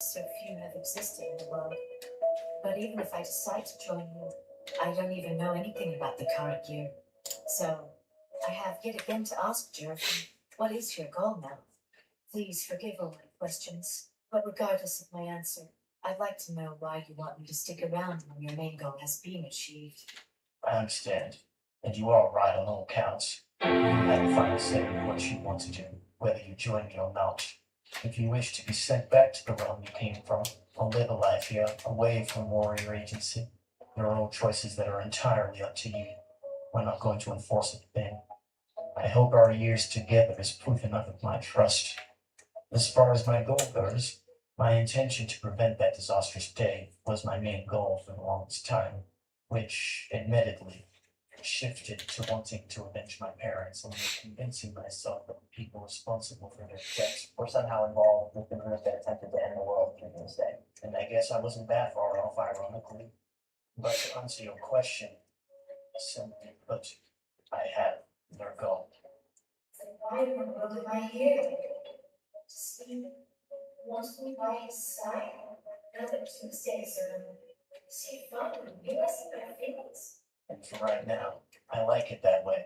So few have existed in the world. But even if I decide to join you, I don't even know anything about the current year. So I have yet again to ask Jeremy, what is your goal now? Please forgive all my questions, but regardless of my answer, I'd like to know why you want me to stick around when your main goal has been achieved. I understand, and you are right on all counts. You have the final say of what you want to do, whether you join me or not. If you wish to be sent back to the realm you came from, or live a life here, away from warrior agency, there are all choices that are entirely up to you. We're not going to enforce a thing. I hope our years together is proof enough of my trust. As far as my goal goes, my intention to prevent that disastrous day was my main goal for the longest time, which, admittedly, shifted to wanting to avenge my parents and convincing myself that the people responsible for their deaths were somehow involved with the group that attempted to end the world through Doomsday. And I guess I wasn't that far off, ironically. But to answer your question, simply put, I have their goal. Why in the world am I here? Steve wants me by his side. Now that Tuesdays are see fun and realizing my feelings. And for right now, I like it that way,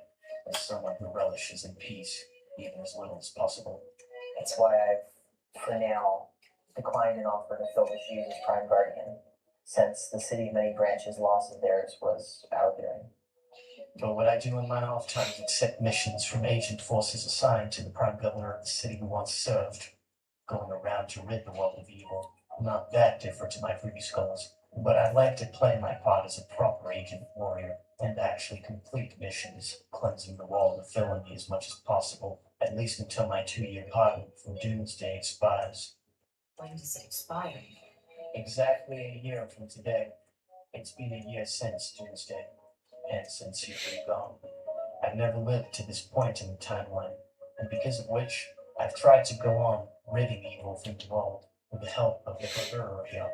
as someone who relishes in peace, even as little as possible. That's why I've, for now, declined an offer to fill the shoes as Prime Guardian, since the City of Many Branches' loss of theirs was our doing. But what I do in my off time is accept missions from agent forces assigned to the Prime Governor of the city who once served, going around to rid the world of evil. Not that different to my previous goals, but I'd like to play my part as a proper agent warrior and actually complete missions, cleansing the wall of villainy as much as possible, at least until my 2-year pardon from Doomsday expires. When does it expire? Exactly a year from today. It's been a year since Doomsday, and since you've been gone. I've never lived to this point in the timeline, and because of which, I've tried to go on ridding evil from the world with the help of the Preferer here.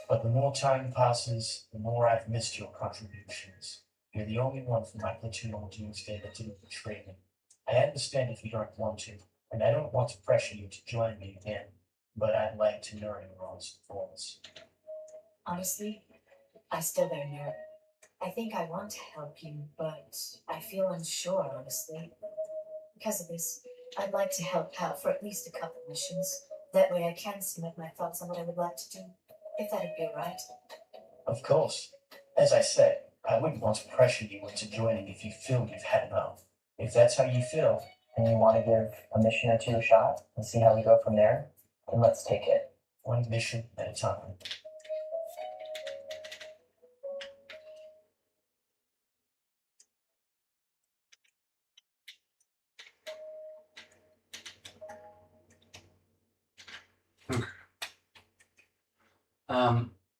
But the more time passes, the more I've missed your contributions. You're the only one from my platoon on Doomsday that didn't betray me. I understand if you don't want to, and I don't want to pressure you to join me again, but I'd like to know your honest thoughts. Honestly, I still don't know. I think I want to help you, but I feel unsure, honestly. Because of this, I'd like to help out for at least a couple missions. That way I can submit my thoughts on what I would like to do, if that'd be alright. Of course. As I said, I wouldn't want to pressure you into joining if you feel you've had enough. If that's how you feel, And you want to give a mission or two a shot and see how we go from there, then let's take it. one mission at a time.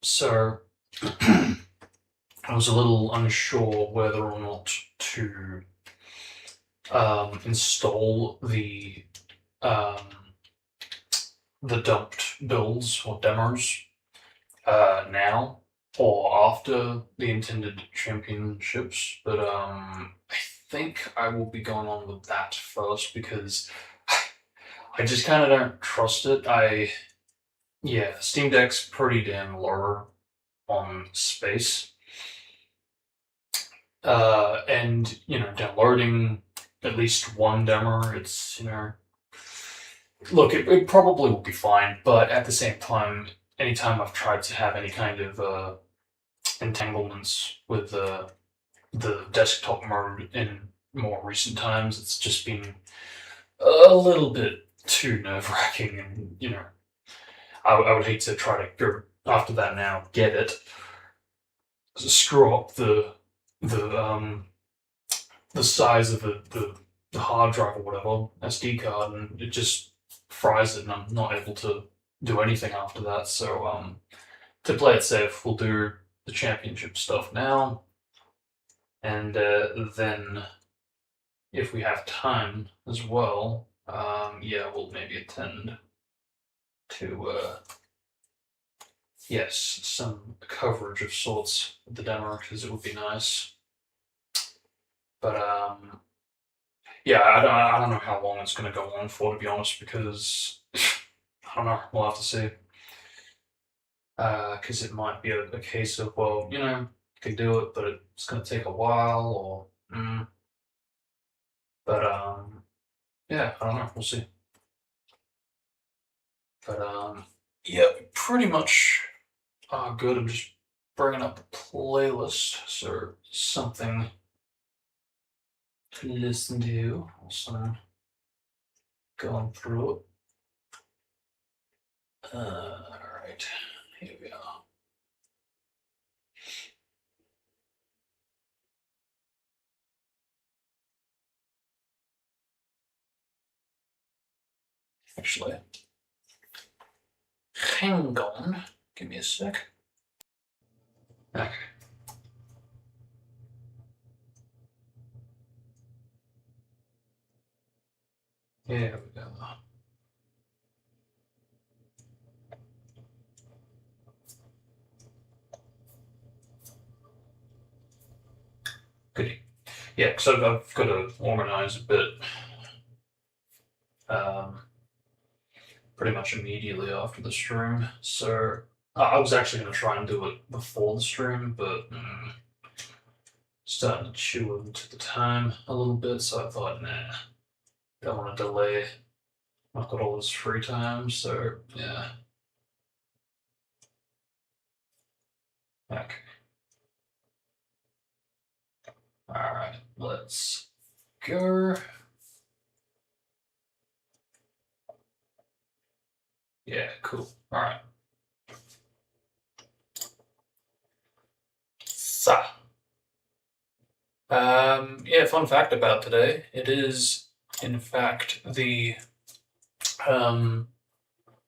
So I was a little unsure whether or not to install the dumped builds or demos now or after the intended championships, but I think I will be going on with that first because I just kind of don't trust it. Steam Deck's pretty damn low on space. And, downloading at least one demo, it's, look, it probably will be fine, but at the same time, anytime I've tried to have any kind of entanglements with the desktop mode in more recent times, it's just been a little bit too nerve-wracking, and, I would hate to try to go after that now, get it, screw up the size of the hard drive or whatever, SD card, and it just fries it, and I'm not able to do anything after that. So to play it safe, we'll do the championship stuff now, and then if we have time as well, we'll maybe attend to some coverage of sorts of the demo because it would be nice. But I don't know how long it's going to go on for, to be honest, because I don't know. We'll have to see. because it might be a case of, well, you know, you can do it, but it's going to take a while, or but yeah, I don't know, we'll see. But yeah, pretty much good. I'm just bringing up the playlist, so something to listen to. Also going through it. Alright, here we are. Actually, hang on, give me a sec. Okay. Here we go. Goody. Yeah, because I've got to organize a bit. Pretty much immediately after the stream. So I was actually going to try and do it before the stream, but starting to chew into the time a little bit. So I thought, nah, don't want to delay. I've got all this free time, so yeah. Okay. All right, let's go. Yeah, cool. All right. So, yeah, fun fact about today. It is, in fact, the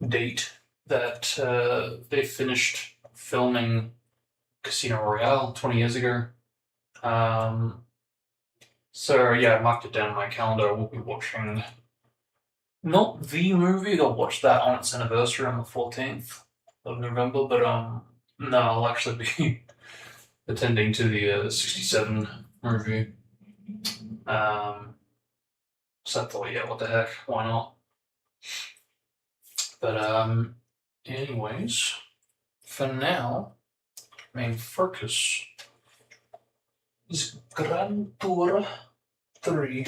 date that they finished filming Casino Royale 20 years ago. So yeah, I marked it down in my calendar. We'll be watching not the movie. I'll watch that on its anniversary on the 14th of November. But no, I'll actually be attending to the 67 movie. So I thought, yeah, what the heck, why not? But anyways, for now, main focus is Gran Tour 3.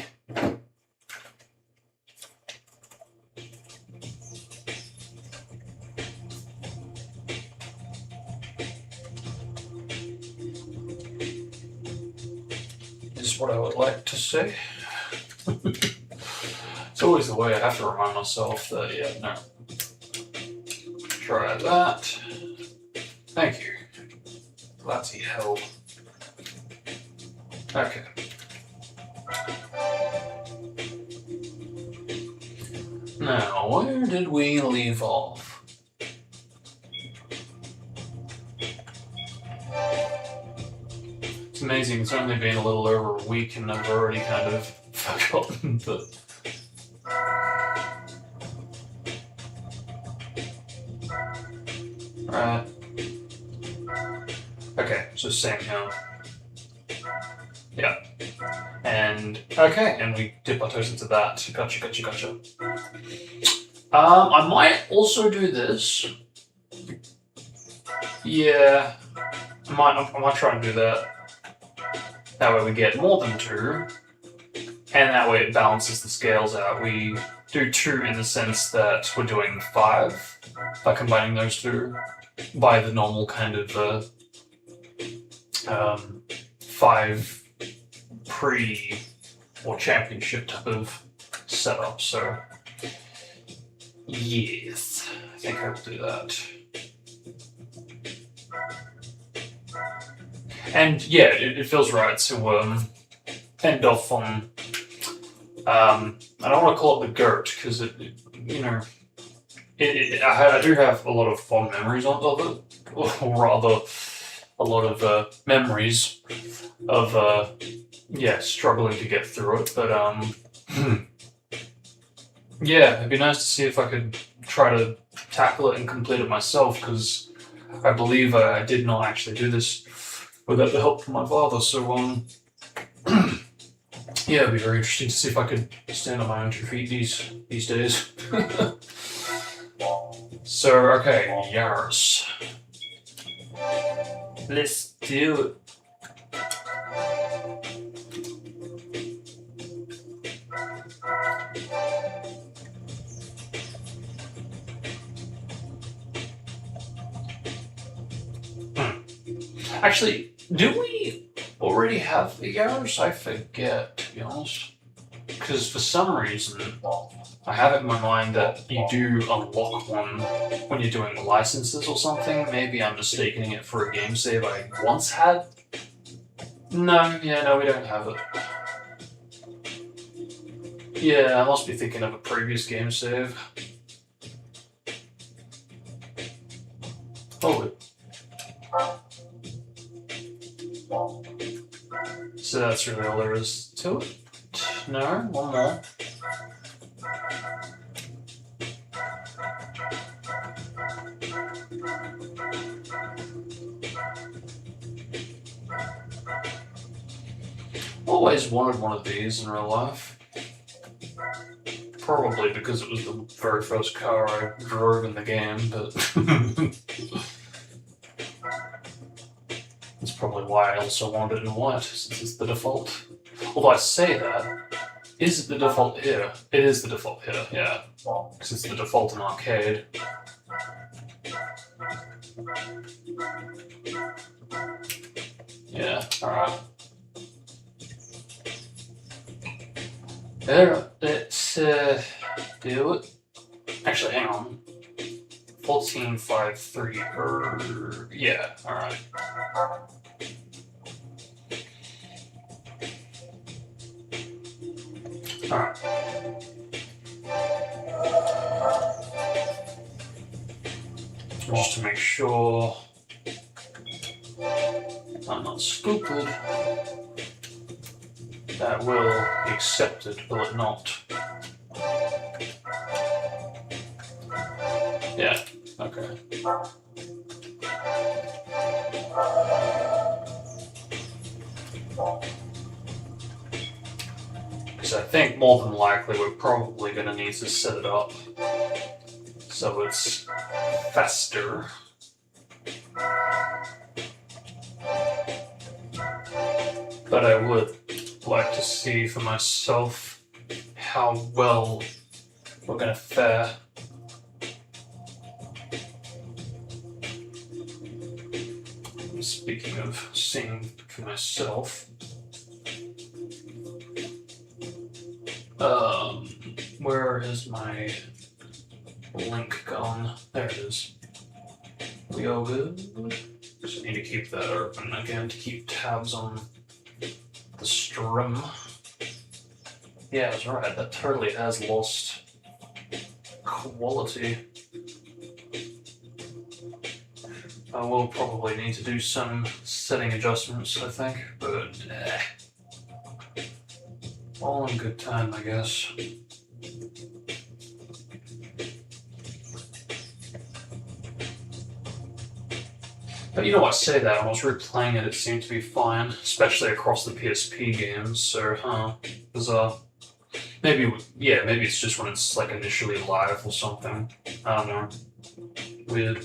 Is what I would like to say. It's always the way I have to remind myself that, yeah, no. Try that. Thank you. Bloody hell. Okay. Now, where did we leave off? It's amazing, it's only been a little over a week and I've already kind of forgotten, but... Right. Okay, so same here. Yeah. And, okay, and we dip our toes into that. Gotcha. I might also do this. Yeah. I might try and do that. That way we get more than 2. And that way it balances the scales out. We do 2 in the sense that we're doing 5 by combining those 2 by the normal kind of 5 pre or championship type of setup. So yes, I think I will do that. And yeah, it feels right to end off on. I don't want to call it the GOAT because I do have a lot of fond memories of it, or rather, a lot of memories of struggling to get through it. But yeah, it'd be nice to see if I could try to tackle it and complete it myself, because I believe I did not actually do this without the help from my father. So yeah, it'd be very interesting to see if I could stand on my own 2 feet these days. So okay, Yaris. Let's do it. Actually, do we already have the garage? I forget, to be honest. Because for some reason, I have it in my mind that you do unlock one when you're doing licenses or something. Maybe I'm mistaking it for a game save I once had. No, we don't have it. Yeah, I must be thinking of a previous game save. Oh. So that's really all there is to it? No, one more. Always wanted one of these in real life. Probably because it was the very first car I drove in the game, but that's probably why I also wanted it in white, since it's the default. Although I say that, is it the default here? It is the default here, yeah. Because it's the default in arcade. Yeah, alright. Alright, let's do it. Actually, hang on. 1453, yeah, alright. Alright. Just to make sure I'm not stupid, that will be accepted, will it not? Yeah, okay. Because I think more than likely we're probably going to need to set it up so it's faster. But I would like to see for myself how well we're going to fare. Speaking of seeing for myself, where is my link gone? There it is. We all good? Just need to keep that open again to keep tabs on the stream. Yeah, I was right. That totally has lost quality. I will probably need to do some setting adjustments, I think, but all in good time, I guess. But you know what, I say that, when I was replaying it, it seemed to be fine, especially across the PSP games, so, bizarre. Maybe it's just when it's, like, initially live or something. I don't know. Weird.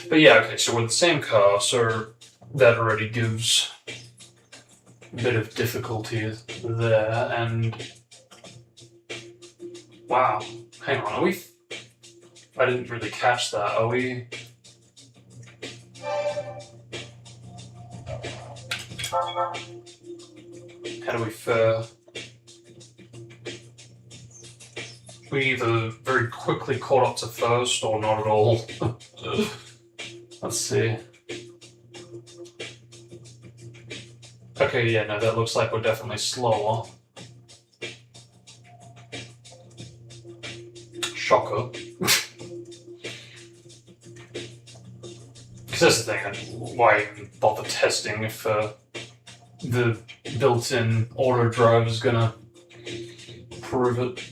But yeah, okay, so we're the same car, so that already gives a bit of difficulty there, and... Wow. Hang on, are we... I didn't really catch that, are we... How do we fare? We either very quickly caught up to first or not at all. Let's see. Okay, yeah, no, that looks like we're definitely slower. Shocker. Because that's the thing, why even bother testing if the built-in auto drive is gonna prove it?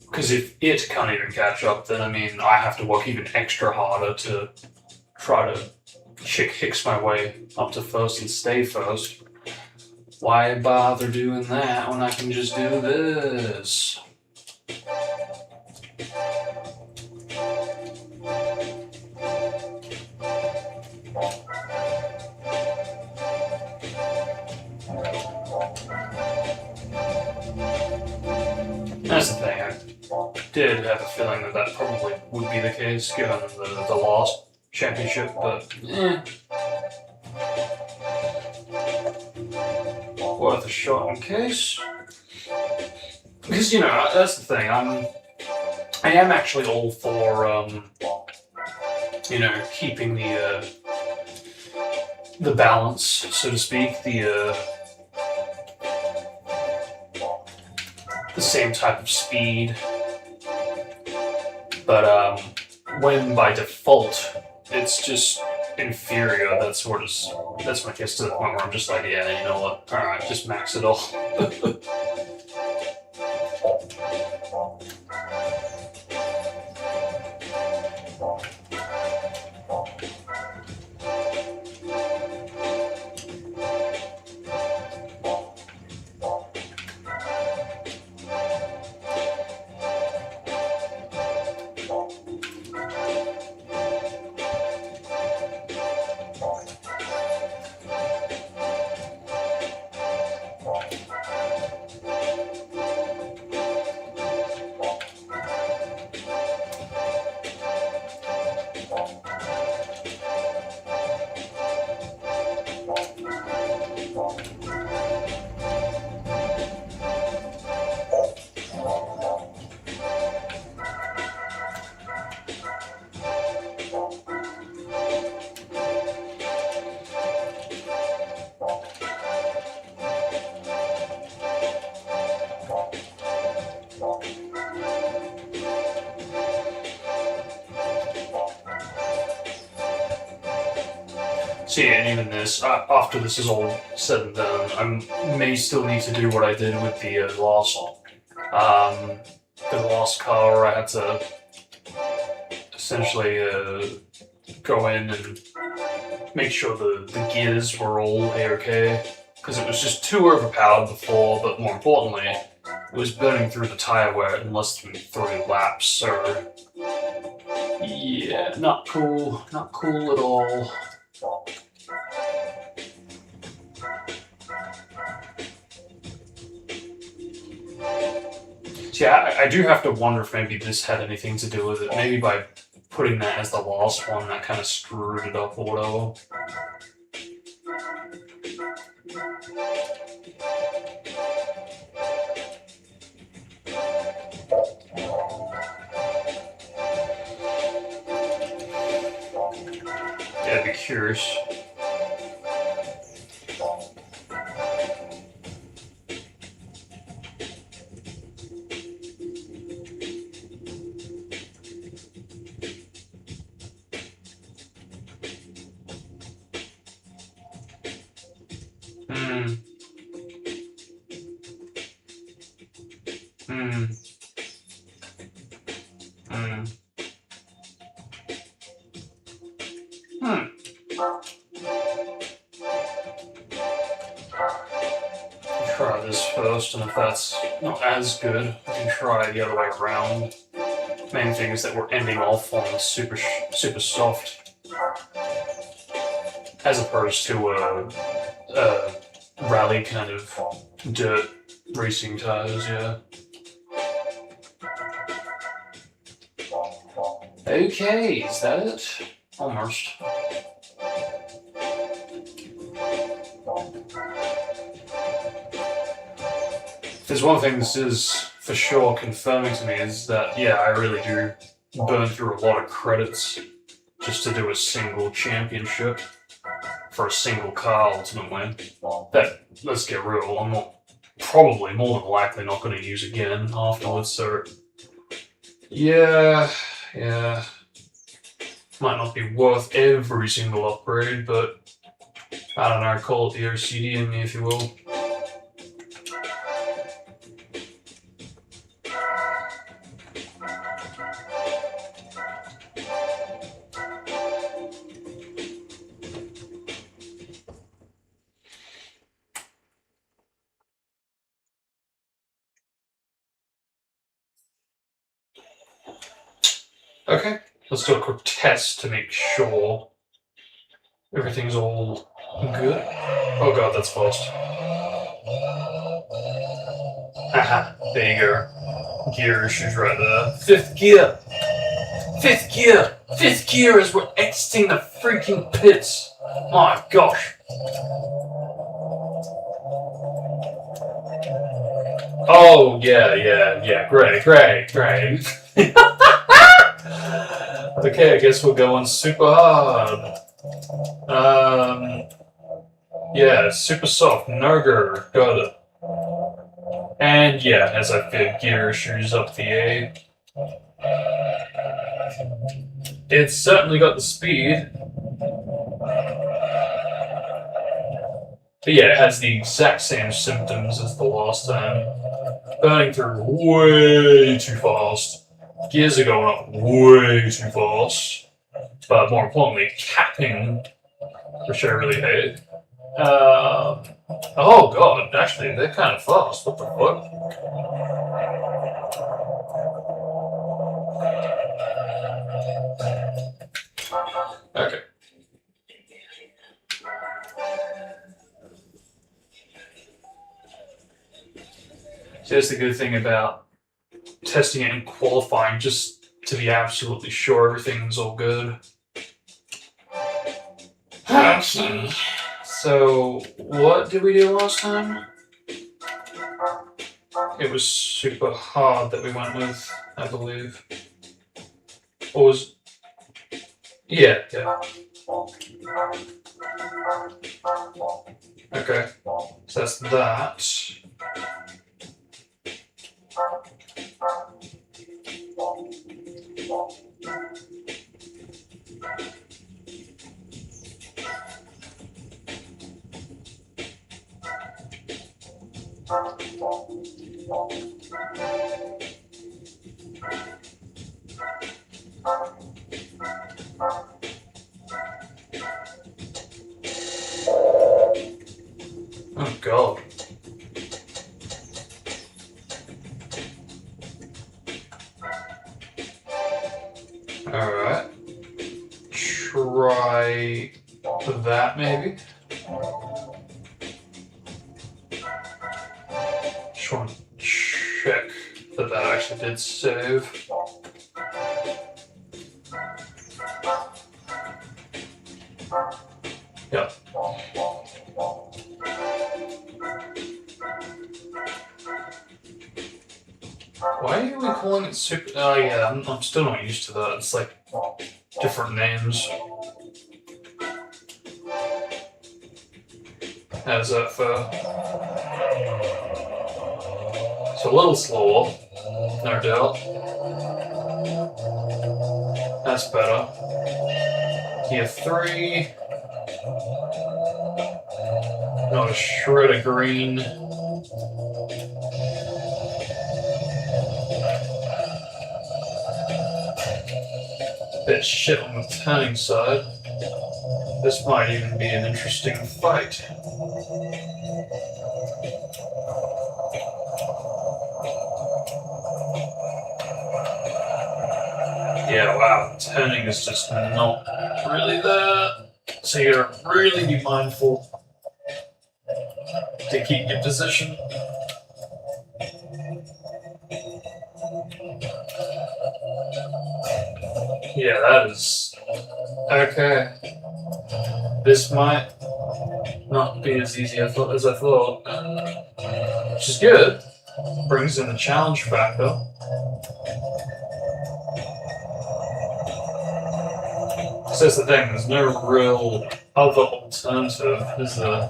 Because if it can't even catch up, then I mean, I have to work even extra harder to try to hicks my way up to first and stay first. Why bother doing that when I can just do this? did have a feeling that that probably would be the case given the last championship, but worth a shot in case. Because, you know, that's the thing, I am actually all for, you know, keeping the balance, so to speak, the same type of speed. But when by default it's just inferior, that's when it gets to the point where I'm just like, yeah, you know what? Alright, just max it all. See, and even this, after this is all said and done, I may still need to do what I did with the last car, where I had to essentially go in and make sure the gears were all A-okay, because it was just too overpowered before, but more importantly, it was burning through the tire wear in less than 3 laps, so yeah, not cool at all. So yeah, I do have to wonder if maybe this had anything to do with it. Maybe by putting that as the last one, that kind of screwed it up or whatever. Yeah, I'd be curious. Try this first, and if that's not as good, I can try the other way around. Main thing is that we're ending off on super soft, as opposed to rally kind of dirt racing tires, yeah. Okay, is that it? Almost. There's one thing this is for sure confirming to me is that, yeah, I really do burn through a lot of credits just to do a single championship for a single car, ultimately. That, let's get real, I'm not probably more than likely not going to use again afterwards, so yeah. Might not be worth every single upgrade, but I don't know, call it the OCD in me, if you will. Okay, let's do a quick test to make sure everything's all good. Oh god, that's fast. Haha, there you go. gear issues right there. Fifth gear! Fifth gear! Fifth gear as we're exiting the freaking pits! My gosh! Oh, yeah. Great. Okay, I guess we're going super hard. Yeah, super soft. Nurger. Got it. And yeah, as I figured, gear issues up the A. It's certainly got the speed. But yeah, it has the exact same symptoms as the last time. Burning through way too fast. Gears are going up way too fast. But more importantly, capping, which I really hate. Oh god, actually, they're kind of fast. What the fuck? Okay. So that's the good thing about testing it and qualifying, just to be absolutely sure everything's all good. Okay. So, what did we do last time? It was super hard that we went with, I believe. Or was... Yeah. Okay. So that's that. Oh god. Alright. Try that maybe. Just want to check that that actually did save. Yep. Why are we calling it super? Oh yeah, I'm still not used to that. It's like different names. How's that for? It's a little slower, no doubt. That's better. Gear 3. Not a shred of green. Bit shit on the turning side. This might even be an interesting fight. Yeah, wow, turning is just not really there. So you gotta really be mindful to keep your position. Yeah, that is... Okay. This might not be as easy as I thought. Which is good. Brings in the challenge factor. So that's the thing, there's no real other alternative, is there?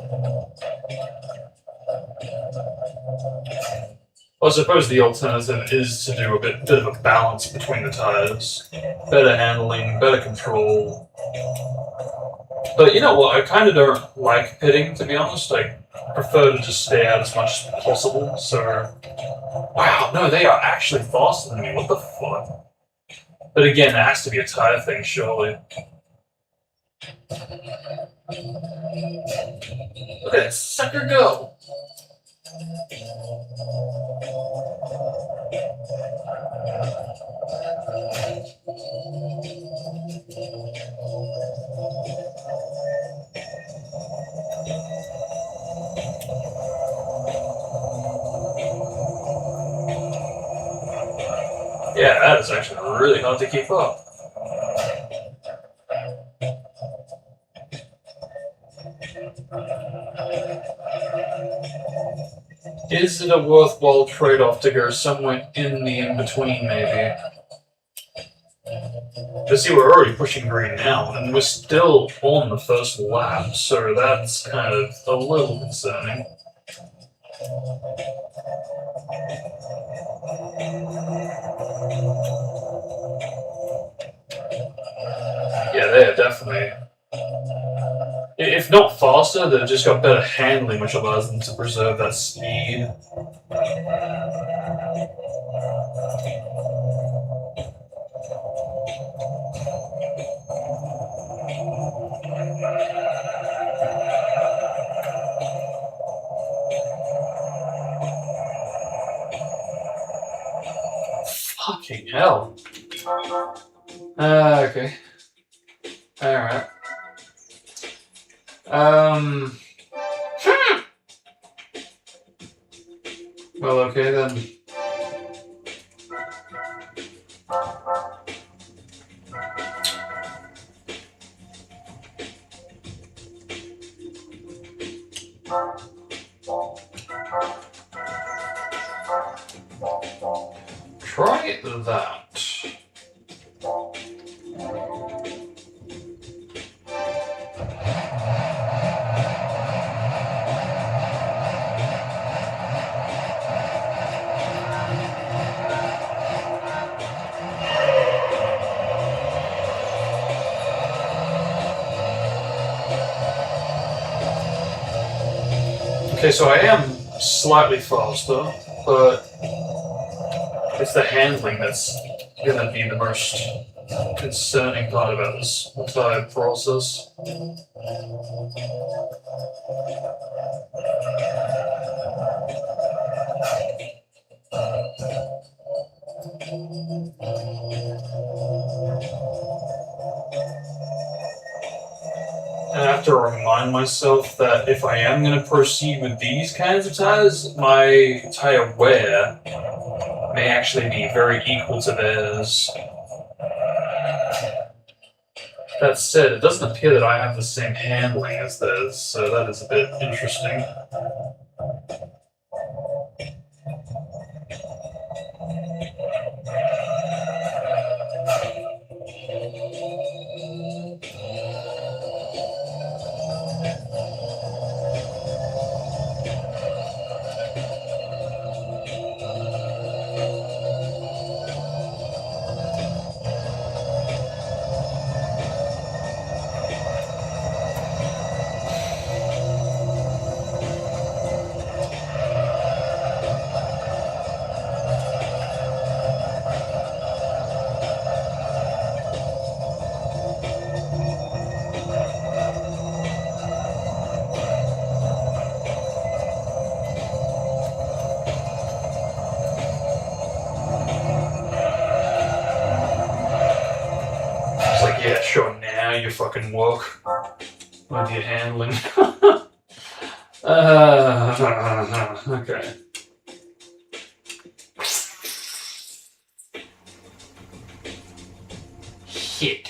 Well, I suppose the alternative is to do a bit of a balance between the tires. Better handling, better control. But you know what, I kind of don't like pitting, to be honest. I prefer to just stay out as much as possible, so... Wow, no, they are actually faster than me, what the fuck? But again, it has to be a tire thing, surely. Look at that sucker go! Yeah, that is actually really hard to keep up. Is it a worthwhile trade-off to go somewhere in the in-between, maybe? You see, we're already pushing green now, and we're still on the first lap, so that's kind of a little concerning. Yeah, they are definitely... If not faster, they've just got better handling, which allows them to preserve that speed. Fucking hell. Okay. Alright. Well, okay then. Try that. Okay, so I am slightly faster, but it's the handling that's gonna be the most concerning part about this entire process. And I have to remind myself that if I am going to proceed with these kinds of tires, my tire wear may actually be very equal to theirs. That said, it doesn't appear that I have the same handling as theirs, so that is a bit interesting. It's like, yeah, sure, now you fucking woke with your handling. Okay. Shit.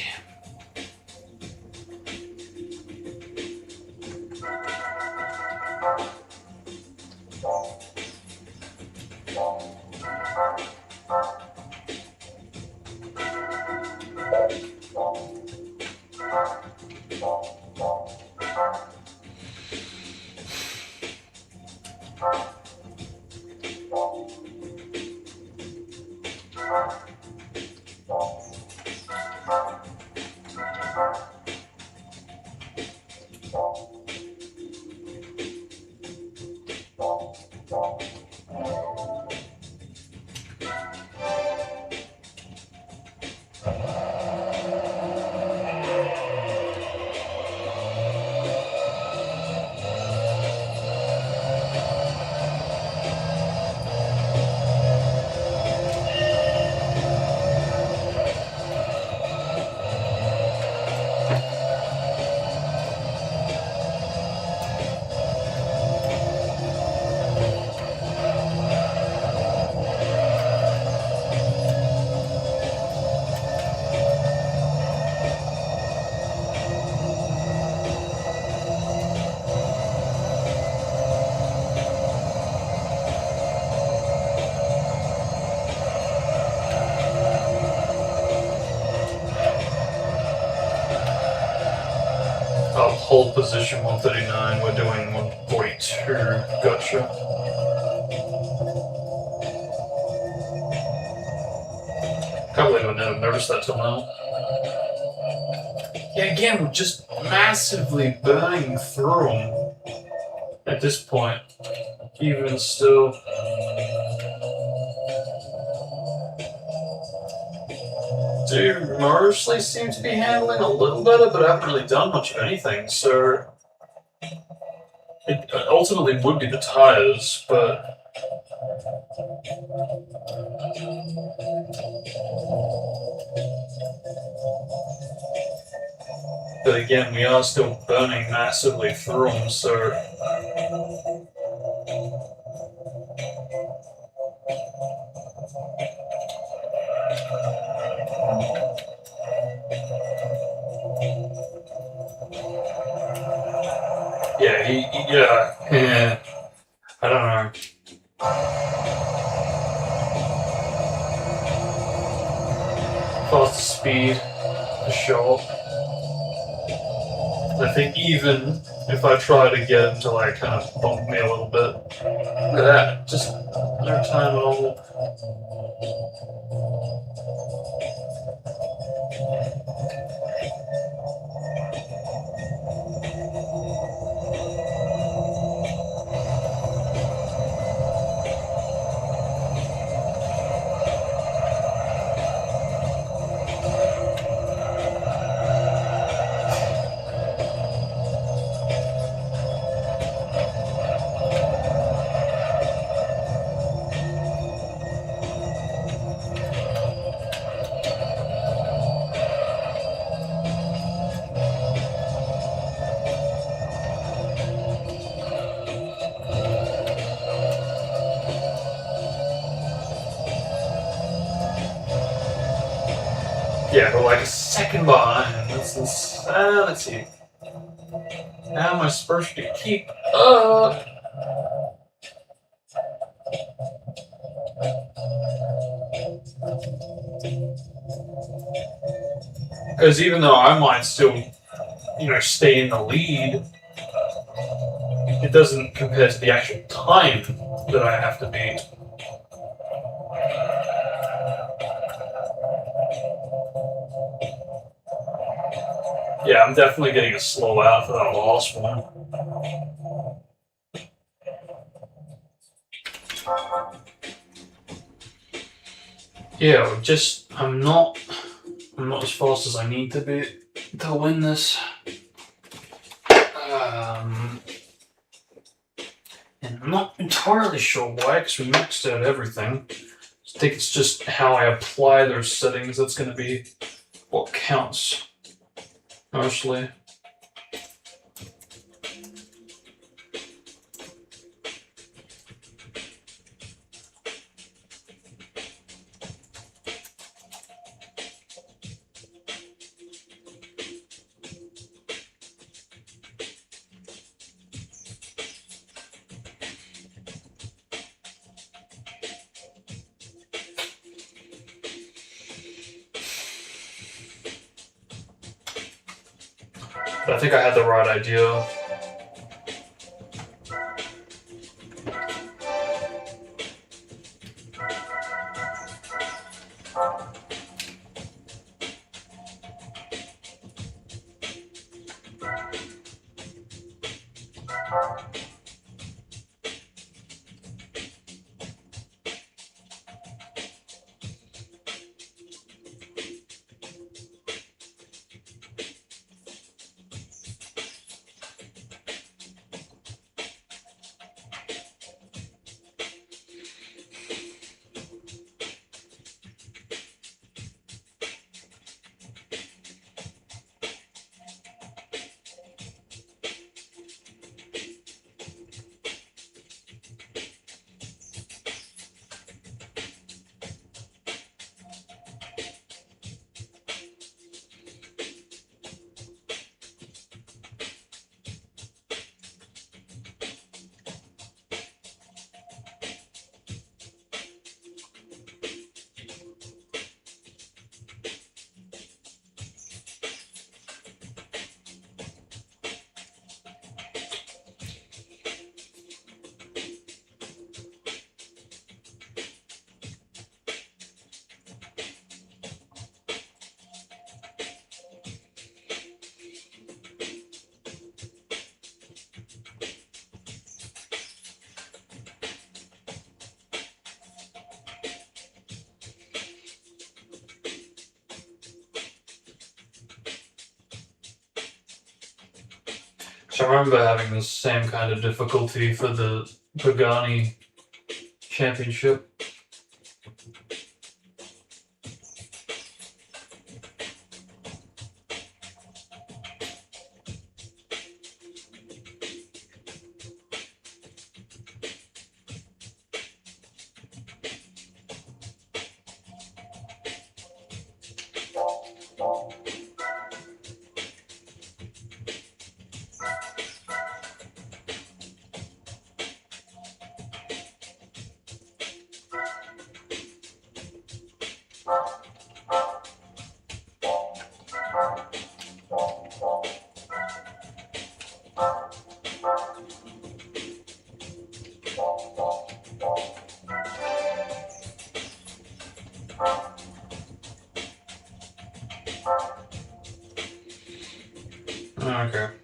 hold position 139. We're doing 142. Gotcha. Can't believe I never noticed that till now. Yeah, again, we're just massively burning through them at this point. Even still. Do mostly seem to be handling a little better, but I haven't really done much of anything, so it ultimately would be the tires, but again, we are still burning massively through them, so yeah, I don't know. Faster speed, for sure. I think even if I try to get him to like kind of bump me a little bit, look at that, just no time at all. Yeah, but like a second behind. Let's see. How am I supposed to keep up? Because even though I might still, stay in the lead, it doesn't compare to the actual time that I have to beat. Yeah, I'm definitely getting a slow out for that last one. Yeah, I'm not as fast as I need to be to win this. And I'm not entirely sure why, because we maxed out everything. I think it's just how I apply those settings that's going to be what counts, mostly. But I think I had the right idea. I remember having the same kind of difficulty for the Pagani Championship. Okay.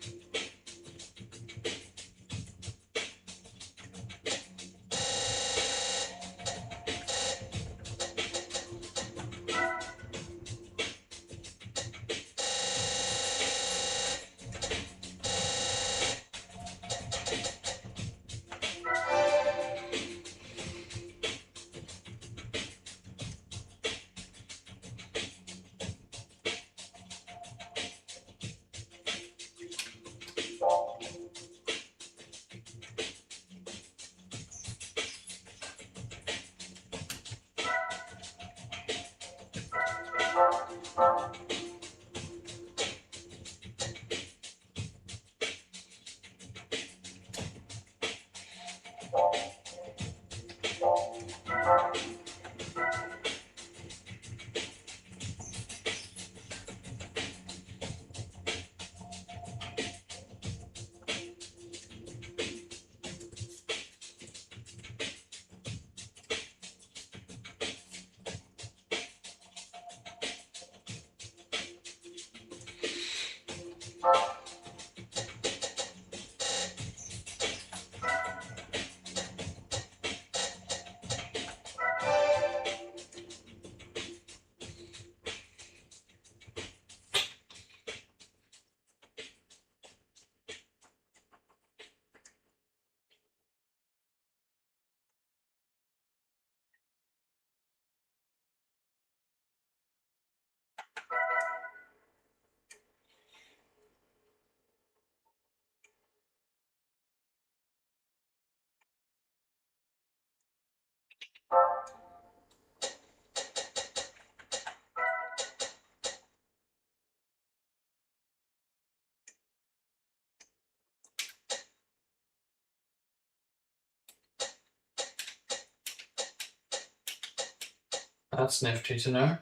That's nifty to know.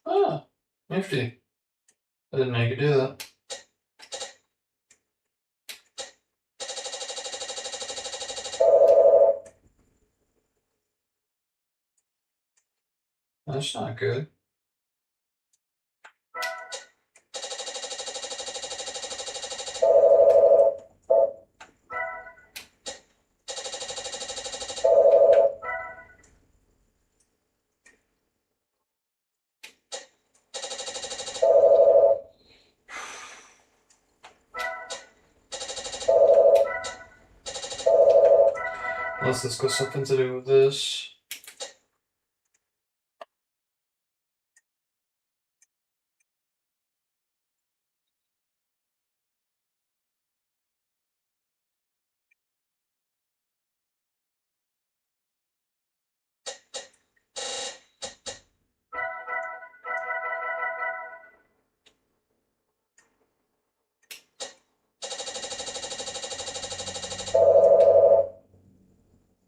Ah, nifty. I didn't know you could do that. That's not good. Unless this got something to do with this.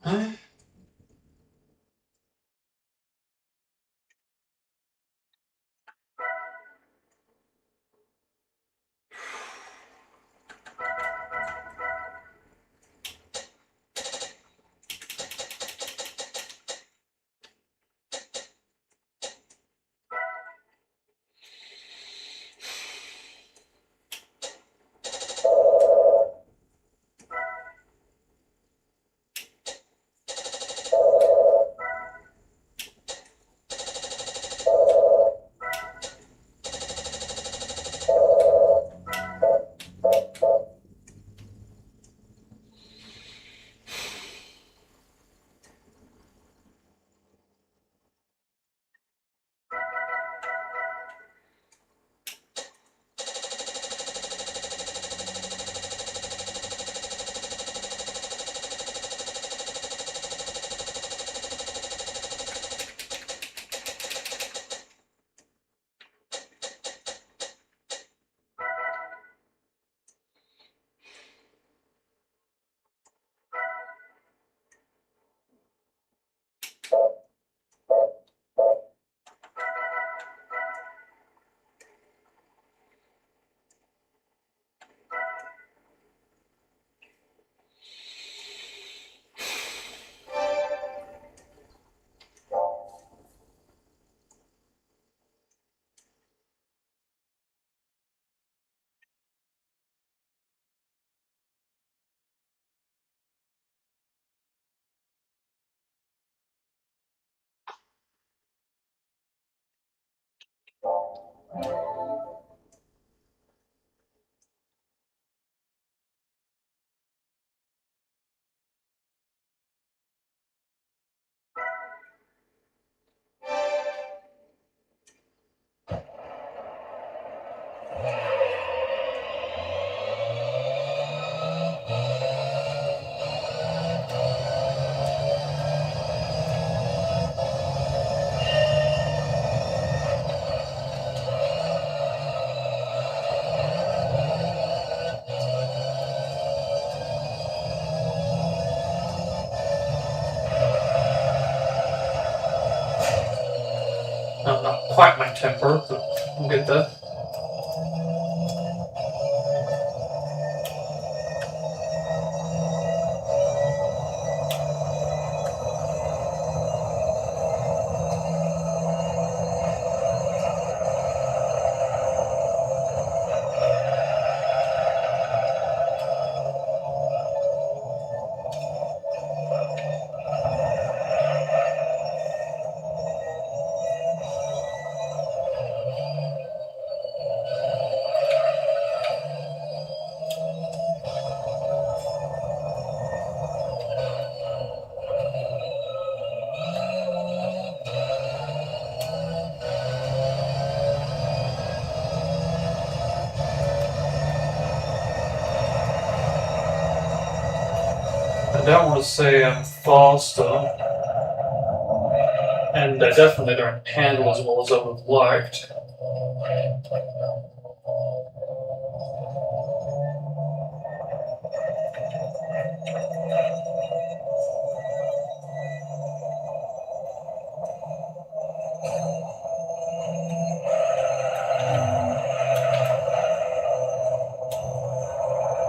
Huh? Not quite my temper, but we'll get that. I don't want to say I'm faster. And they definitely don't handle as well as I would have liked.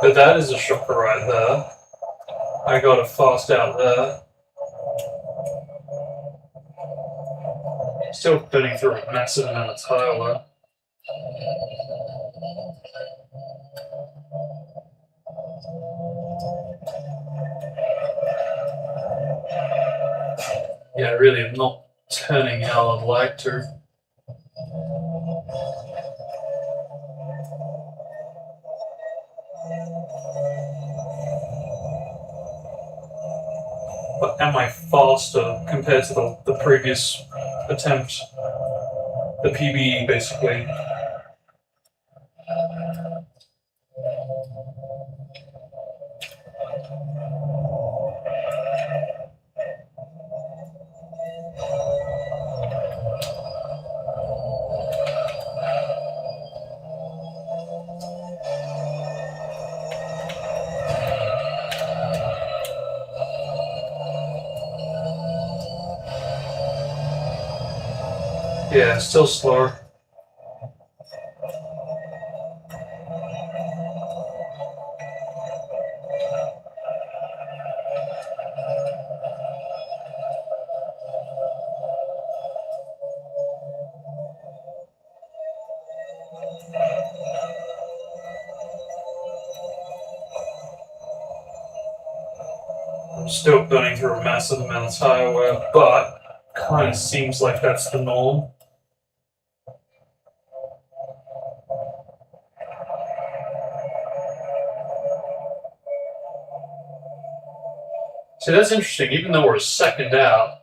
But that is a shocker right there. I got it fast out there. Still burning through a massive amount of tire though. Yeah, I really am not turning how I'd like to. But am I faster compared to the previous attempt? The PBE, basically. Yeah, still slower. I'm still burning through a massive amount of tire wear, but kind of seems like that's the norm. See, that's interesting. Even though we're a second out,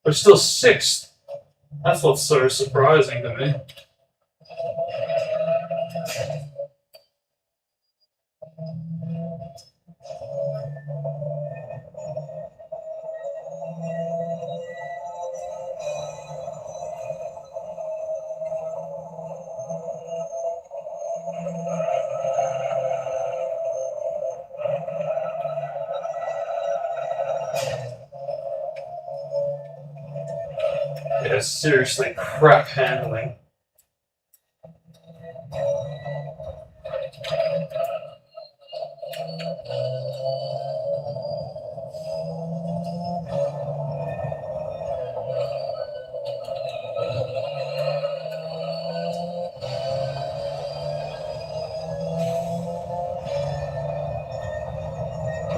we're still sixth. That's what's so surprising to me. Yeah, seriously, crap handling.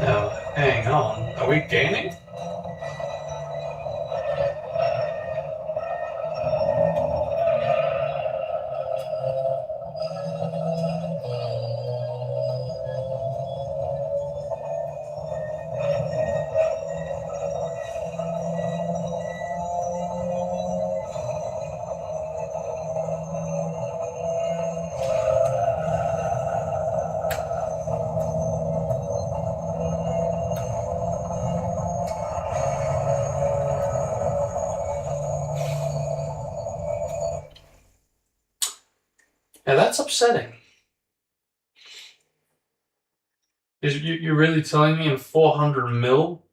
Now, hang on. Are we gaining? Now that's upsetting. You're really telling me in 400 mil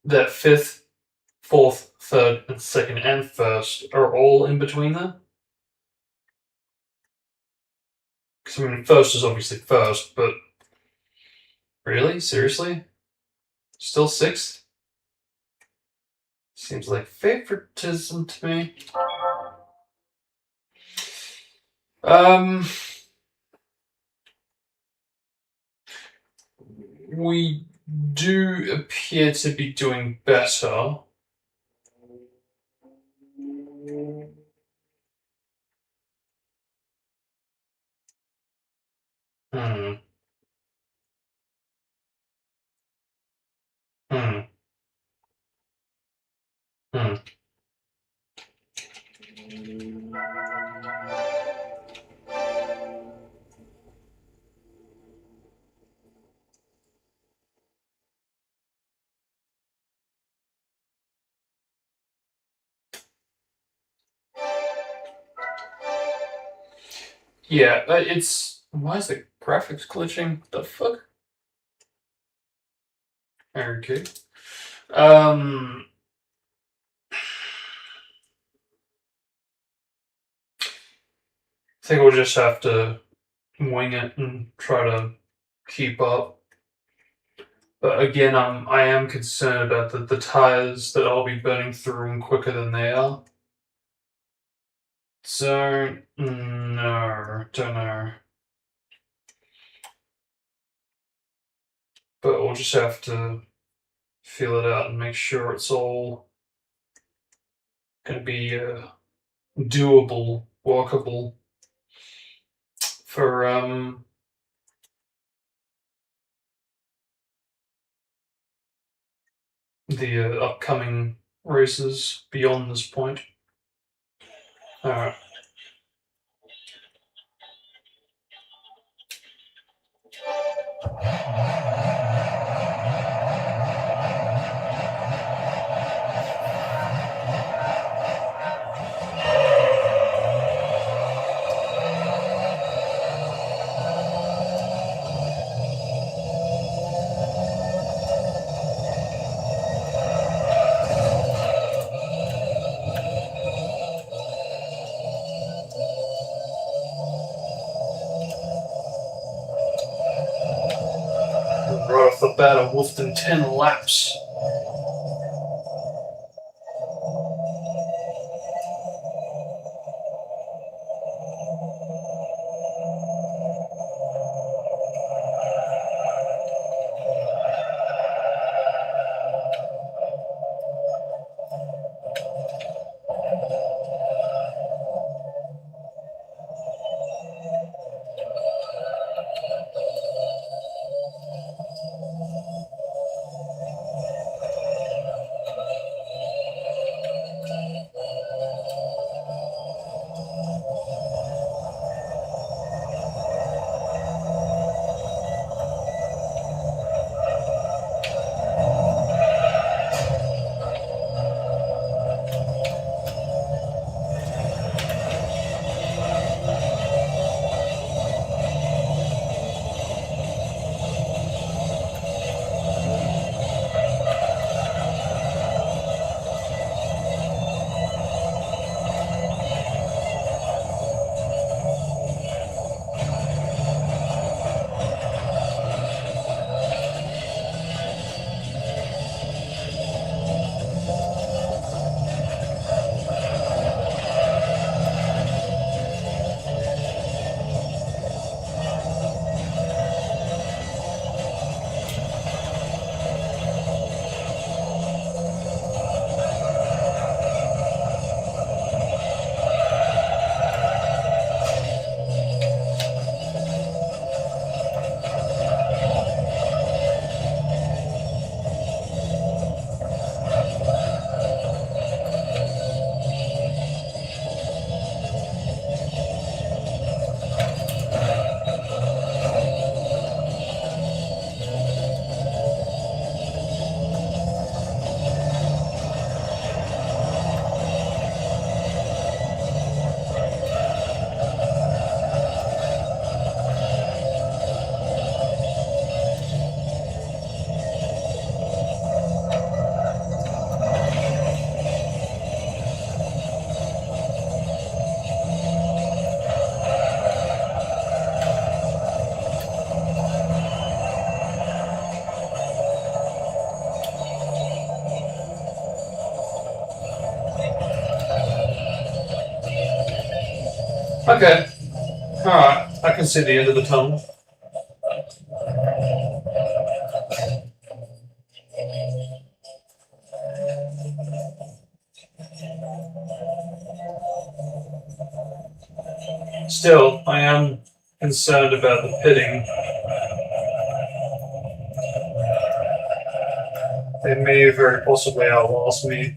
that fifth, fourth, third, and second, and first are all in between there? Because, I mean, first is obviously first, but really? Seriously? Still sixth? Seems like favoritism to me. We do appear to be doing better. Hmm. Hmm. Hmm. Yeah, it's... Why is the graphics glitching? What the fuck? Okay. I think we'll just have to wing it and try to keep up. But again, I am concerned about the tires that I'll be burning through them quicker than they are. So, no, don't know. But we'll just have to feel it out and make sure it's all going to be doable, walkable for the upcoming races beyond this point. Alright. Right off the bat, I wolfed in 10 laps. Okay. Alright, I can see the end of the tunnel. Still, I am concerned about the pitting. They may very possibly outlast me.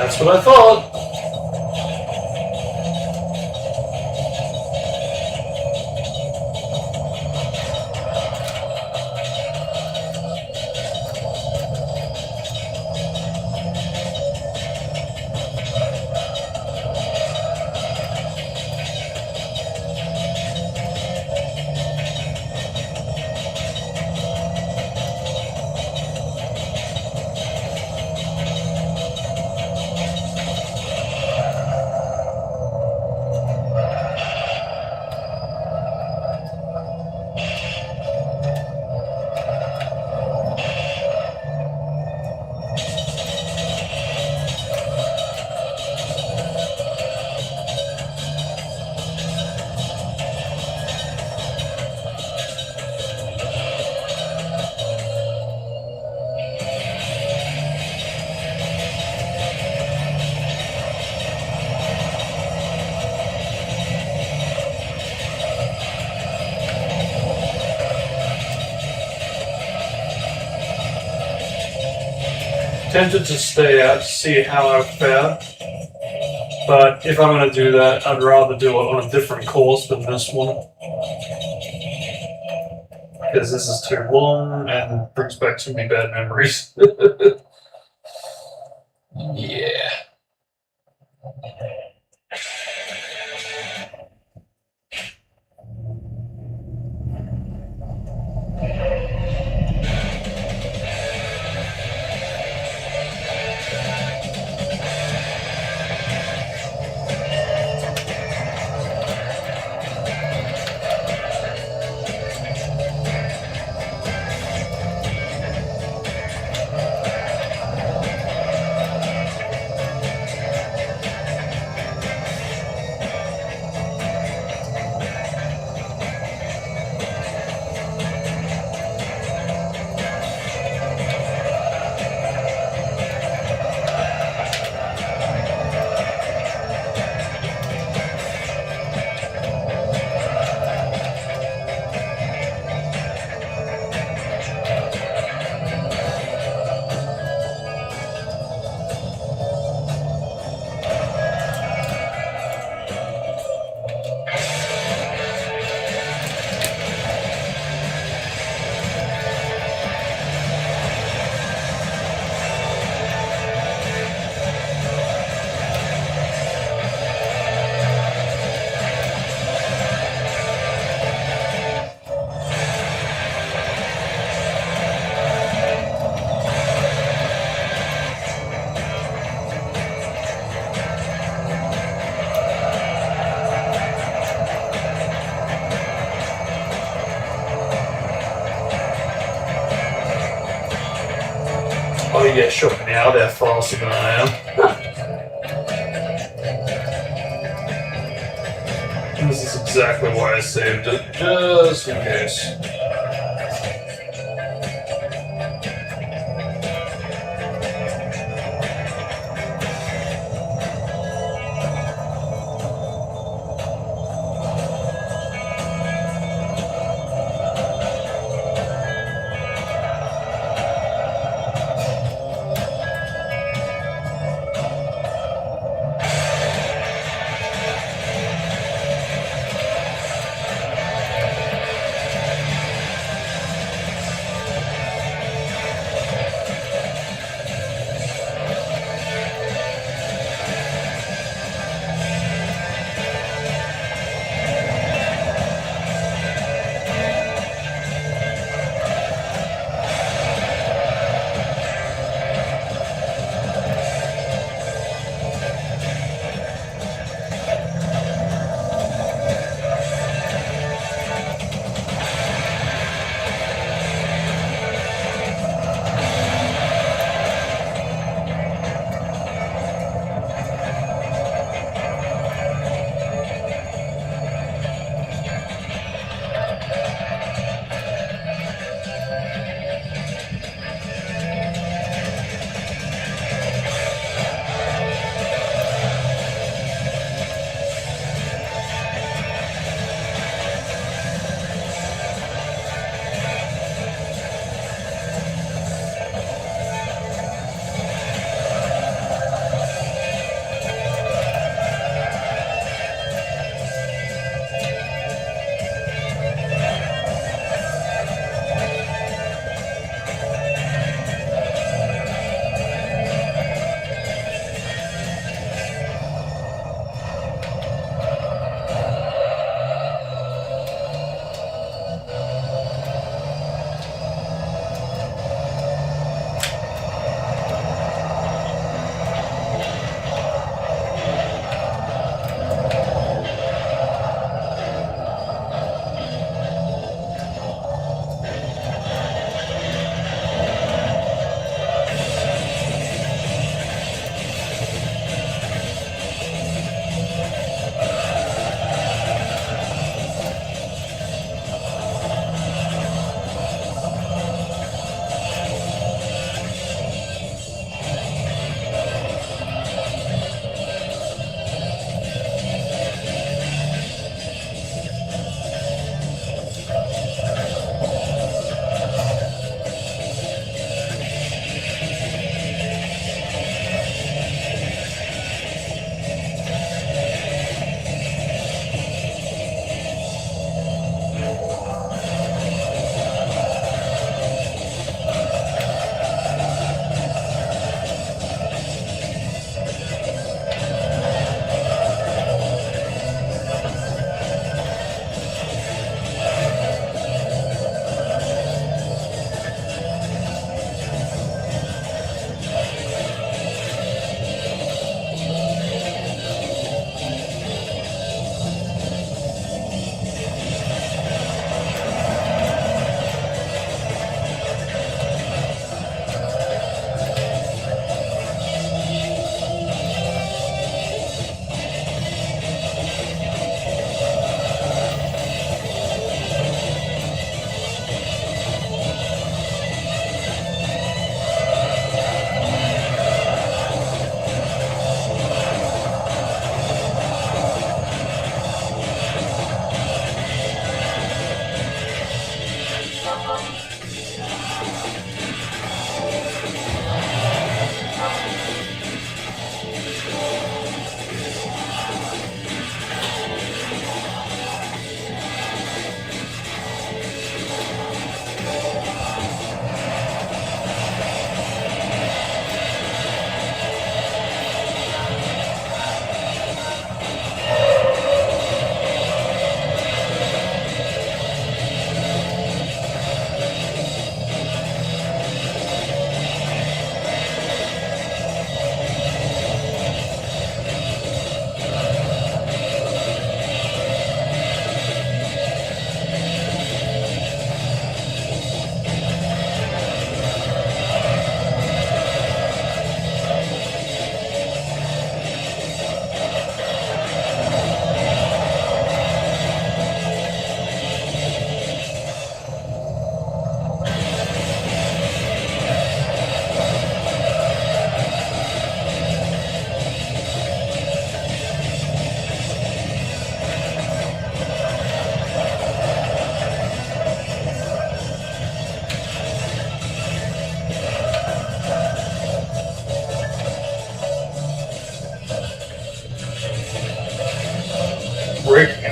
That's what I thought. Tempted to stay out to see how I fare, but if I'm going to do that, I'd rather do it on a different course than this one. Because this is too long and brings back too many bad memories. Yeah. Oh yeah, sure. Now they're faster than I am. This is exactly why I saved it, just in case.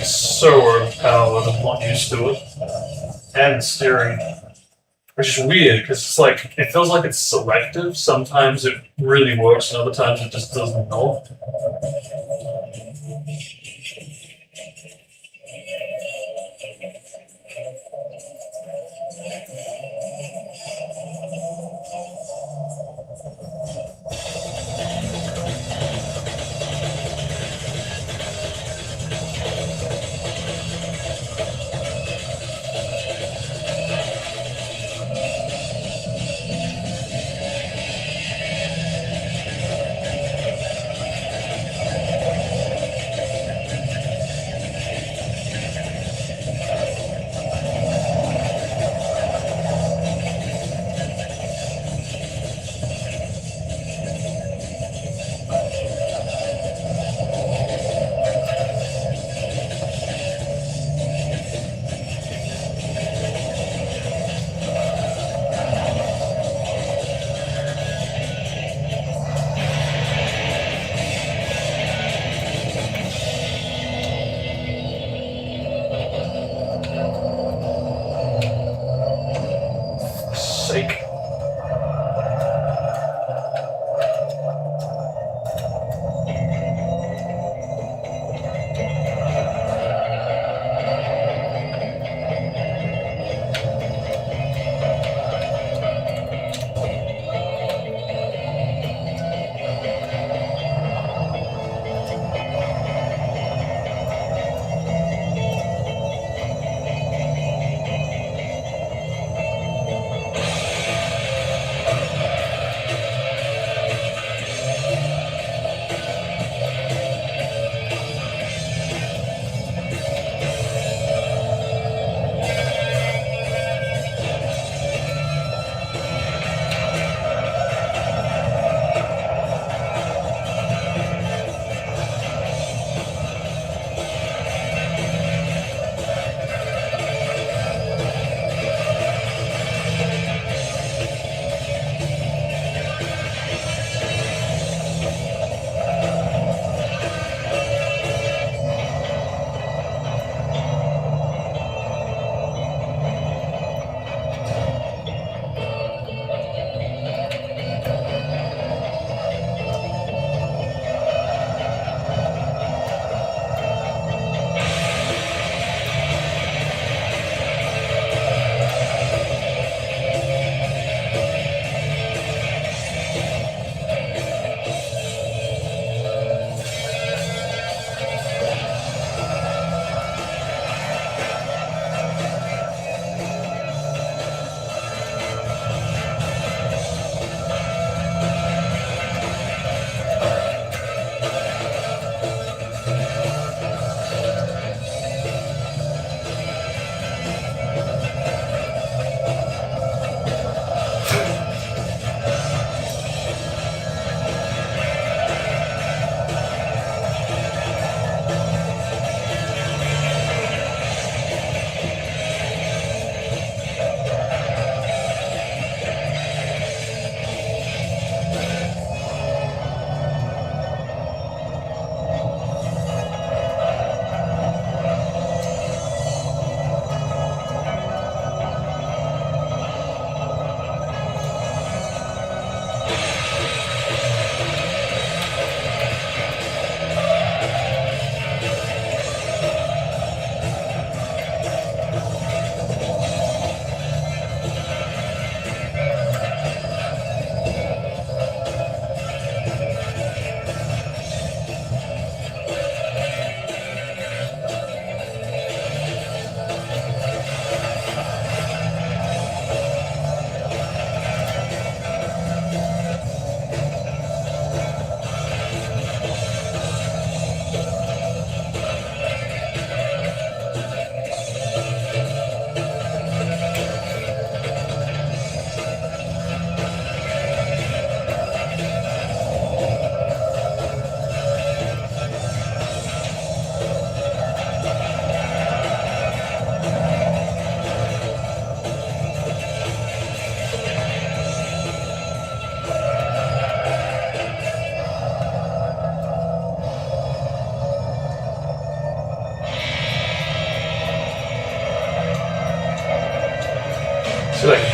so overpowered. I'm not used to it. And the steering, which is weird because it's like it feels like it's selective. Sometimes it really works, and other times it just does not.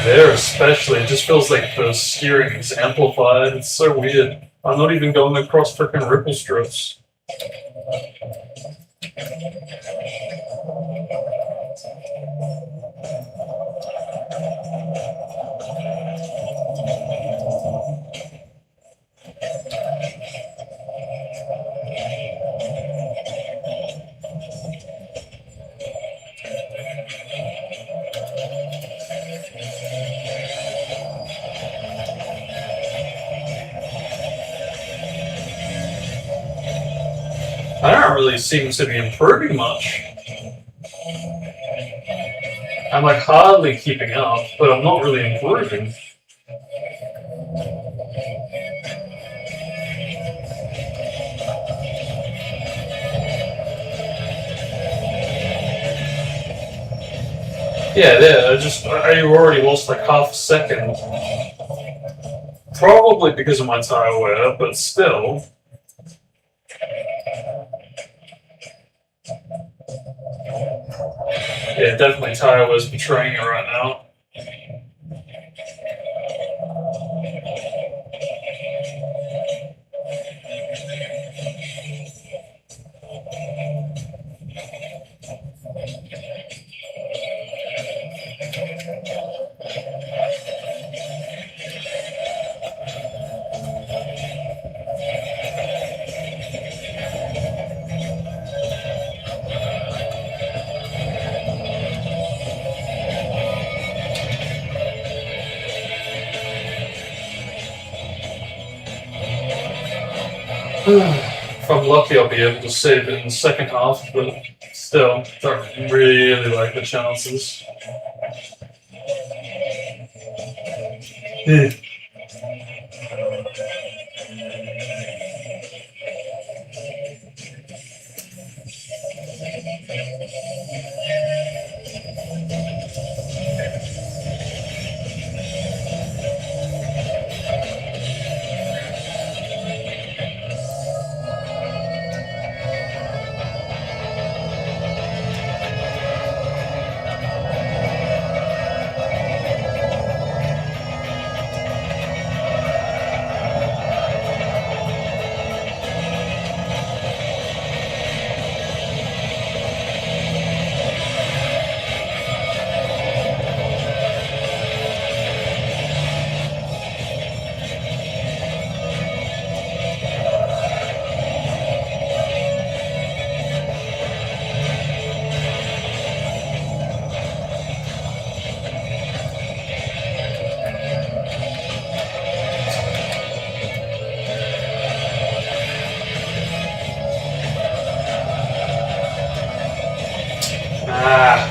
There especially, it just feels like the steering is amplified. It's so weird. I'm not even going across freaking ripple strips. I don't really seem to be improving much. I'm like hardly keeping up, but I'm not really improving. Yeah, there. I already lost like half a second. Probably because of my tire wear, but still. Yeah, definitely tire wear's betraying it right now. If I'm lucky, I'll be able to save it in the second half, but still, don't really like the chances. Ah.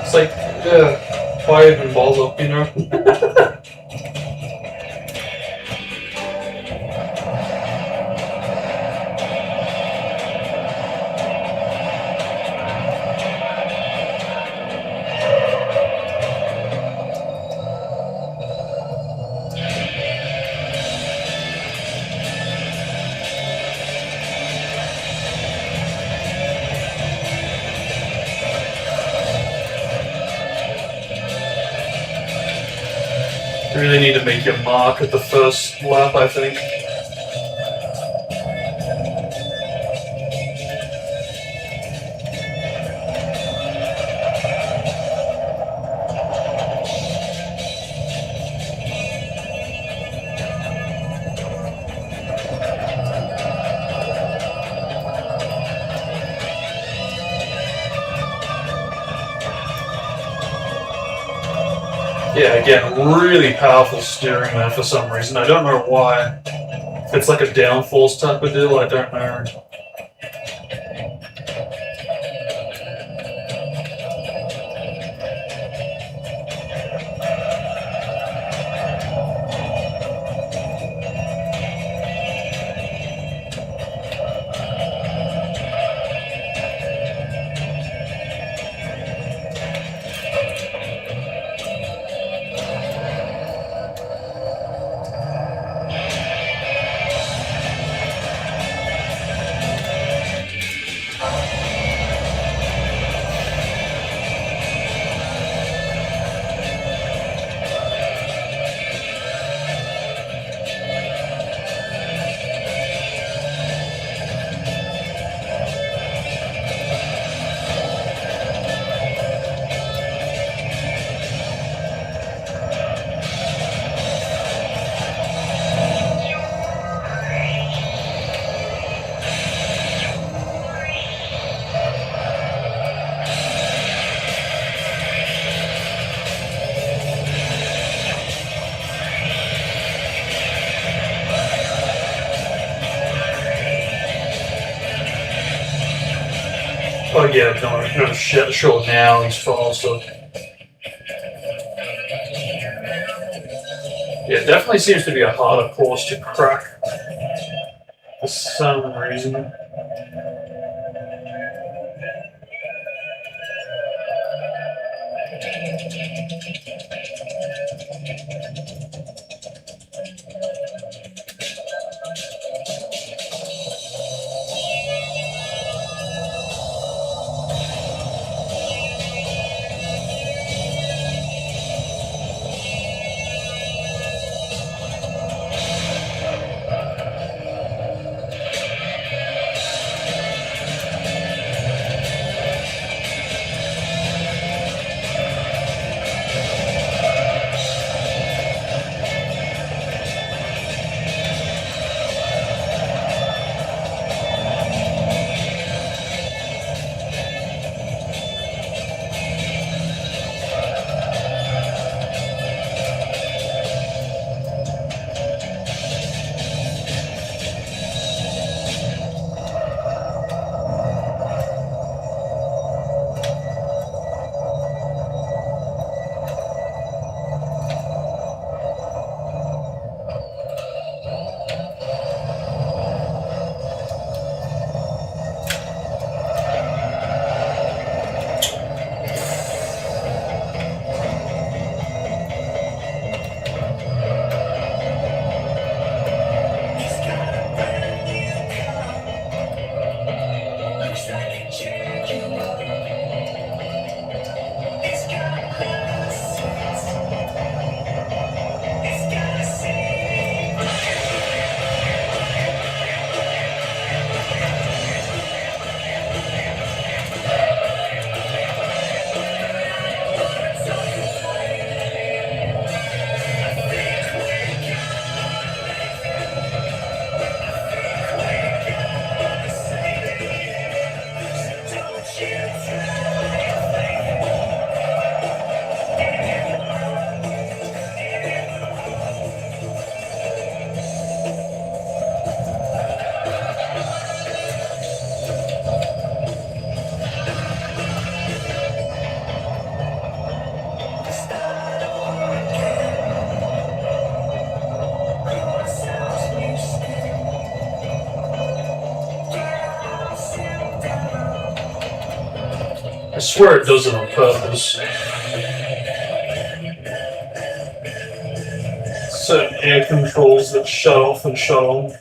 It's like, why even bother, you know? You really need to make your mark at the first lap, I think. Yeah, again, really powerful steering there for some reason. I don't know why. If it's like a downforce type of deal, I don't know. Oh yeah, no shit, sure now he's faster. Yeah, it definitely seems to be a harder course to crack for some reason. I swear it does it on purpose. Certain air controls that shut off and shut on.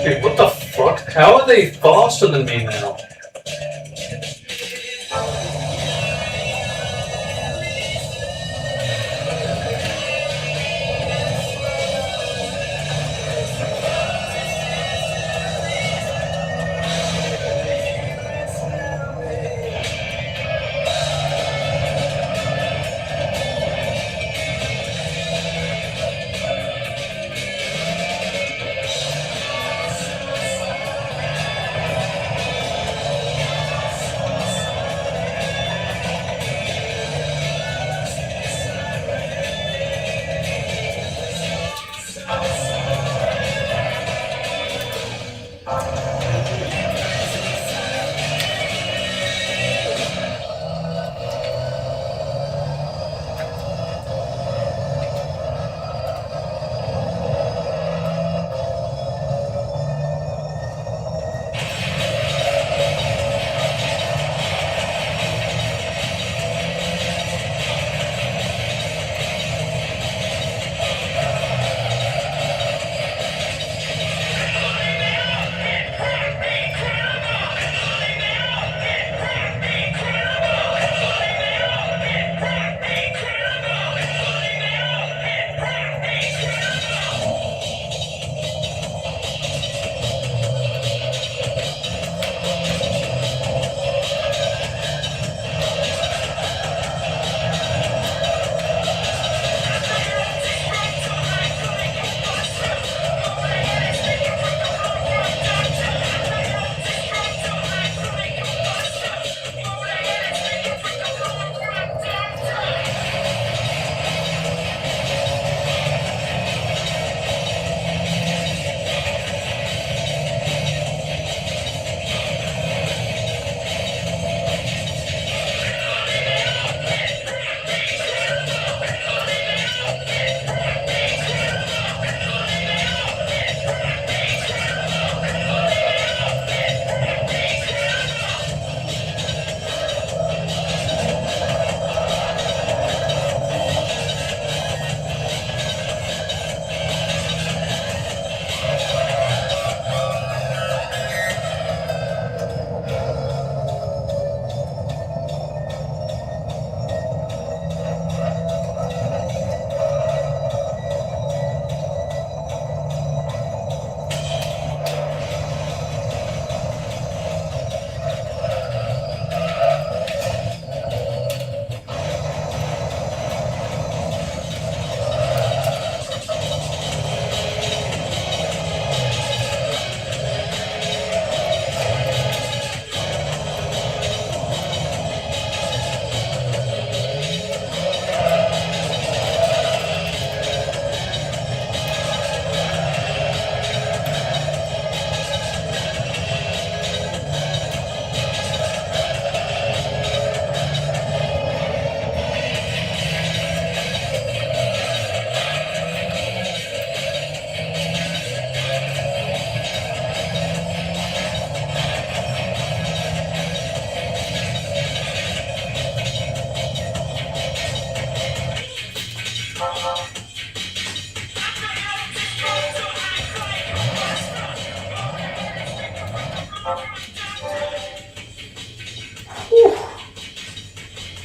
Dude, what the fuck? How are they faster than me now?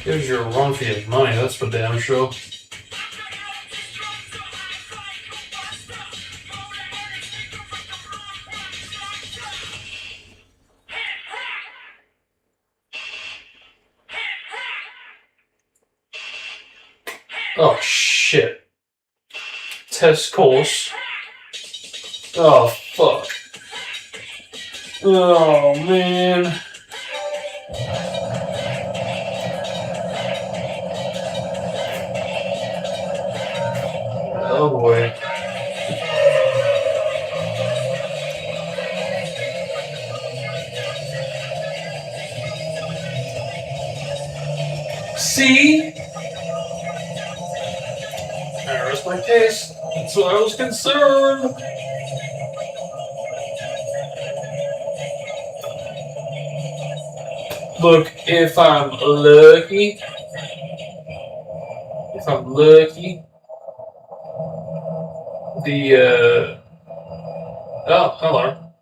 Here's your run for your money, that's for damn sure. Oh shit. Test course. Oh fuck. Oh man. Oh boy. See? There's my case. That's what I was concerned. Look, if I'm lucky, the oh, hello.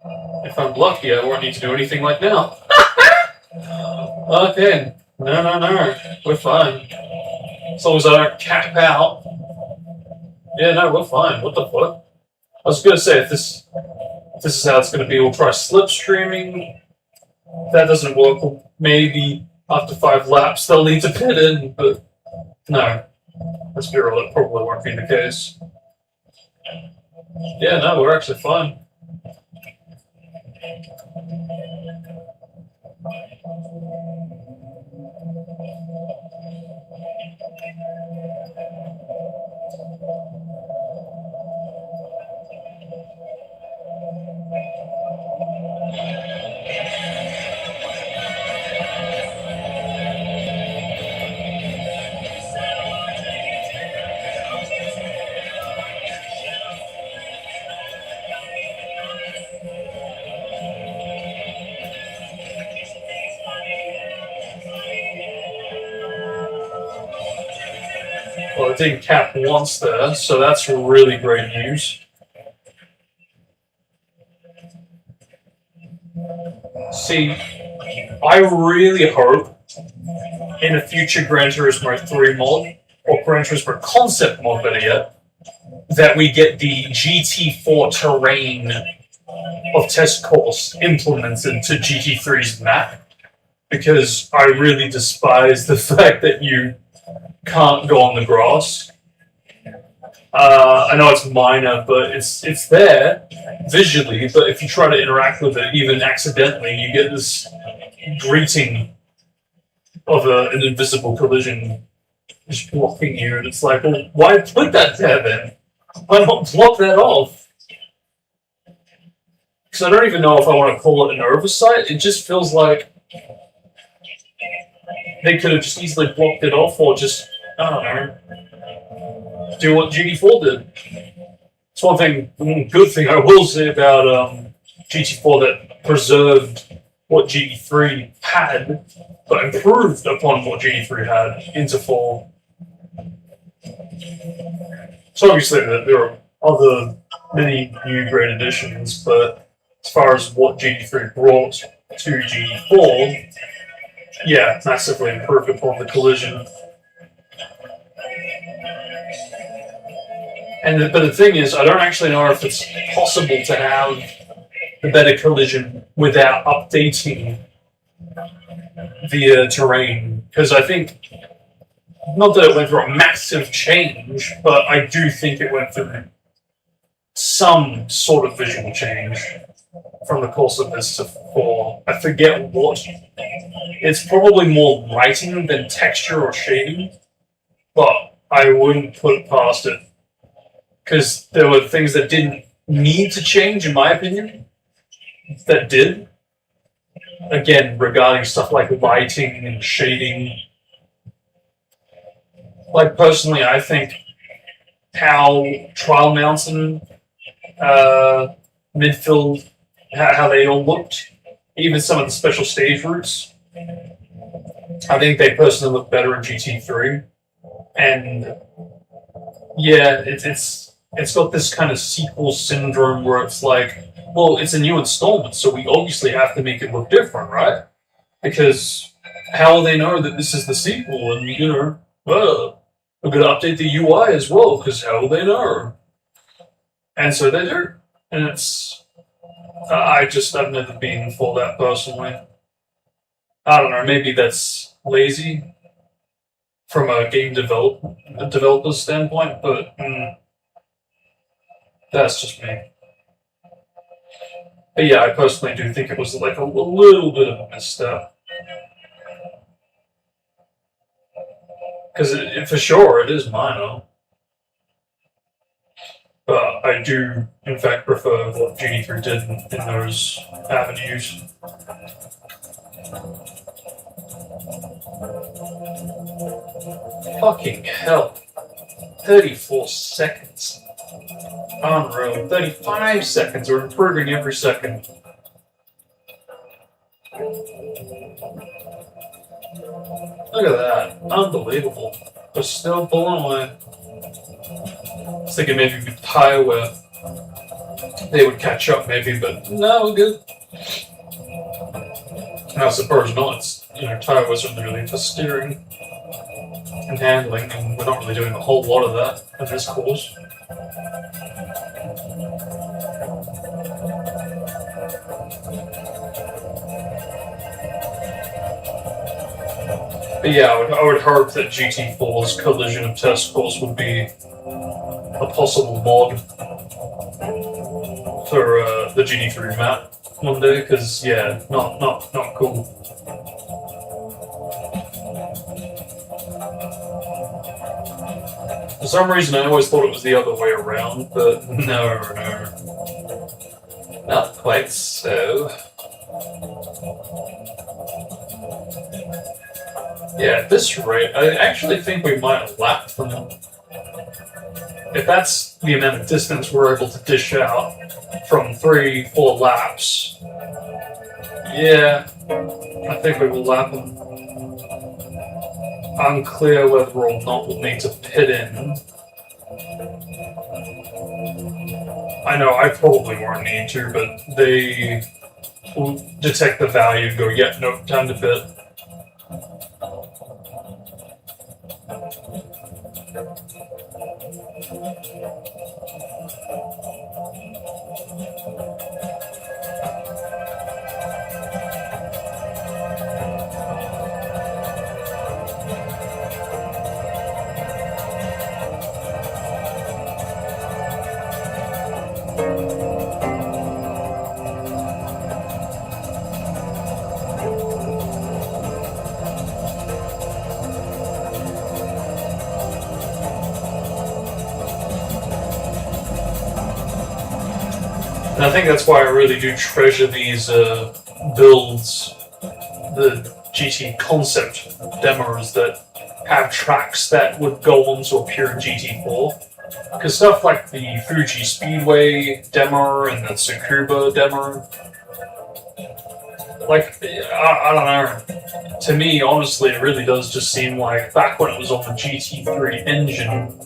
If I'm lucky, I won't need to do anything like now. Okay. No. We're fine. As long as I don't cap out. Yeah, no, we're fine. What the fuck? I was gonna say, if this is how it's gonna be, we'll try slipstreaming. If that doesn't work, we'll maybe after 5 laps they'll need to pit in, but no. Let's be real, that probably won't be the case. Yeah, no, we're actually fine. Well, it didn't cap once there, so that's really great news. See, I really hope in a future Gran Turismo 3 mod, or Gran Turismo concept mod better yet, that we get the GT4 terrain of test course implemented to GT3's map, because I really despise the fact that you can't go on the grass. I know it's minor, but it's there visually, but if you try to interact with it, even accidentally, you get this greeting of an invisible collision just blocking you, and it's like, well, why put that there then? Why not block that off? Because I don't even know if I want to call it an oversight. It just feels like they could have just easily blocked it off, or just, I don't know, do what GT4 did. It's one good thing I will say about GT4 that preserved what GT3 had, but improved upon what GT3 had into 4. So obviously there are many new great additions, but as far as what GT3 brought to GT4, yeah, massively improved upon the collision. But the thing is, I don't actually know if it's possible to have the better collision without updating the terrain. Because I think, not that it went through a massive change, but I do think it went through some sort of visual change from the course of this to 4. I forget what. It's probably more lighting than texture or shading, but I wouldn't put it past it. Because there were things that didn't need to change, in my opinion, that did. Again, regarding stuff like lighting and shading. Like, personally, I think how Trial Mountain, Midfield, how they all looked, even some of the special stage routes, I think they personally look better in GT3. And yeah, it's got this kind of sequel syndrome where it's like, well, it's a new installment, so we obviously have to make it look different, right? Because how will they know that this is the sequel? And, you know, well, we're going to update the UI as well, because how will they know? And so they do. And it's... I've never been for that personally. I don't know, maybe that's lazy from a game developer's standpoint, but that's just me. But yeah, I personally do think it was like a little bit of a misstep. Because for sure, it is minor. But I do, in fact, prefer what GT3 did in those avenues. Fucking hell. 34 seconds. Unreal. 35 seconds. We're improving every second. Look at that. Unbelievable. We're still pulling away. I was thinking maybe we'd pie with they would catch up maybe, but no, we're good. And I suppose not. It's, Tyre was really for steering and handling, and we're not really doing a whole lot of that in this course. But yeah, I would hope that GT4's collision test course would be a possible mod for the GT3 map one day, because yeah, not cool. For some reason, I always thought it was the other way around, but no, not quite so. Yeah, at this rate, I actually think we might have lapped them. If that's the amount of distance we're able to dish out from 3-4 laps, yeah, I think we will lap them. Unclear whether or not we'll need to pit in. I know I probably won't need to, but they will detect the value and go, yeah, no, time to pit. And I think that's why I really do treasure these builds, the GT concept demos that have tracks that would go onto a pure GT4. Because stuff like the Fuji Speedway demo and the Tsukuba demo, like, I don't know. To me, honestly, it really does just seem like back when it was on the GT3 engine,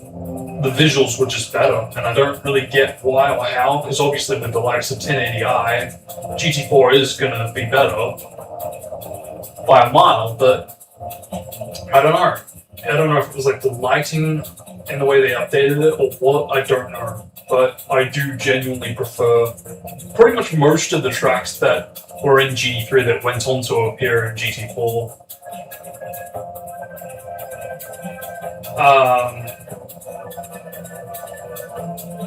the visuals were just better, and I don't really get why or how, because obviously with the likes of 1080i, GT4 is going to be better by a mile, but I don't know. I don't know if it was like the lighting and the way they updated it or what, I don't know. But I do genuinely prefer pretty much most of the tracks that were in GT3 that went on to appear in GT4.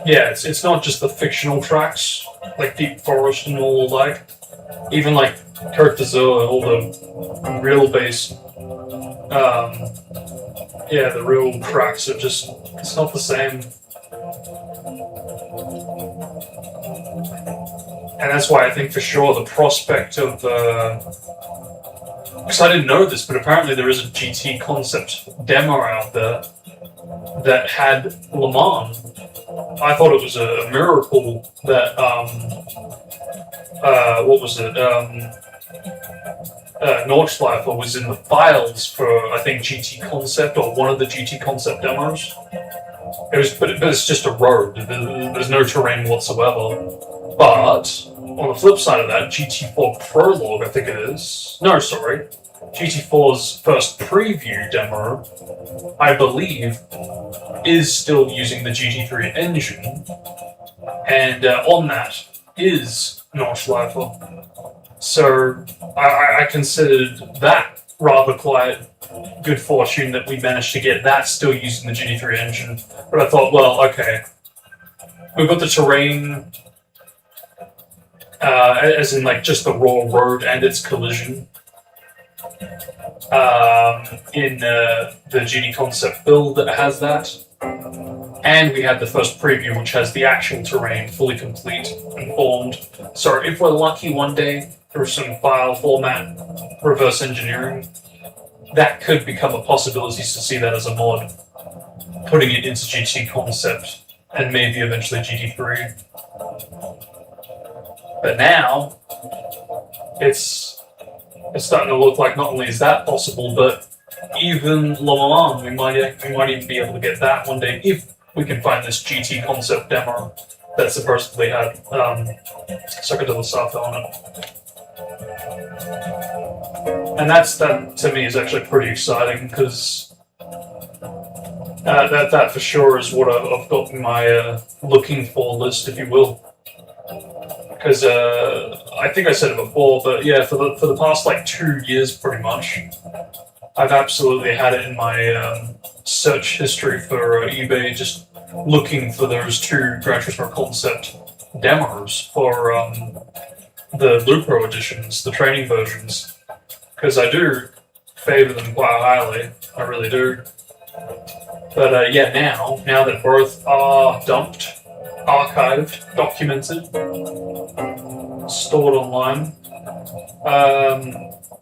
Yeah, it's not just the fictional tracks, like Deep Forest and all, like, even like Côte d'Azur and all the real base, yeah, the real tracks are just, it's not the same. And that's why I think for sure the prospect of, because I didn't know this, but apparently there is a GT concept demo out there that had Le Mans. I thought it was a miracle that, what was it, Nordschleifer was in the files for, I think, GT Concept, or one of the GT Concept demos. It was, but it's just a road, there's no terrain whatsoever. But, on the flip side of that, GT4 Prologue, I think it is, no, sorry, GT4's first preview demo, I believe, is still using the GT3 engine, and on that is Nordschleifer. So I considered that rather quite good fortune that we managed to get that still using the GT3 engine. But I thought, well, okay, we've got the terrain, as in like just the raw road and its collision. In the GT Concept build that has that. And we had the first preview, which has the actual terrain fully complete and formed. So if we're lucky one day, through some file format reverse engineering, that could become a possibility to see that as a mod, putting it into GT Concept and maybe eventually GT3. But now, it's starting to look like not only is that possible, but even Le Mans, we might even be able to get that one day if we can find this GT Concept demo that supposedly had psychedelic stuff on it. And that to me is actually pretty exciting because that for sure is what I've got in my looking for list, if you will. Because I think I said it before, but yeah, for the past like 2 years, pretty much, I've absolutely had it in my search history for eBay, just looking for those 2 Gran Turismo concept demos for the Lupro editions, the training versions, because I do favor them quite highly. I really do. But yeah, now that both are dumped, archived, documented, stored online,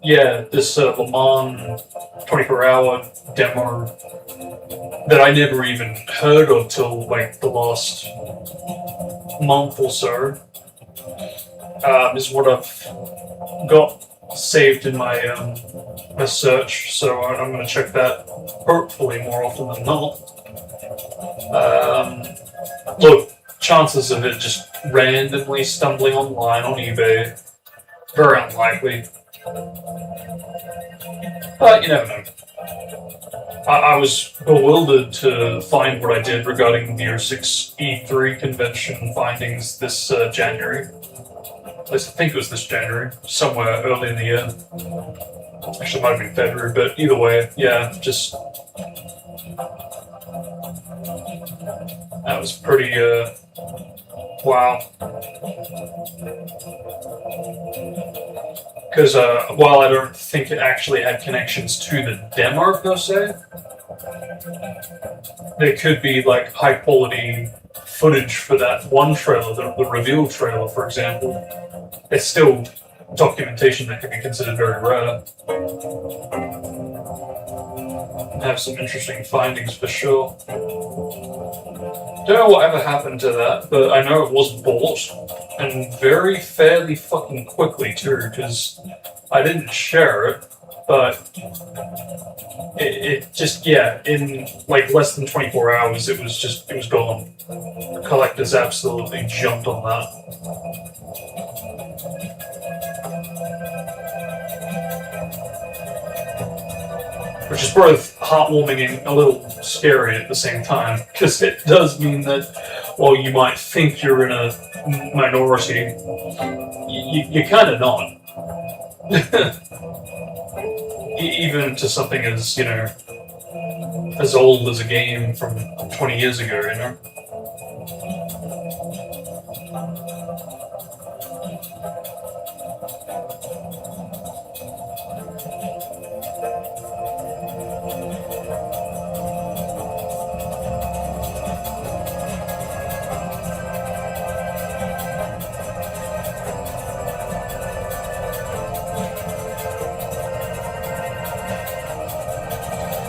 yeah, this Le Mans 24-hour demo that I never even heard of till like the last month or so is what I've got saved in my my search, so I'm going to check that hopefully more often than not. Look, chances of it just randomly stumbling online on eBay, very unlikely. But you never know. I was bewildered to find what I did regarding the 06 E3 convention findings this January. At least I think it was this January, somewhere early in the year. Actually, it might have been February, but either way, yeah, just... That was pretty, wow. Because while I don't think it actually had connections to the demo per se, there could be like high quality footage for that one trailer, the reveal trailer, for example. It's still documentation that could be considered very rare. Have some interesting findings for sure. Don't know whatever happened to that, but I know it was bought, and very fairly fucking quickly too, because I didn't share it, but it just, yeah, in like less than 24 hours, it was gone. Collectors absolutely jumped on that. Which is both heartwarming and a little scary at the same time, because it does mean that while you might think you're in a minority, you're kind of not. Even to something as, you know, as old as a game from 20 years ago, you know?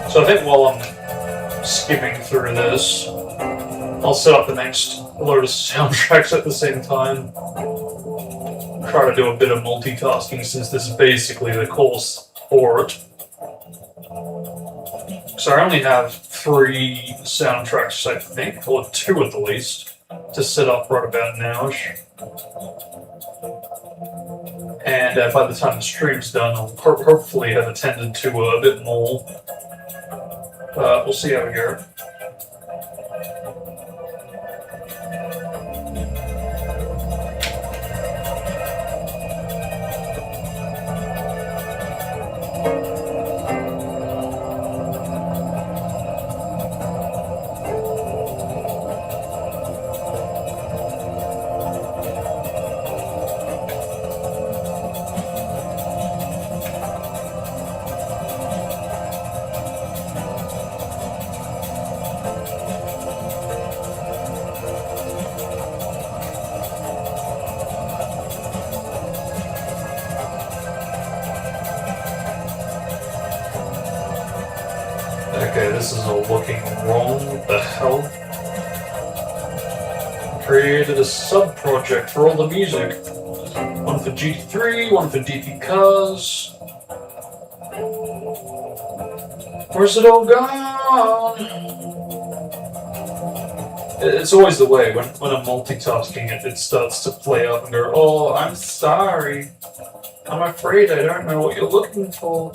So I think while I'm skipping through this, I'll set up the next load of soundtracks at the same time. Try to do a bit of multitasking since this is basically the course for it. So I only have 3 soundtracks, I think, or 2 at the least, to set up right about now-ish. And by the time the stream's done, I'll hopefully have attended to a bit more. We'll see how we go. Okay, this is all looking wrong. What the hell? Created a sub-project for all the music. One for GT3, one for DP Cars. Where's it all gone? It's always the way when I'm multitasking, it starts to play up and go, oh, I'm sorry. I'm afraid I don't know what you're looking for.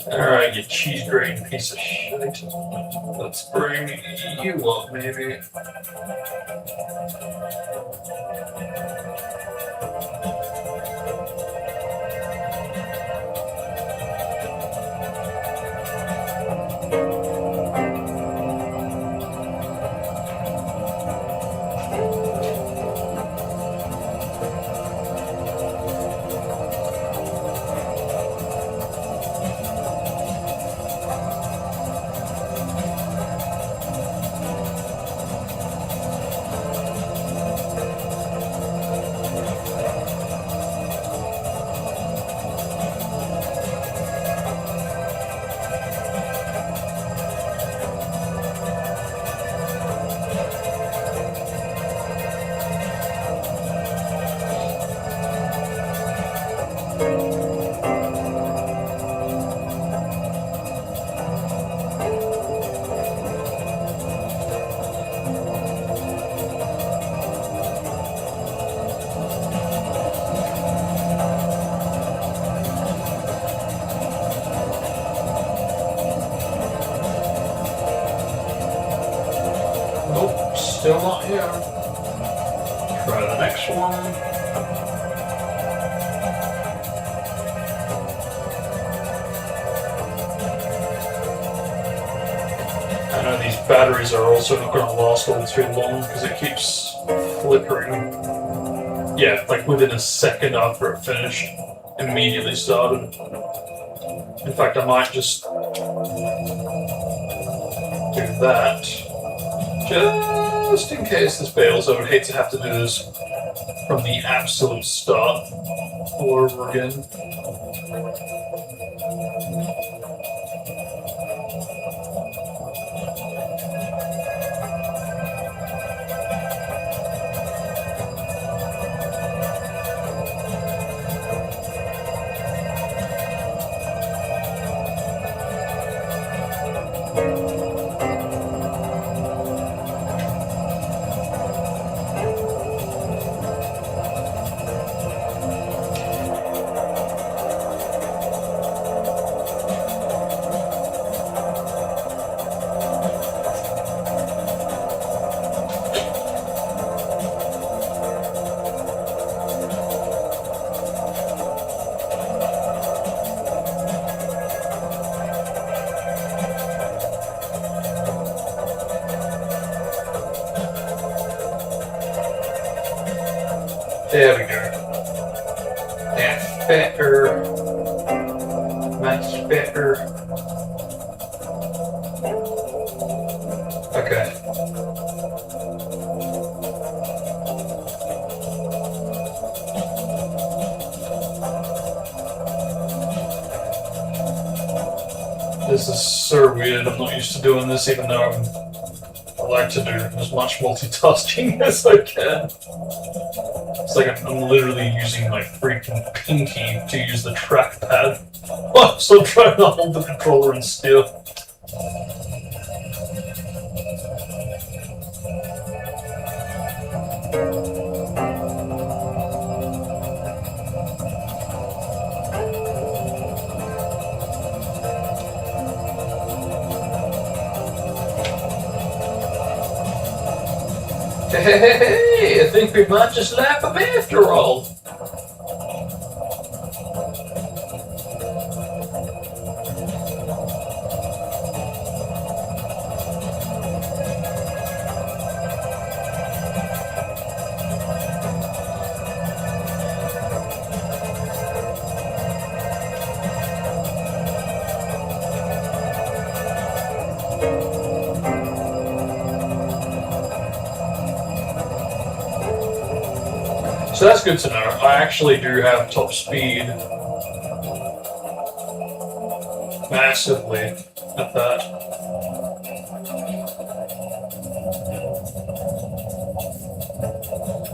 Alright, you cheese grating piece of shit. Let's bring you up, maybe. Nope, still not here. Try the next one. I know these batteries are also not going to last all too long because it keeps flickering. Yeah, like within a second after it finished, immediately started. In fact, I might just do that. Just in case this fails, I would hate to have to do this from the absolute start all over again. There we go. That's better. Much better. Okay. This is so weird. I'm not used to doing this, even though I like to do as much multitasking as I can. It's like I'm literally using my freaking pinky to use the trackpad. Oh, so I'm trying to hold the controller and steer. Hey, I think we might just lap up after all. So that's good to know. I actually do have top speed massively at that.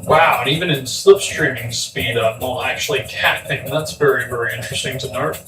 Wow, and even in slipstreaming speed, I'm not actually capping. That's very, very interesting to note.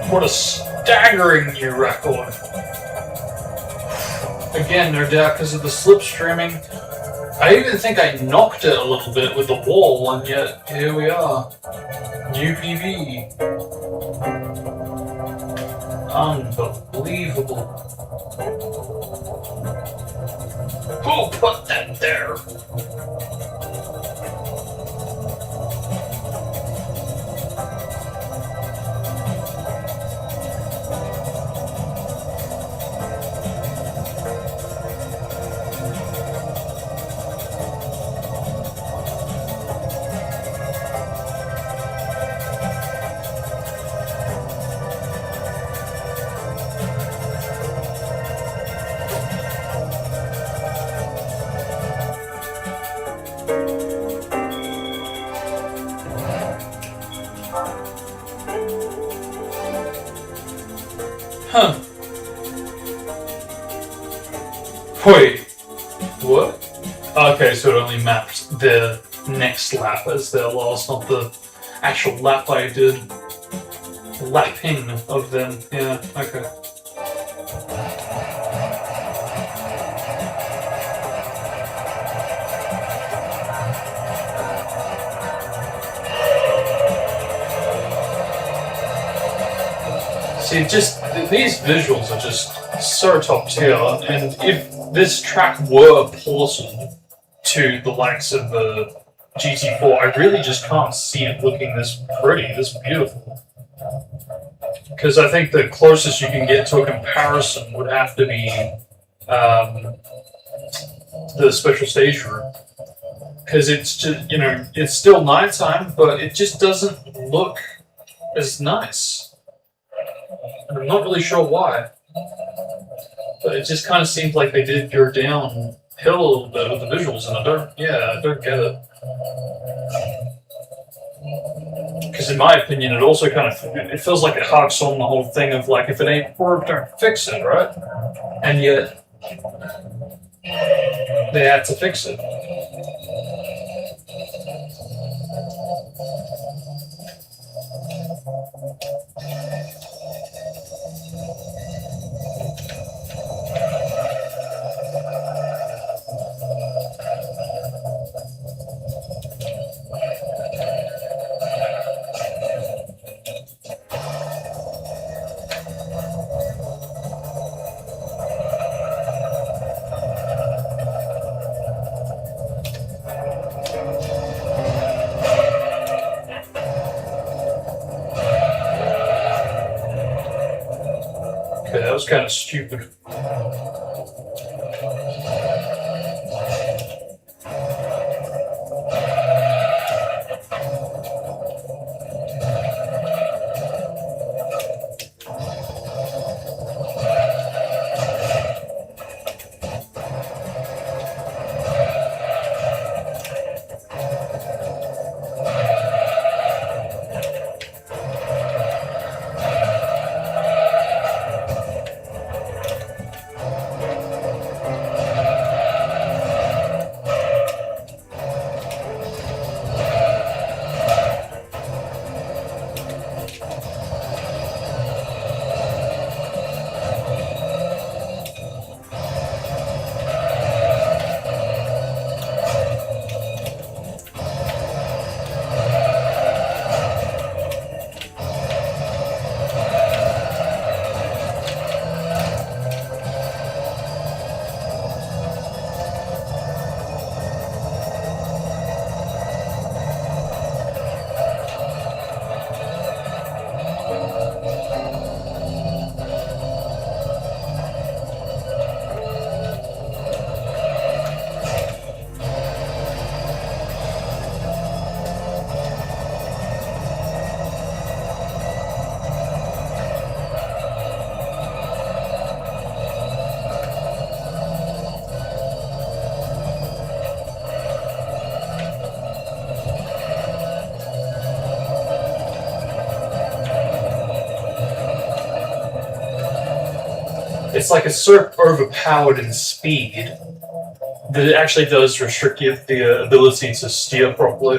What a staggering new record. Again, no doubt because of the slipstreaming. I even think I knocked it a little bit with the wall, and yet here we are. New PB. Unbelievable. Who put that there? Huh. Wait. What? Okay, so it only maps the next lap as their last, not the actual lap I did. Lapping of them. Yeah, okay. See, just these visuals are just so top tier, and if this track were ported to the likes of the GT4, I really just can't see it looking this pretty, this beautiful. Because I think the closest you can get to a comparison would have to be the special stage room. Because it's just, you know, it's still nighttime, but it just doesn't look as nice. And I'm not really sure why. But it just kind of seems like they did go downhill a little bit with the visuals, and I don't get it. Because in my opinion, it also kind of, it feels like it harks on the whole thing of like, if it ain't broke, don't fix it, right? And yet, they had to fix it. Okay, that was kind of stupid. It's like it's so overpowered in speed that it actually does restrict the ability to steer properly.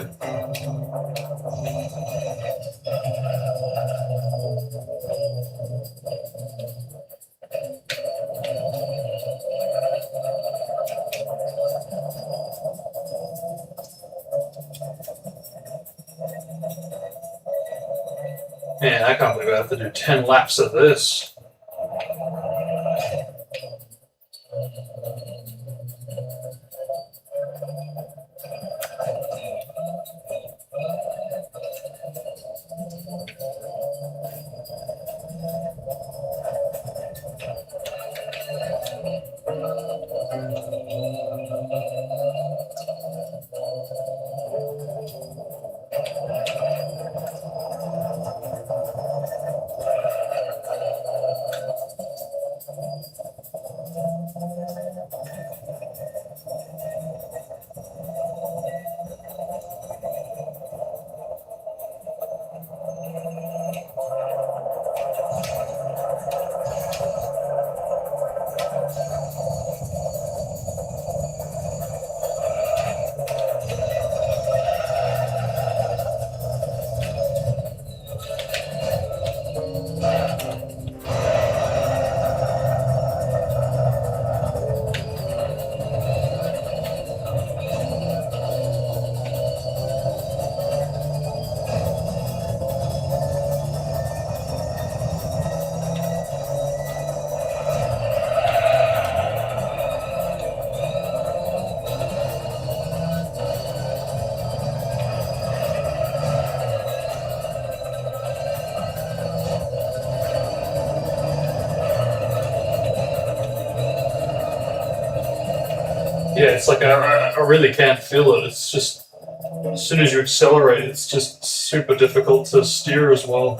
I can't believe I have to do 10 laps of this. Yeah, it's like I really can't feel it. It's just, as soon as you accelerate, it's just super difficult to steer as well.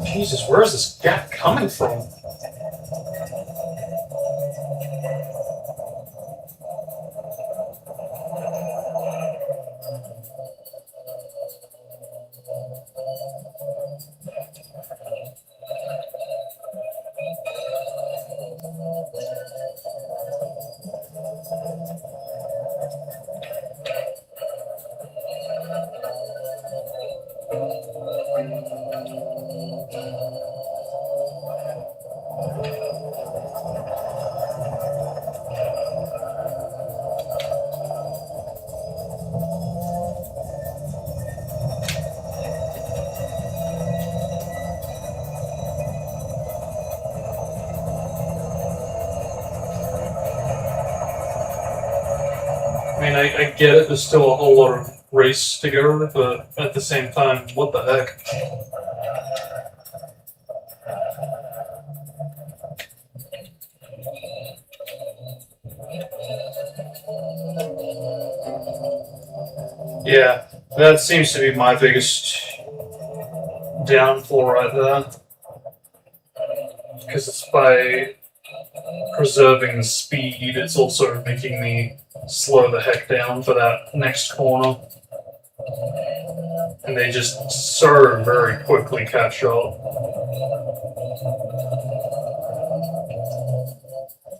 Jesus, where is this gap coming from? I mean, I get it, there's still a whole lot of race to go, but at the same time, what the heck? Yeah, that seems to be my biggest downfall right there. Because it's by preserving the speed, it's also making me slow the heck down for that next corner. And they just so very quickly catch up.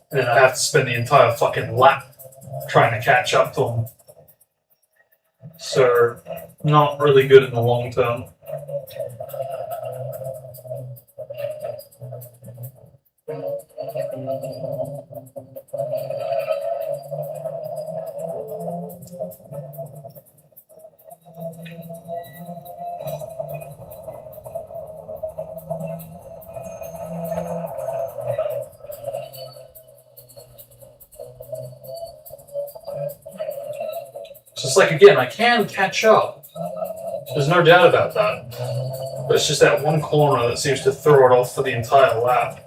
And then I have to spend the entire fucking lap trying to catch up to them. So, not really good in the long term. So it's like, again, I can catch up. There's no doubt about that. But it's just that one corner that seems to throw it off for the entire lap.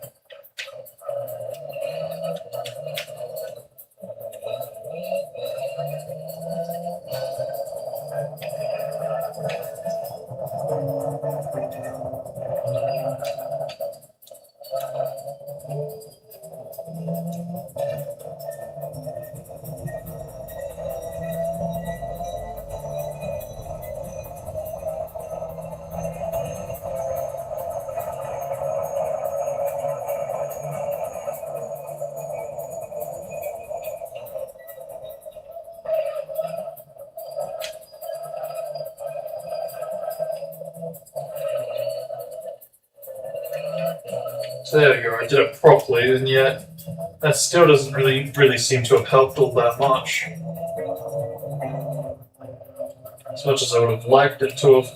So there we go, I did it properly, and yet that still doesn't really seem to have helped all that much. As much as I would have liked it to have.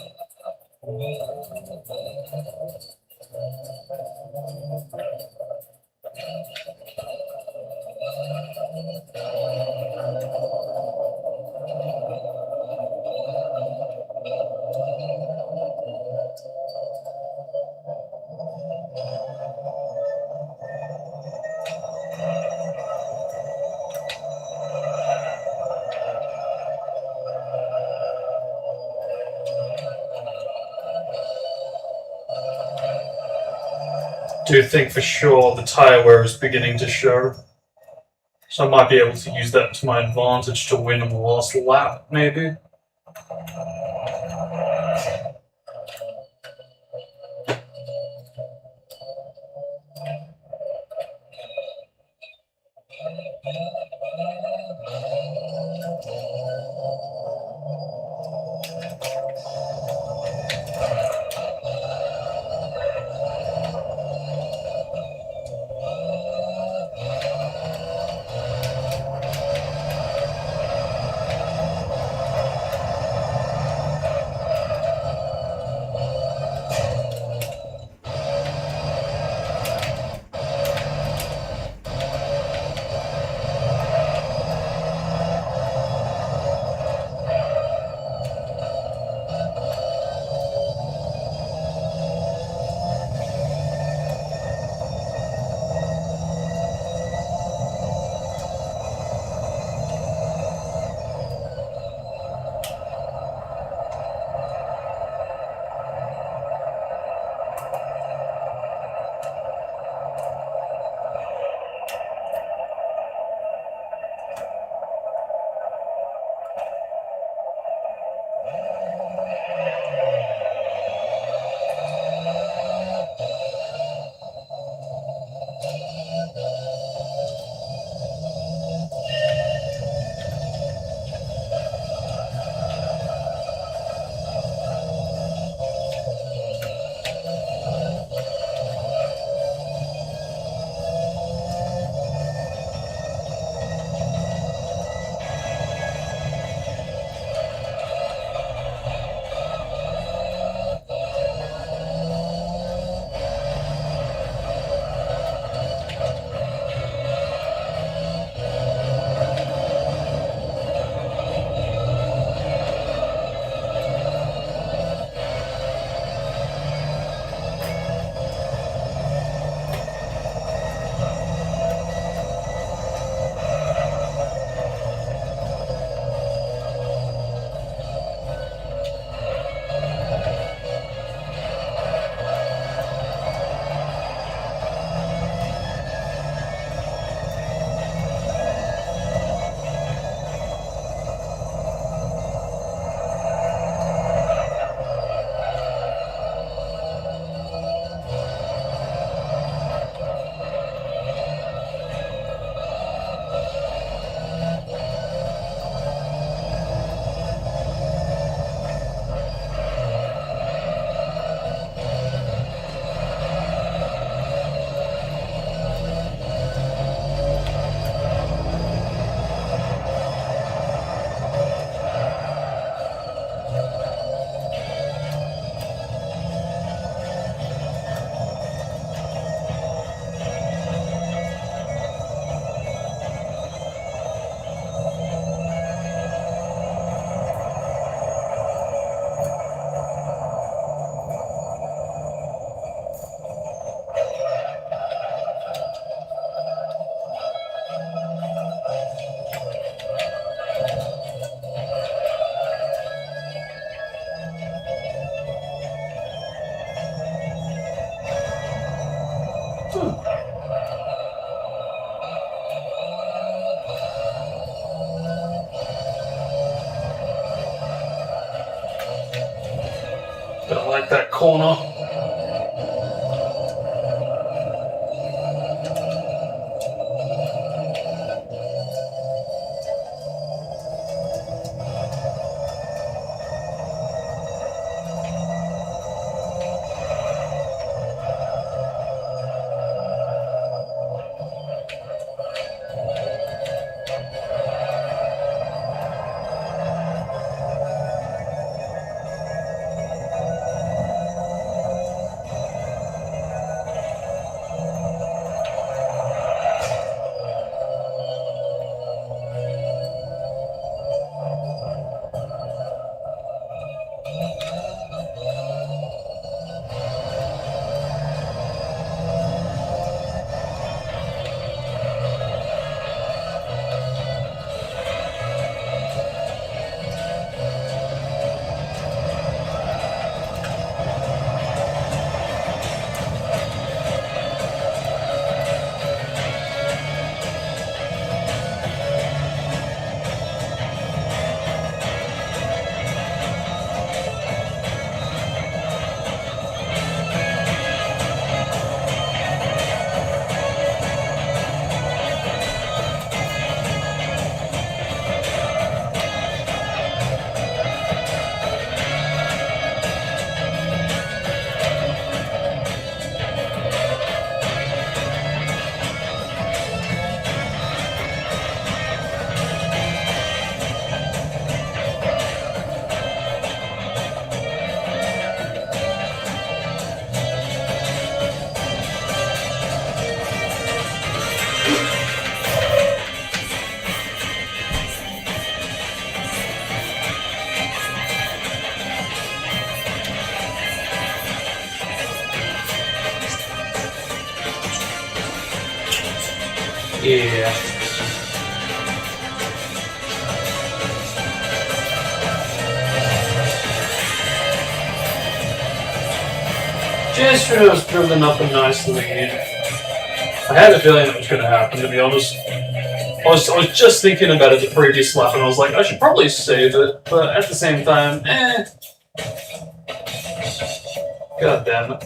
Do think for sure the tyre wear is beginning to show. So I might be able to use that to my advantage to win on the last lap, maybe. Don't like that corner. Yeah. Just when it was building up a nice lead. I had a feeling it was going to happen, to be honest. I was just thinking about it the previous lap, and I was like, I should probably save it, but at the same time, God damn it.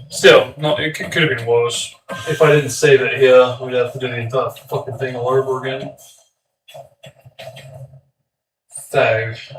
Still, no, it could have been worse. If I didn't save it here, we'd have to do the entire fucking thing all over again. Thanks.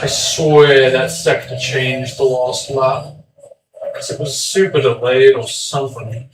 I swear that sector changed the last lap because it was super delayed or something.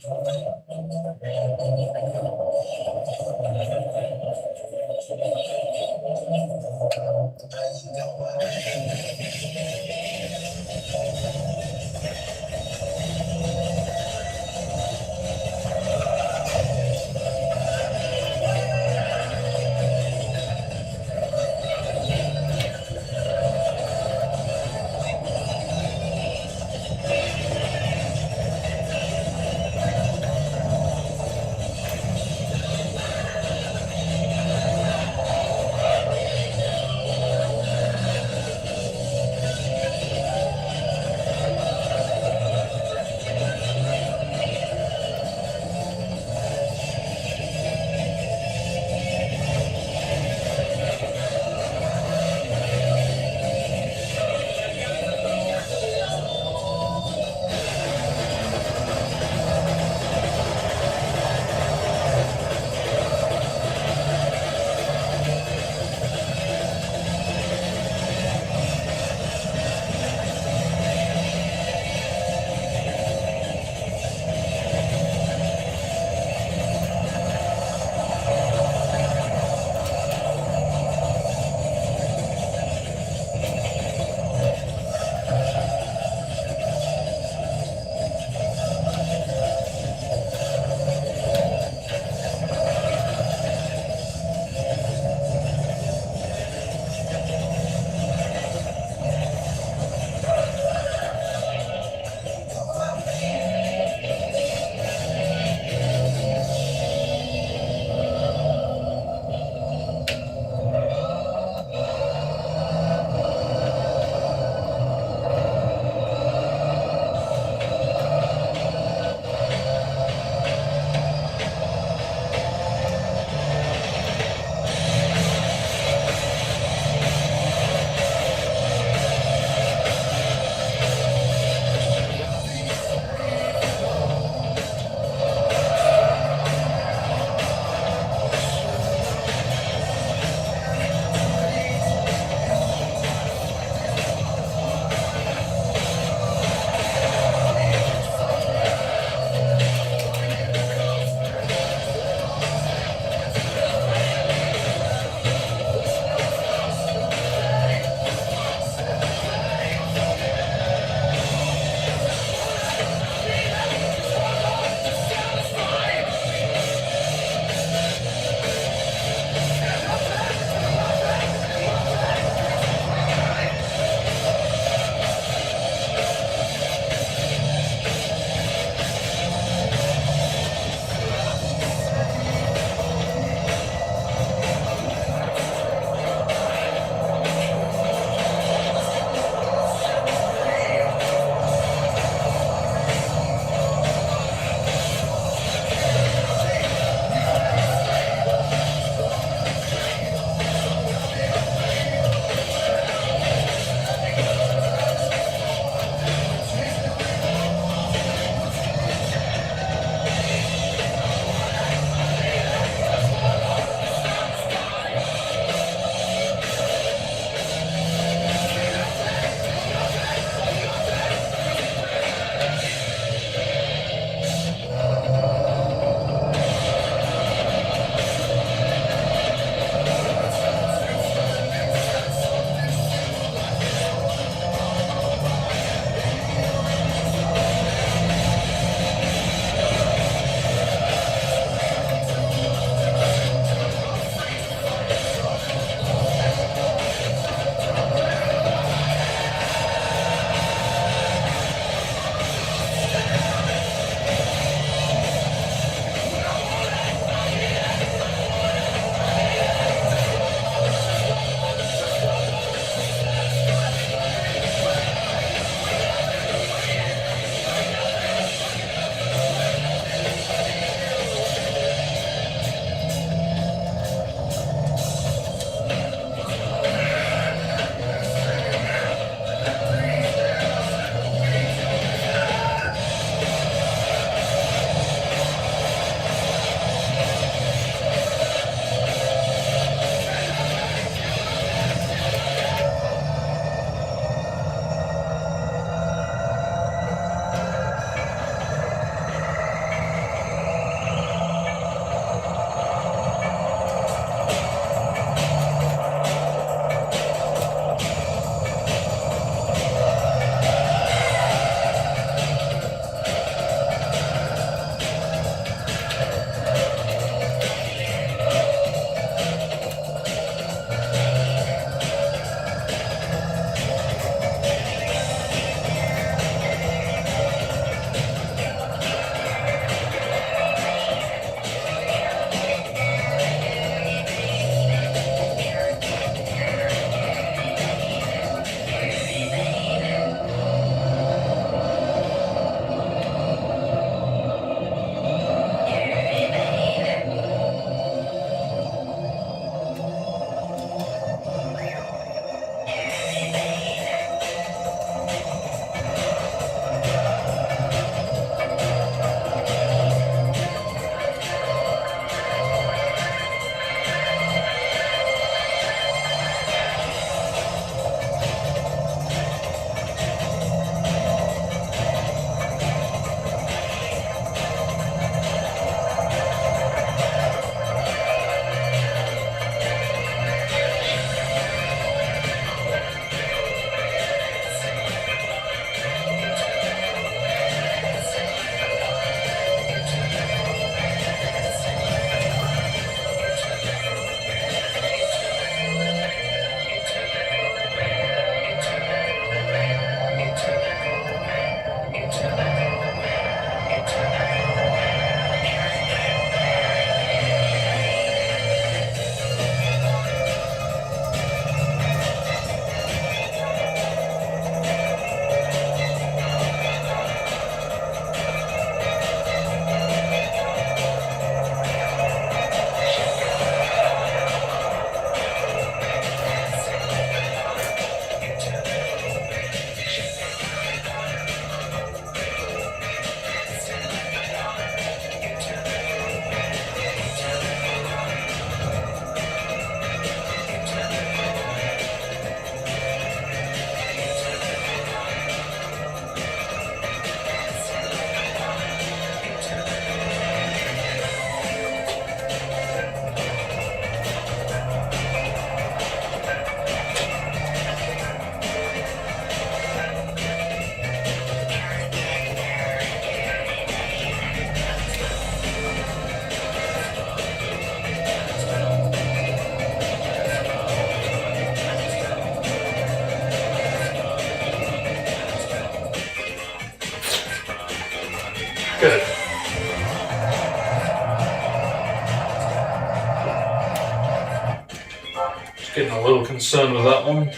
concerned with that one.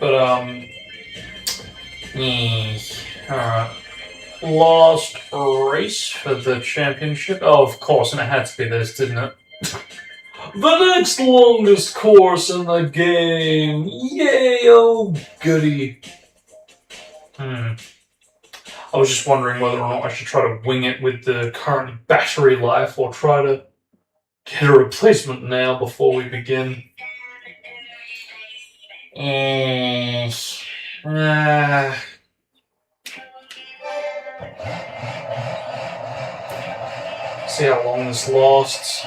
But, alright. Last race for the championship. Oh, of course, and it had to be this, didn't it? The next longest course in the game! Yay, oh goody! I was just wondering whether or not I should try to wing it with the current battery life or try to get a replacement now before we begin. See how long this lasts.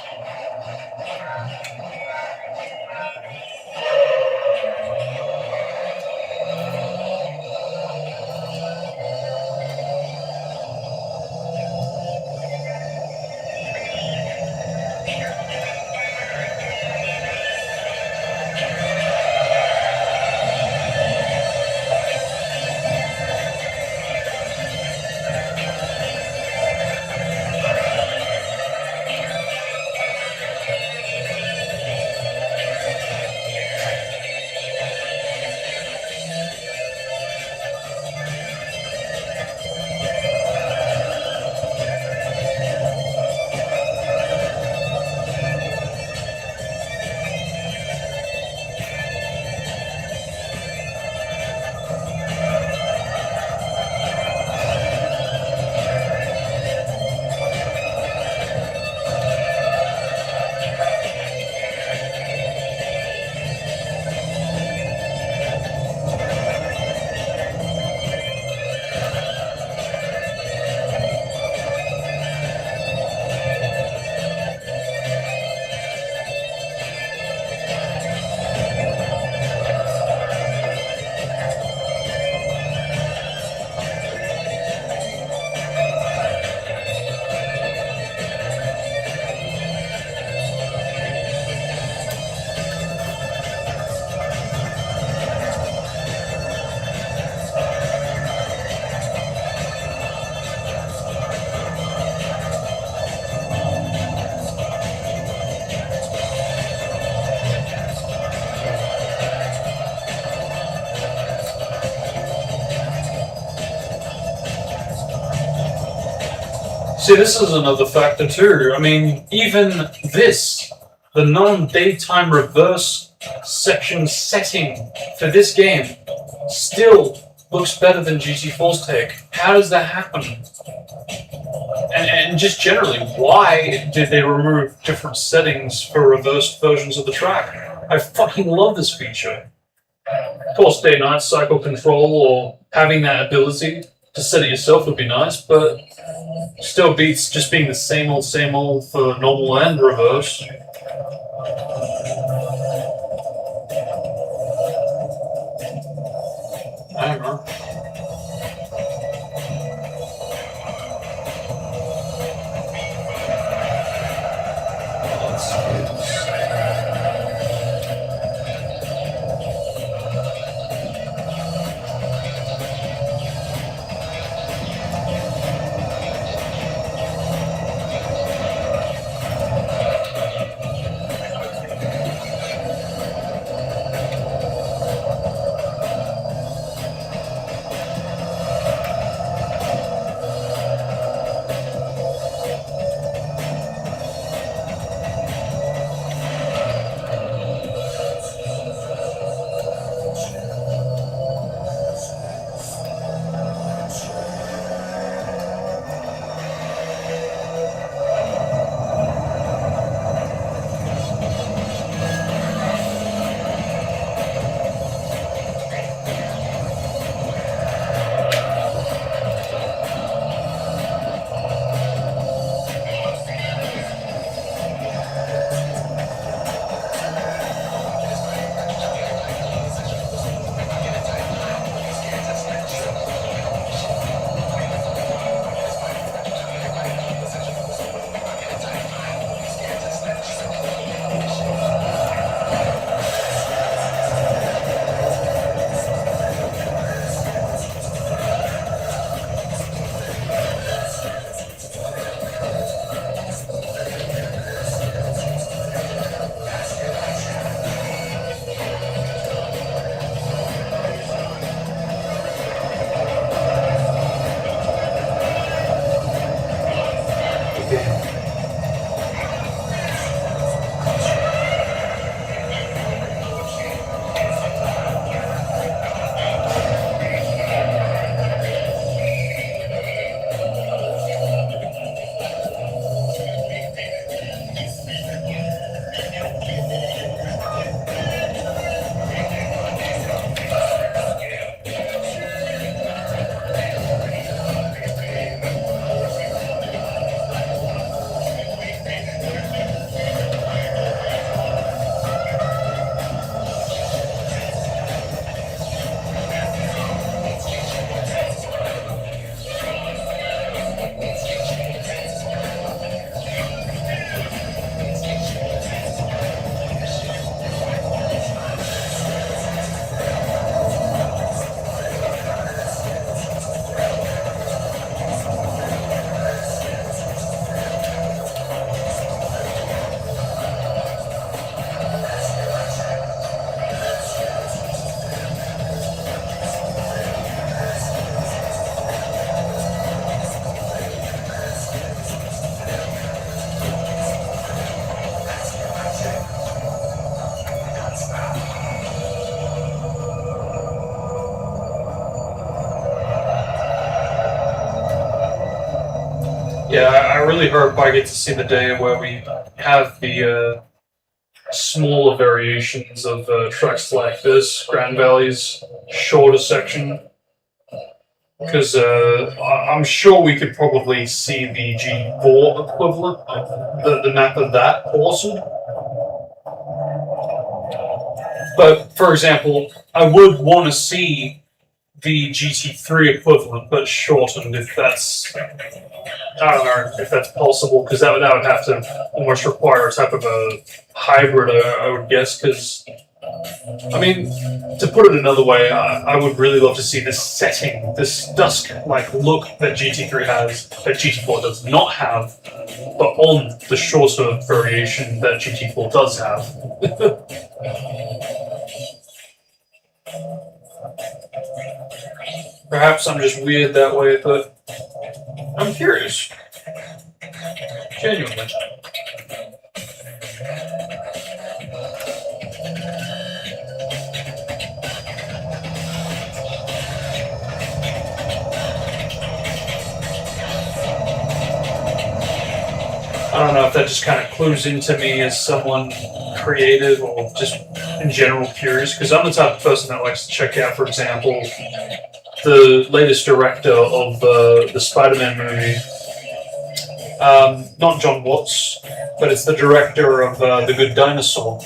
See, this is another factor too. I mean, even this, the non-daytime reverse section setting for this game, still looks better than GT4's take. How does that happen? And just generally, why did they remove different settings for reversed versions of the track? I fucking love this feature. Of course, day-night cycle control or having that ability to set it yourself would be nice, but still beats just being the same old for normal and reverse. I don't know. Yeah, I really hope I get to see the day where we have the smaller variations of tracks like this, Grand Valley's shorter section. Because I'm sure we could probably see the G4 equivalent, the map of that also. But, for example, I would want to see the GT3 equivalent, but shortened if that's... I don't know if that's possible, because that would have to almost require a type of a hybrid, I would guess, because... I mean, to put it another way, I would really love to see this setting, this dusk-like look that GT3 has, that GT4 does not have, but on the shorter variation that GT4 does have. Perhaps I'm just weird that way, but I'm curious. Genuinely. I don't know if that just kind of clues into me as someone creative or just in general curious, because I'm the type of person that likes to check out, for example, the latest director of the Spider-Man movie. Not John Watts, but it's the director of The Good Dinosaur.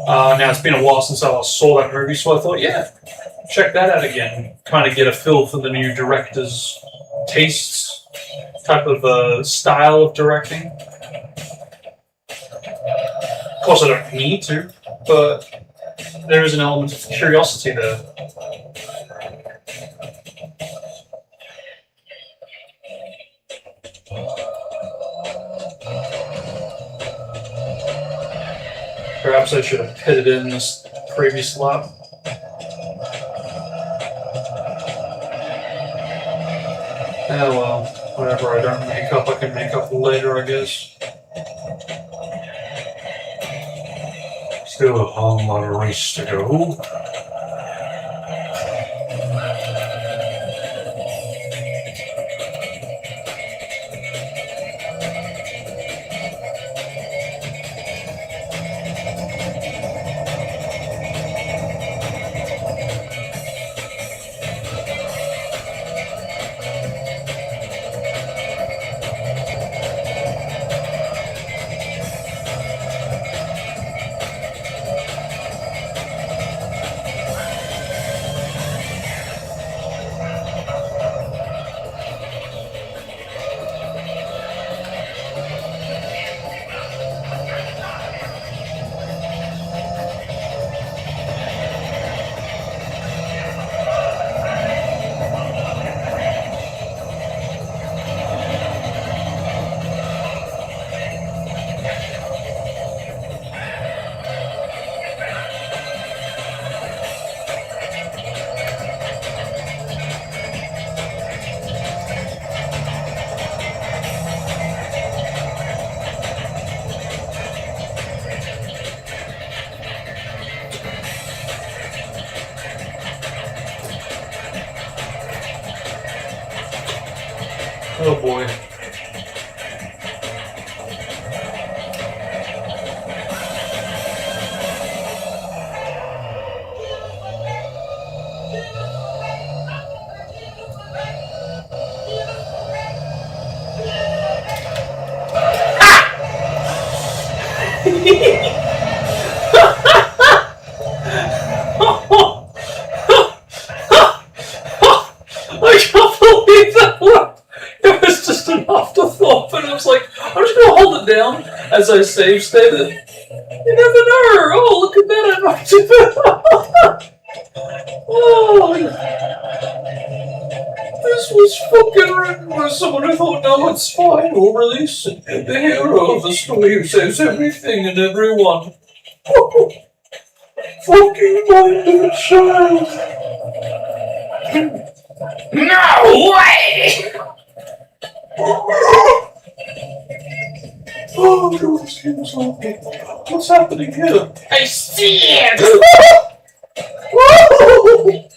Now, it's been a while since I saw that movie, so I thought, yeah, check that out again. Kind of get a feel for the new director's tastes, type of style of directing. Of course, I don't need to, but there is an element of curiosity there. Perhaps I should have pitted in this previous lap. Oh well, whatever I don't make up, I can make up later, I guess. Still a whole lot of race to go. Oh boy. I can't believe that one! It was just an afterthought, but I was like, I'm just gonna hold it down as I save state it. You never know! Oh, look at that, I knocked it. Oh, this was fucking written by someone who thought, no, it's fine, we'll release it. The hero of the story who saves everything and everyone. Fucking minded child. No way! Oh, God, seems okay. What's happening here? I see it! Whoa!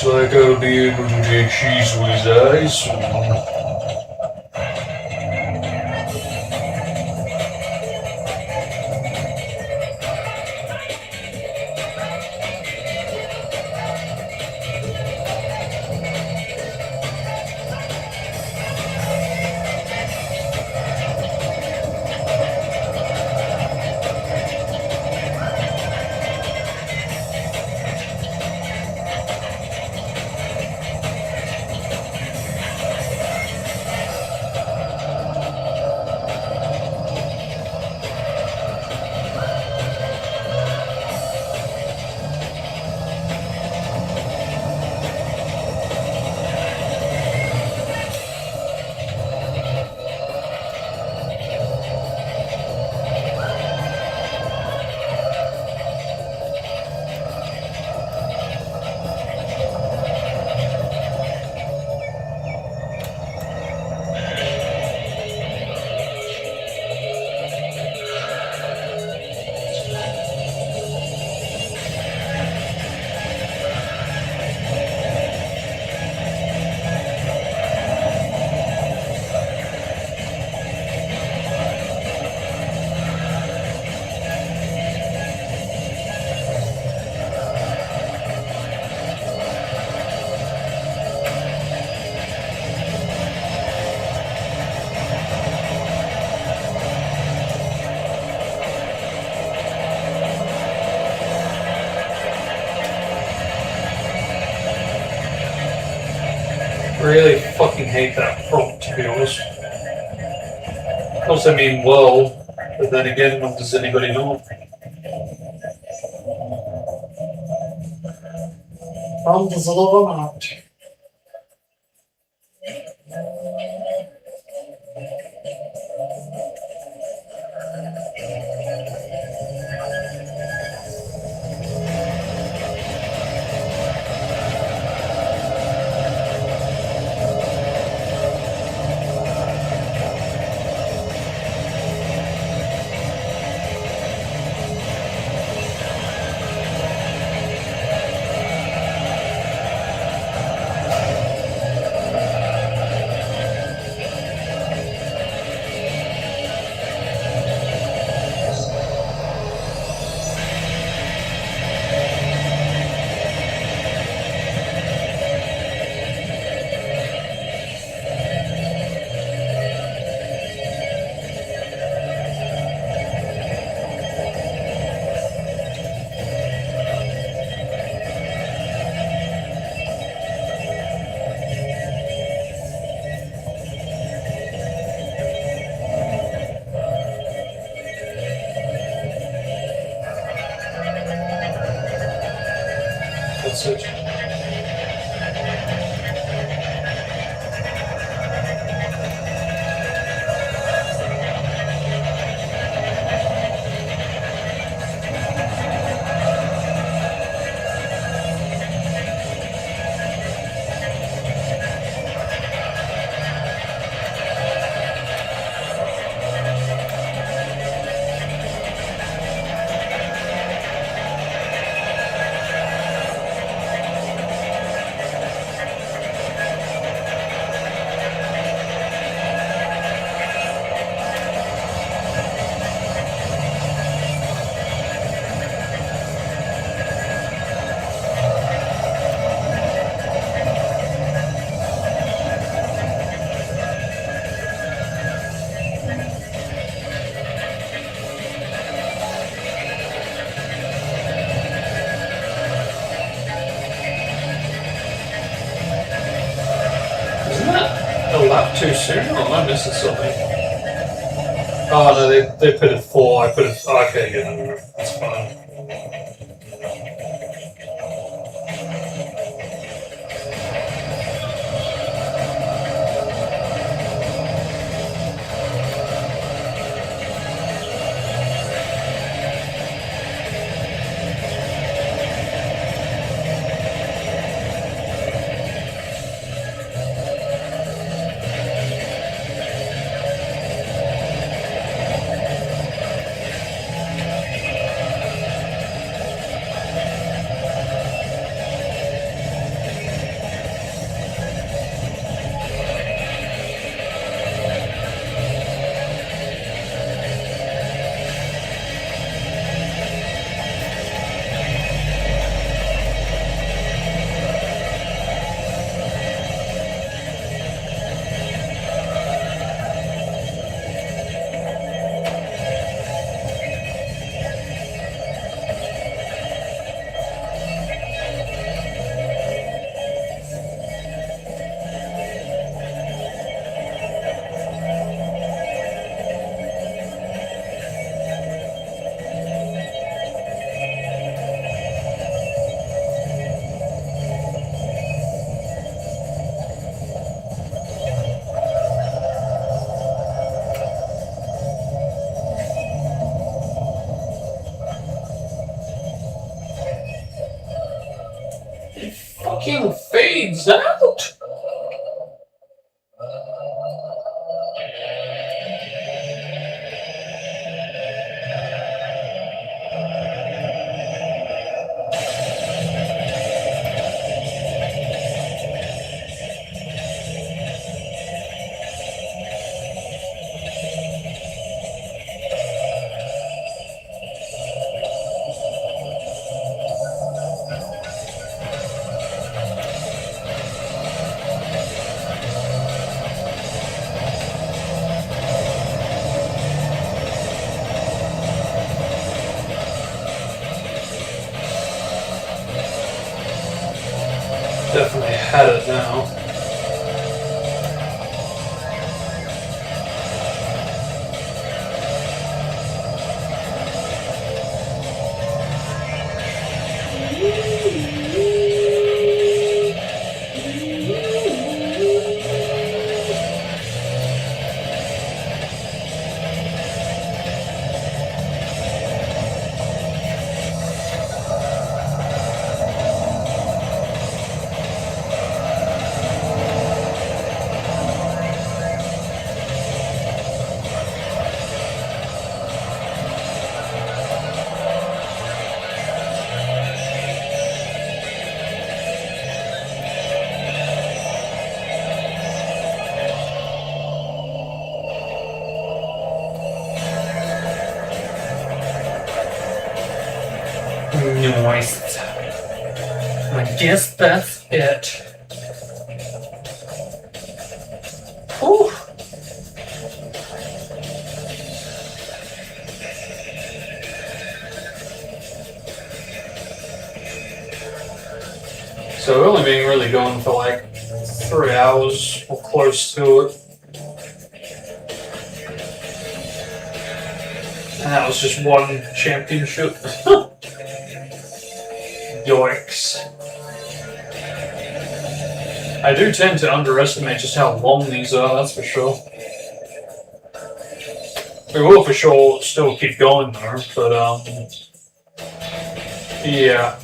looks like I'll be able to take cheese whiz eyes soon. Really fucking hate that prompt, to be honest. Also, I mean, well, but then again, what does anybody know? Does it or not? That's it. A lap too soon, or am I missing something? Oh no, they put it 4, I put it. Oh, okay, yeah, no, that's fine. fucking fades out. Definitely had it now. Nice. I guess that's it. Whew. So we've only been really going for like 3 hours or close to it. And that was just one championship. Yikes. I do tend to underestimate just how long these are, that's for sure. We will for sure still keep going though, but yeah.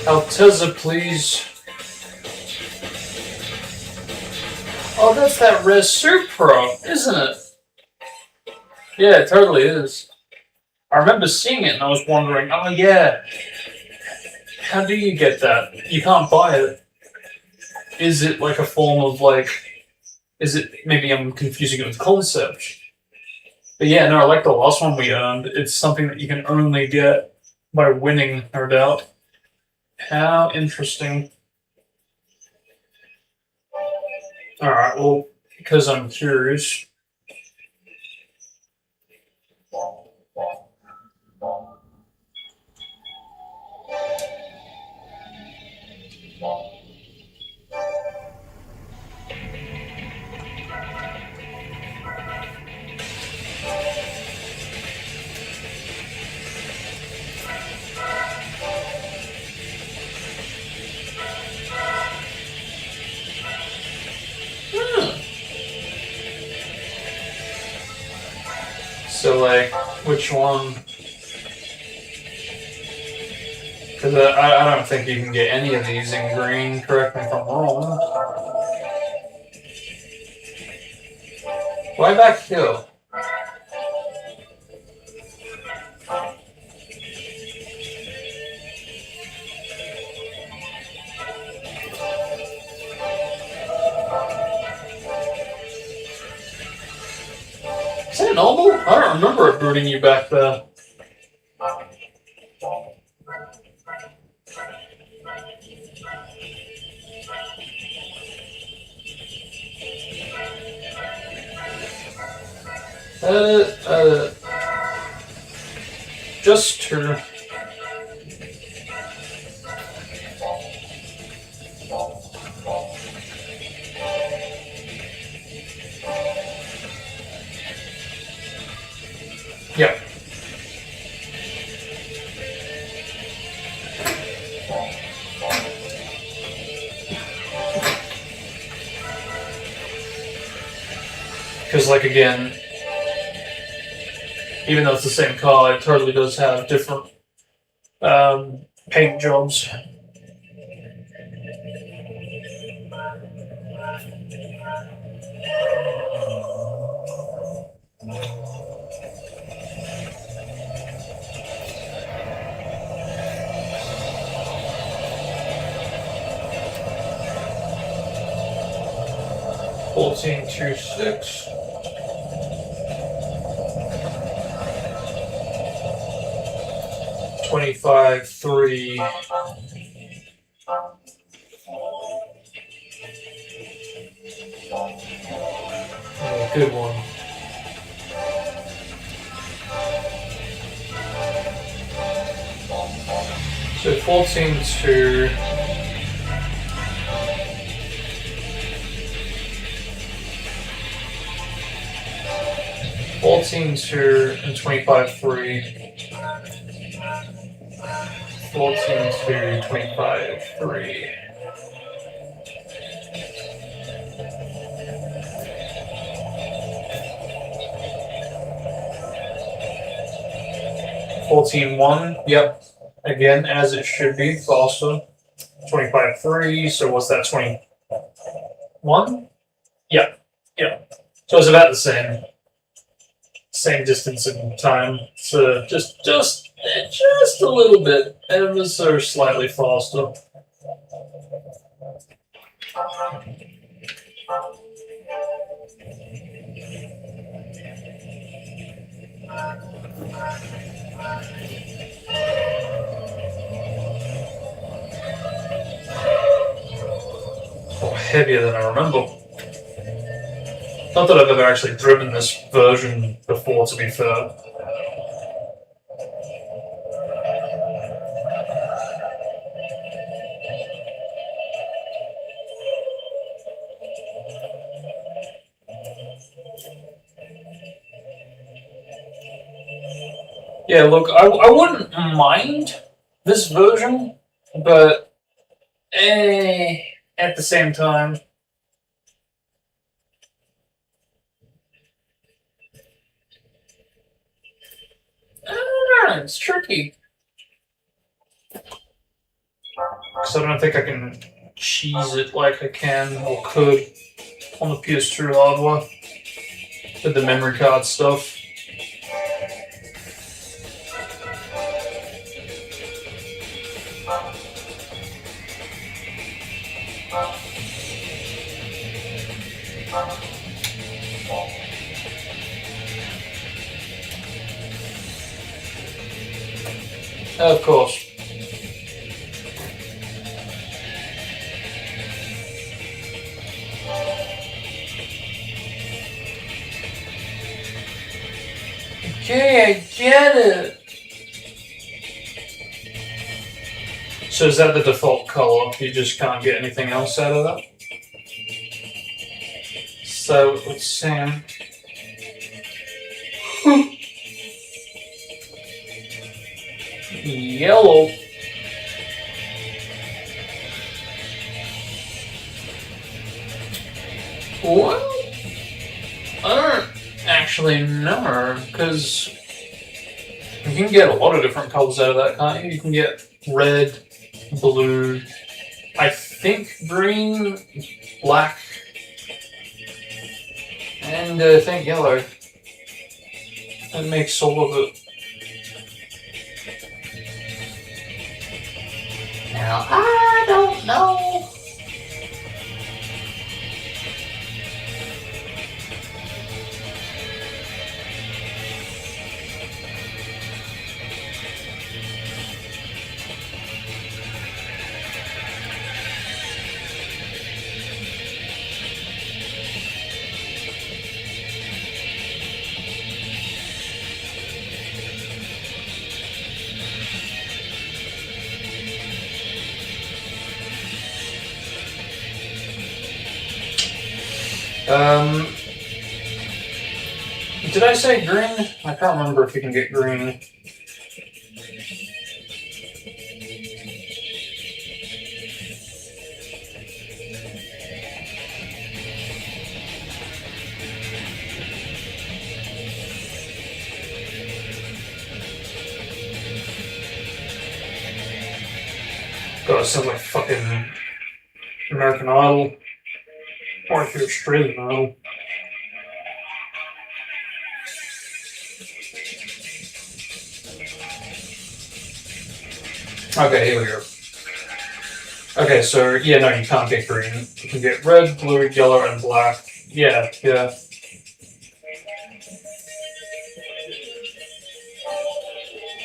Altezza, please. Oh, that's that Res Supra, isn't it? Yeah, it totally is. I remember seeing it and I was wondering, oh yeah, how do you get that? You can't buy it. Is it like a form of like, is it, maybe I'm confusing it with concept. But yeah, no, like the last one we earned, it's something that you can only get by winning, no doubt. How interesting. Alright, well, because I'm curious. So, like, which one? Because I don't think you can get any of these in green, correct me if I'm wrong. Why back here? Is that normal? I don't remember it booting you back there. Just to. Yep. Because, like, again, even though it's the same car, it totally does have different paint jobs. $14.26. $25.3. Oh, good one. So 14.2. And 25.3. 14.2, 25.3. $14.1. Yep. Again, as it should be, faster. 25.3. So what's that? 21. Yep. Yep. So it's about the same distance and time. So just a little bit, ever so slightly faster. Oh, heavier than I remember. Not that I've ever actually driven this version before, to be fair. Yeah, look, I wouldn't mind this version, but at the same time, I don't know, it's tricky. Because I don't think I can cheese it like I can or could on the PS2 hardware with the memory card stuff. Of course. Okay, I get it. So is that the default color? You just can't get anything else out of that? So let's see. Yellow. Well, I don't actually know, because you can get a lot of different colors out of that, can't you? You can get red, blue, I think green, black, and I think yellow. That makes all of it. Now, I don't know. Did I say green? I can't remember if you can get green. God, it sounds like fucking American Idol. Or if you're Australian Idol. Okay, here we go. Okay, so, yeah, no, you can't get green. You can get red, blue, yellow, and black. Yeah.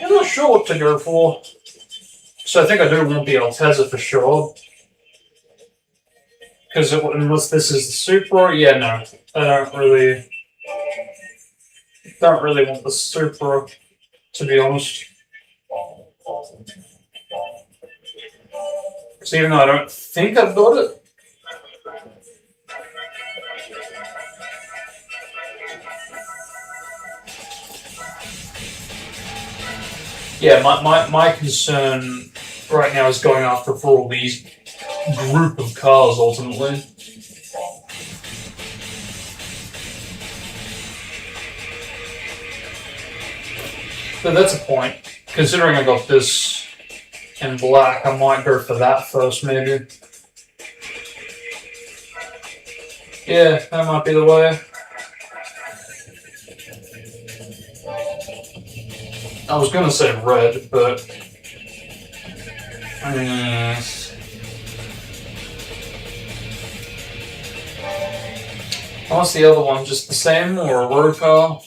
I'm not sure what to go for. So I think I do want the Altezza for sure. Because unless this is the Supra, yeah, no. I don't really want the Supra, to be honest. So even though I don't think I've got it. Yeah, my concern right now is going after for all these group of cars ultimately. But that's a point. Considering I got this in black, I might go for that first, maybe. Yeah, that might be the way. I was gonna say red, but... What's the other one? Just the same, or a road car?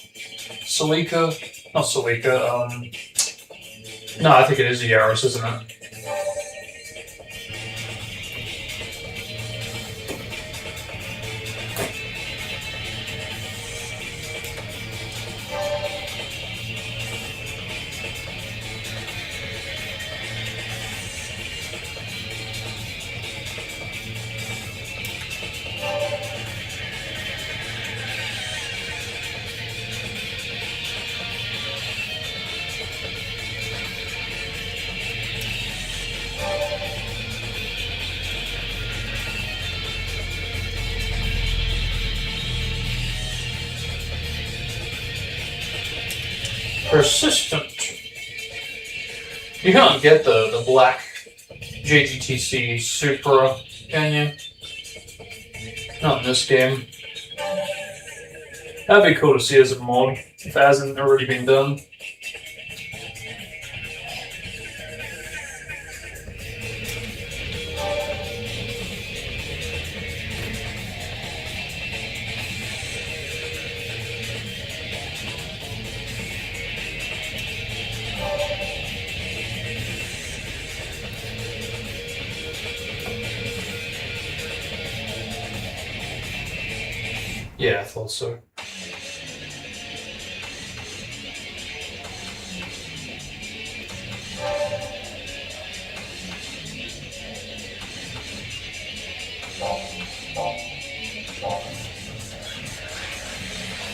Celica? Not Celica, No, I think it is a Yaris, isn't it? Persistent. You can't get the black JGTC Supra, can you? Not in this game. That'd be cool to see as a mod, if it hasn't already been done. Yeah, I thought so.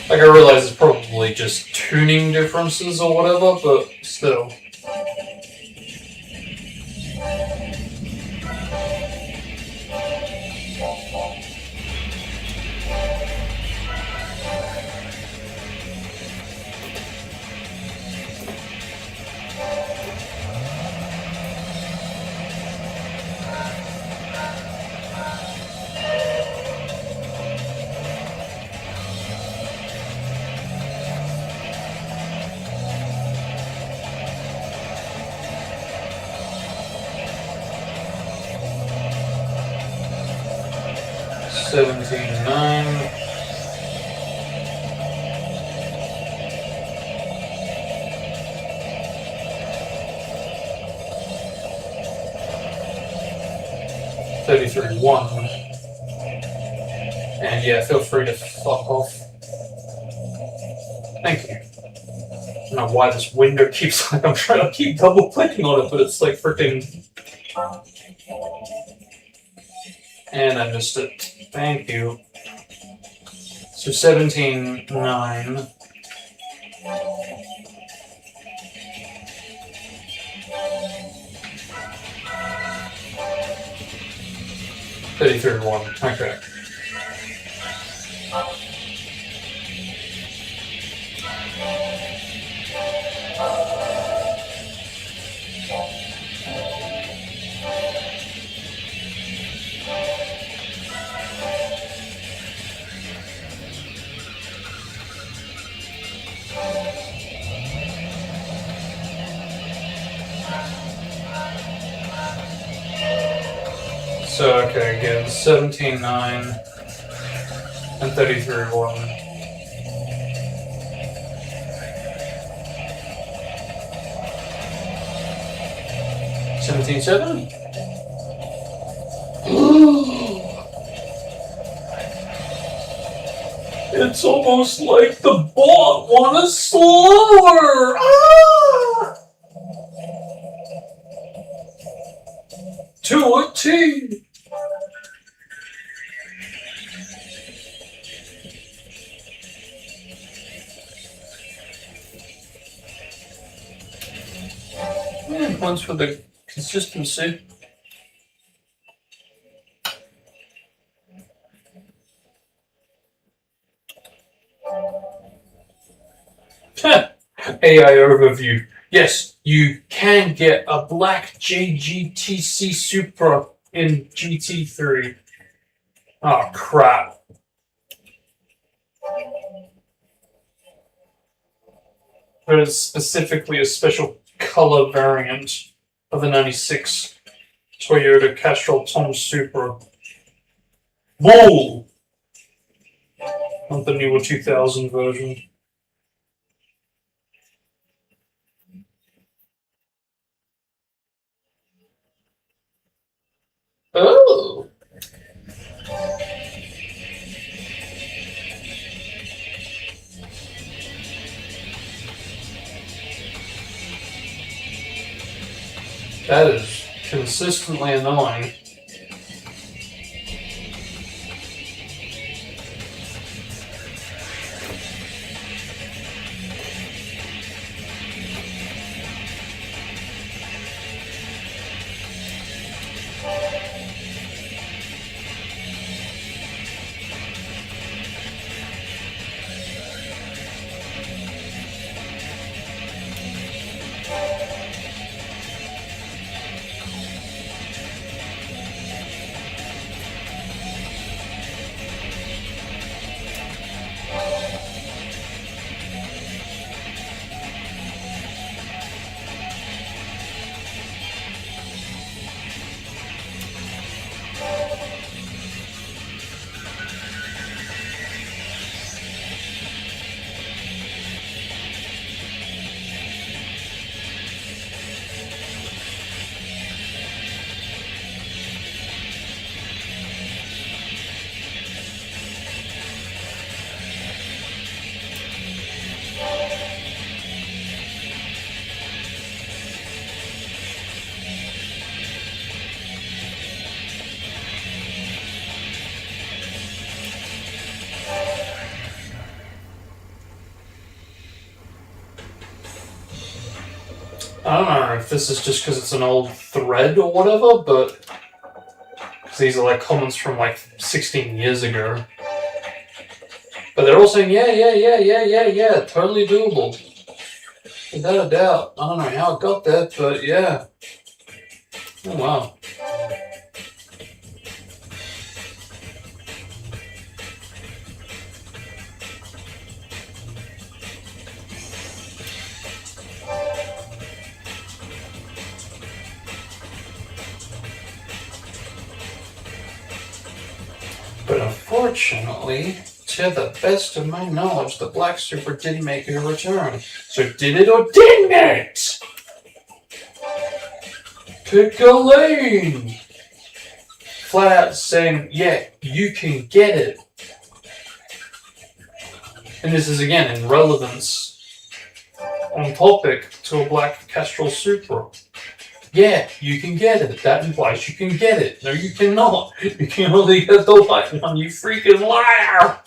Like, I realize it's probably just tuning differences or whatever, but still. $17.9. $33.1. And yeah, feel free to fuck off. Thank you. I don't know why this window keeps like I'm trying to keep double clicking on it, but it's like freaking. And I missed it. Thank you. So 17.9. $33.1. Okay. So okay, again, 17.9 and 33.1. $17.7? It's almost like the bot wanted slower! Ah! To a T! Yeah, points for the consistency. AI overview. Yes, you can get a black JGTC Supra in GT3. Oh crap. There's specifically a special color variant of the 96 Toyota Castrol Tom Supra. Whoa! Not the newer 2000 version. Oh! That is consistently annoying. I don't know if this is just because it's an old thread or whatever, but these are like comments from like 16 years ago. But they're all saying, yeah, totally doable. Without a doubt. I don't know how it got there, but yeah. Oh wow. But unfortunately, to the best of my knowledge, the Black Super did make a return. So did it or didn't it? Pick a lane! Flat out saying, yeah, you can get it. And this is again in relevance on topic to a black Castrol Supra. Yeah, you can get it. That implies you can get it. No, you cannot. You can only get the white one, you freaking liar!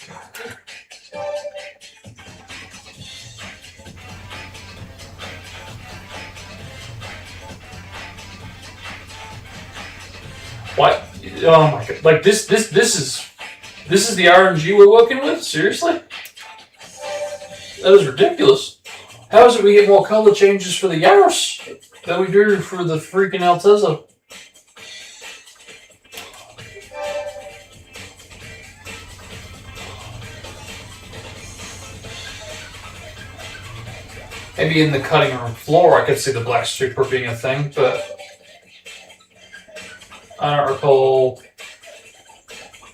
What? Oh my god! Like this is the RNG we're working with? Seriously? That is ridiculous. How is it we get more color changes for the Yaris than we do for the freaking Altezza? Maybe in the cutting room floor I could see the black super being a thing, but I don't recall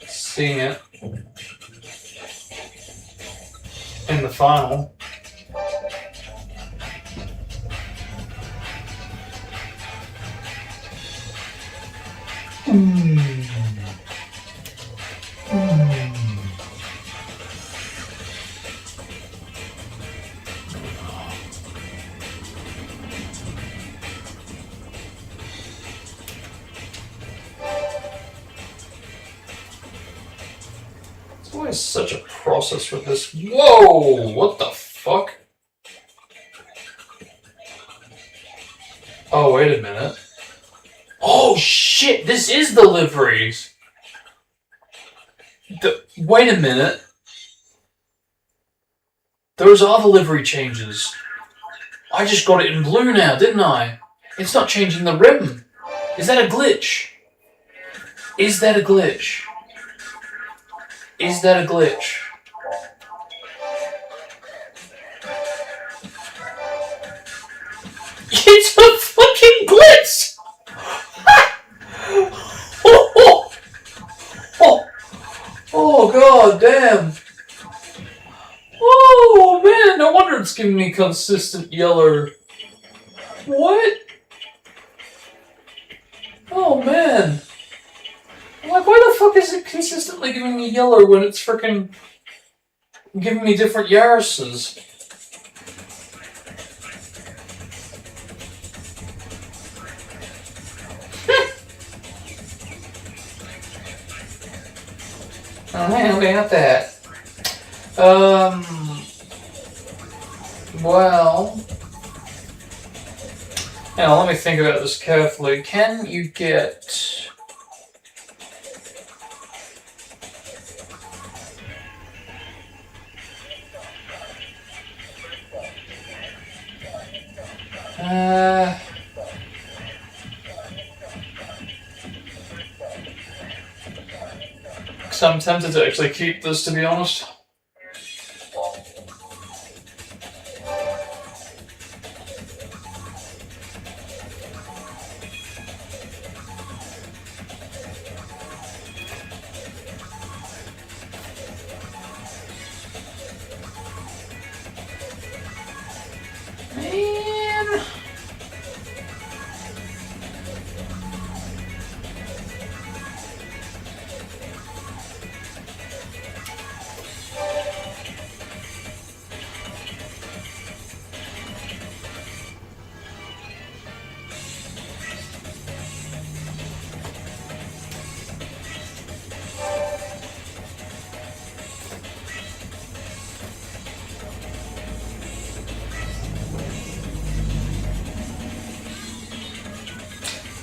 seeing it in the final. It's always such a process with this. Whoa! What the fuck? Oh, wait a minute. Oh shit, this is the liveries! Wait a minute. Those are the livery changes. I just got it in blue now, didn't I? It's not changing the rim. Is that a glitch? Is that a glitch? Is that a glitch? It's a fucking glitch! Oh god damn! Oh man, no wonder it's giving me consistent yellow. What? Oh man. I'm like, why the fuck is it consistently giving me yellow when it's freaking giving me different Yarises? Oh, how about that? Well, now let me think about this carefully. Can you get... So I'm tempted to actually keep this, to be honest. Man.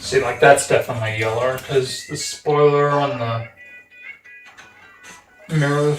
See, like, that's definitely yellow, because the spoiler on the mirror.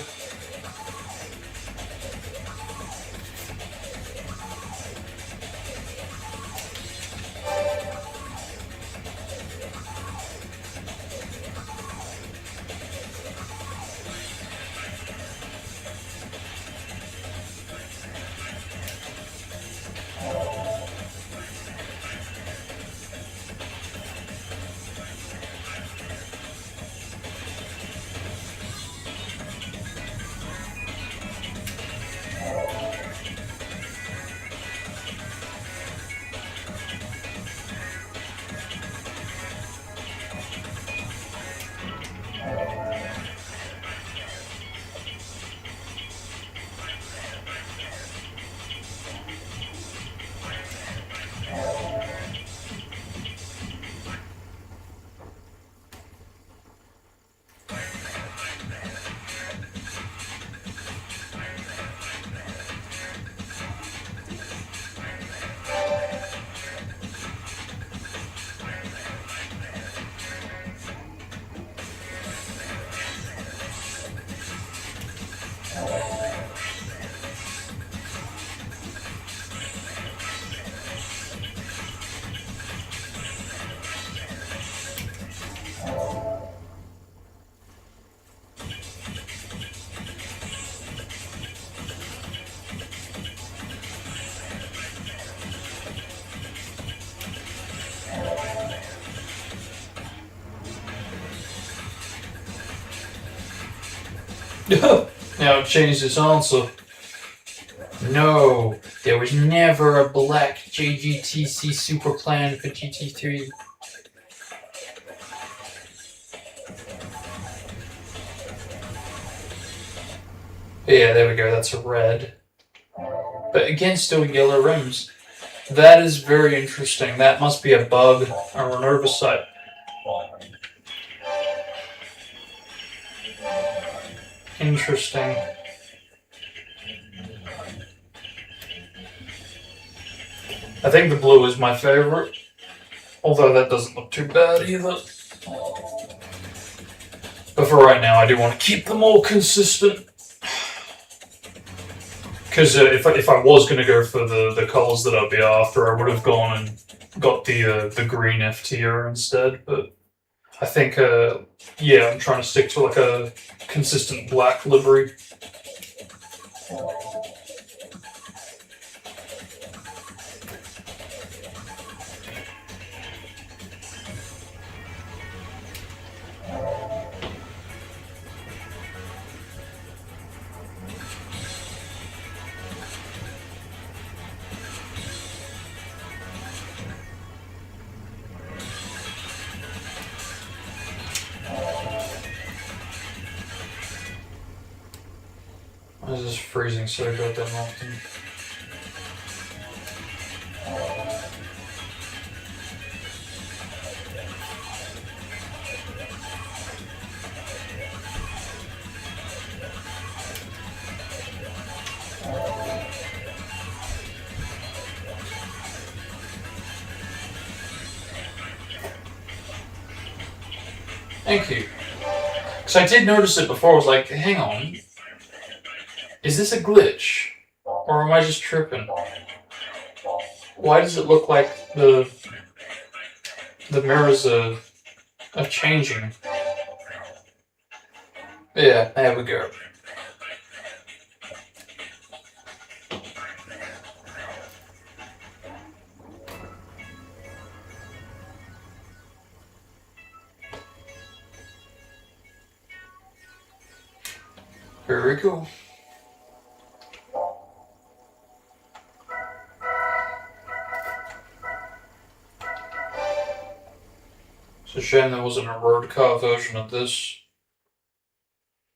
Now change this answer. No, there was never a black JGTC super plan for GT3. Yeah, there we go, that's a red. But again, still yellow rims. That is very interesting. That must be a bug or an oversight. Interesting. I think the blue is my favorite. Although that doesn't look too bad either. But for right now, I do want to keep them all consistent. Because if I was going to go for the colours that I'd be after, I would have gone and got the green F tier instead. But I think, yeah, I'm trying to stick to like a consistent black livery. Why is this freezing so goddamn often? Thank you. Because I did notice it before, I was like, hang on. Is this a glitch? Or am I just tripping? Why does it look like the mirrors are changing? Yeah, there we go. Very cool. It's a shame there wasn't a road car version of this.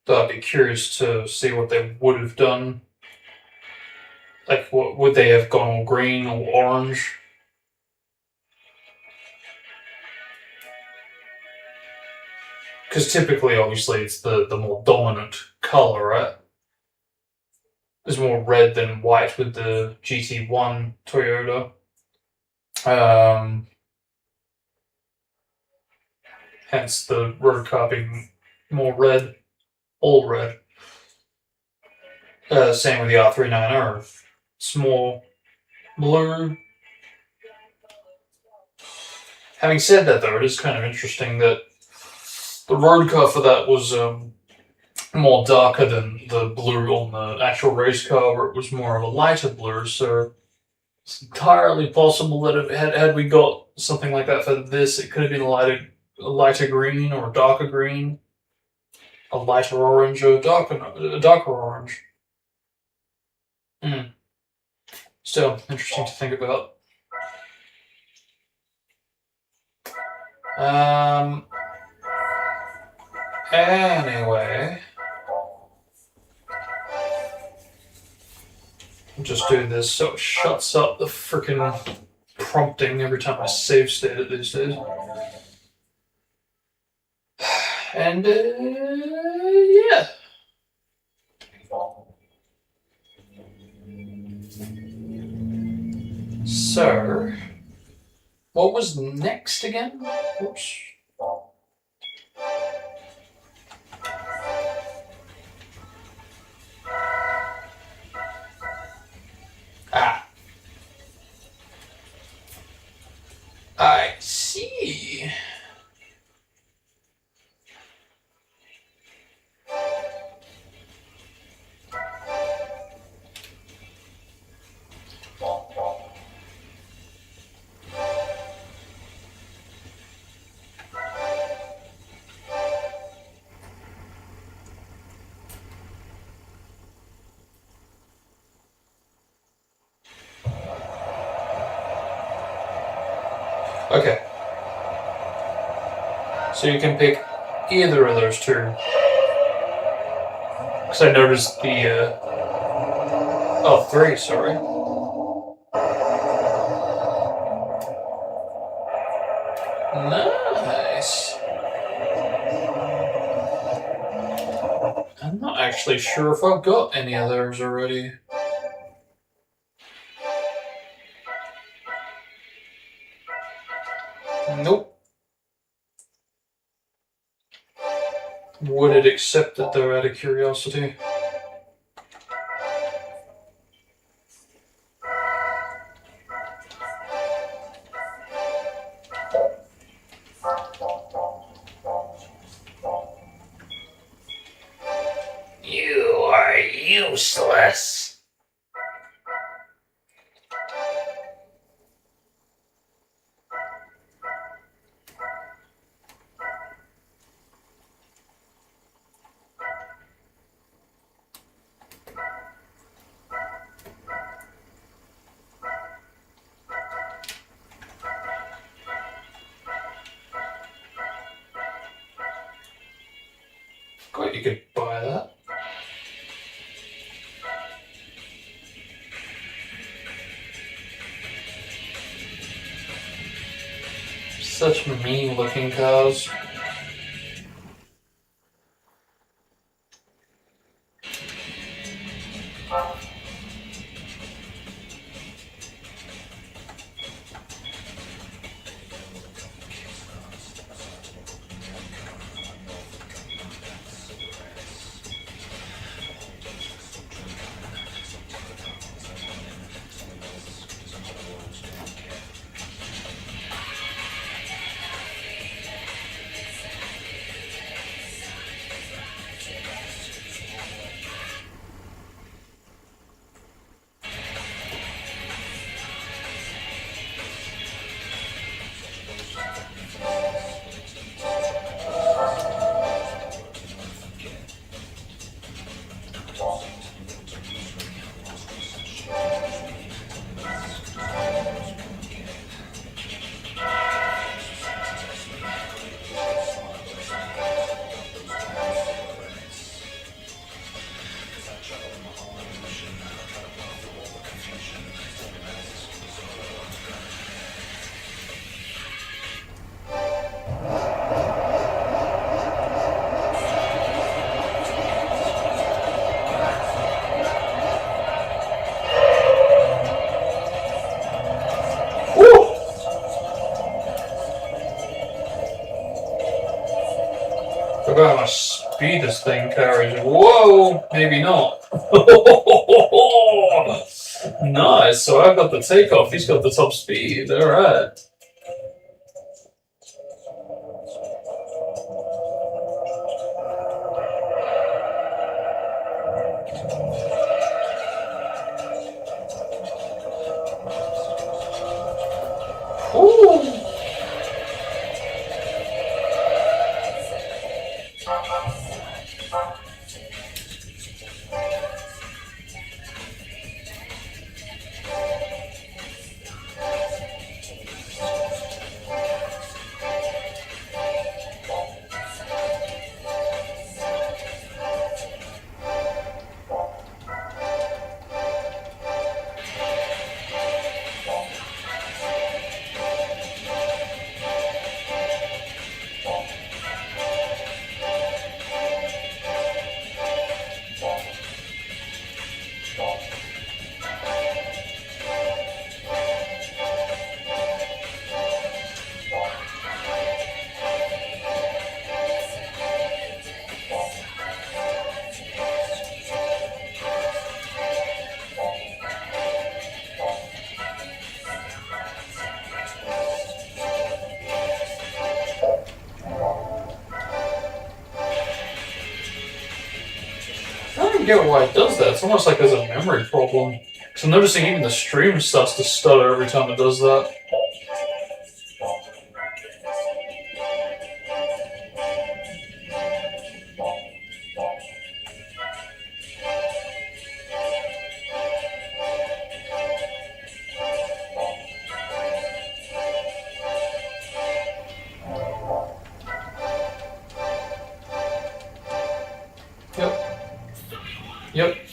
Though I'd be curious to see what they would have done. Like, what would they have gone all green or orange? Because typically, obviously, it's the more dominant color, right? There's more red than white with the GT1 Toyota. Hence the road car being more red, all red. Same with the R39R. It's more blue. Having said that, though, it is kind of interesting that the road car for that was more darker than the blue on the actual race car, where it was more of a lighter blue. So it's entirely possible that if, had we got something like that for this, it could have been a lighter green or a darker green, a lighter orange or a darker orange. Still interesting to think about. Anyway, I'm just doing this so it shuts up the freaking prompting every time I save state it these days. And yeah. So, what was next again? Oops. I see. Okay. So you can pick either of those two. Because I noticed the, oh, 3, sorry. Nice. I'm not actually sure if I've got any of those already. Nope. Would it accept it though, out of curiosity? You are useless. Great, you could buy that. Such mean looking cars. Forgot how much speed this thing carries. Whoa, maybe not. Nice, so I've got the takeoff, he's got the top speed, alright. Ooh. I don't get why it does that. It's almost like there's a memory problem. Because I'm noticing even the stream starts to stutter every time it does that.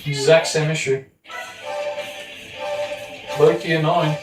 Exact same issue. Low-key annoying.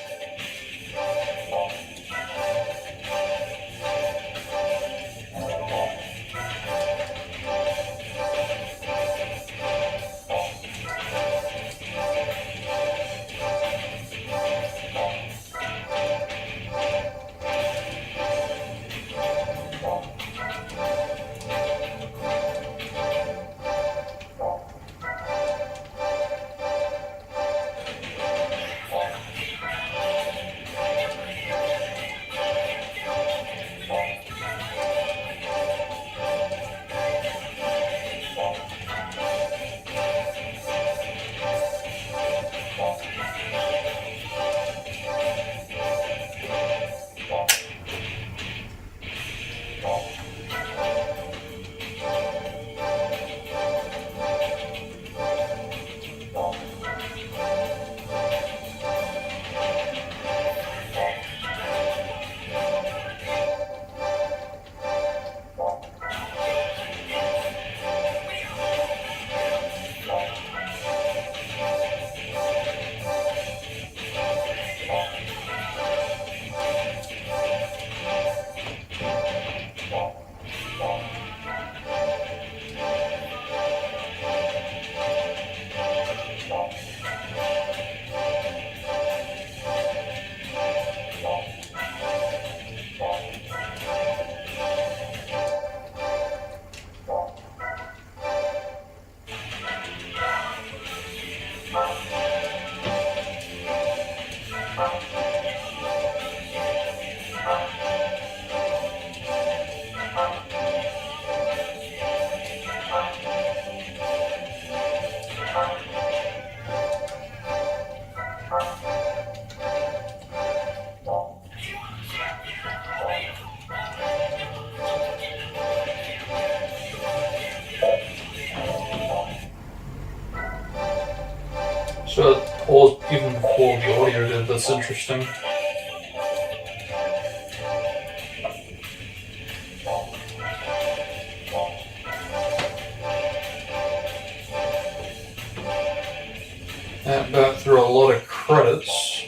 So it paused even before the audio did. That's interesting. And burnt through a lot of credits.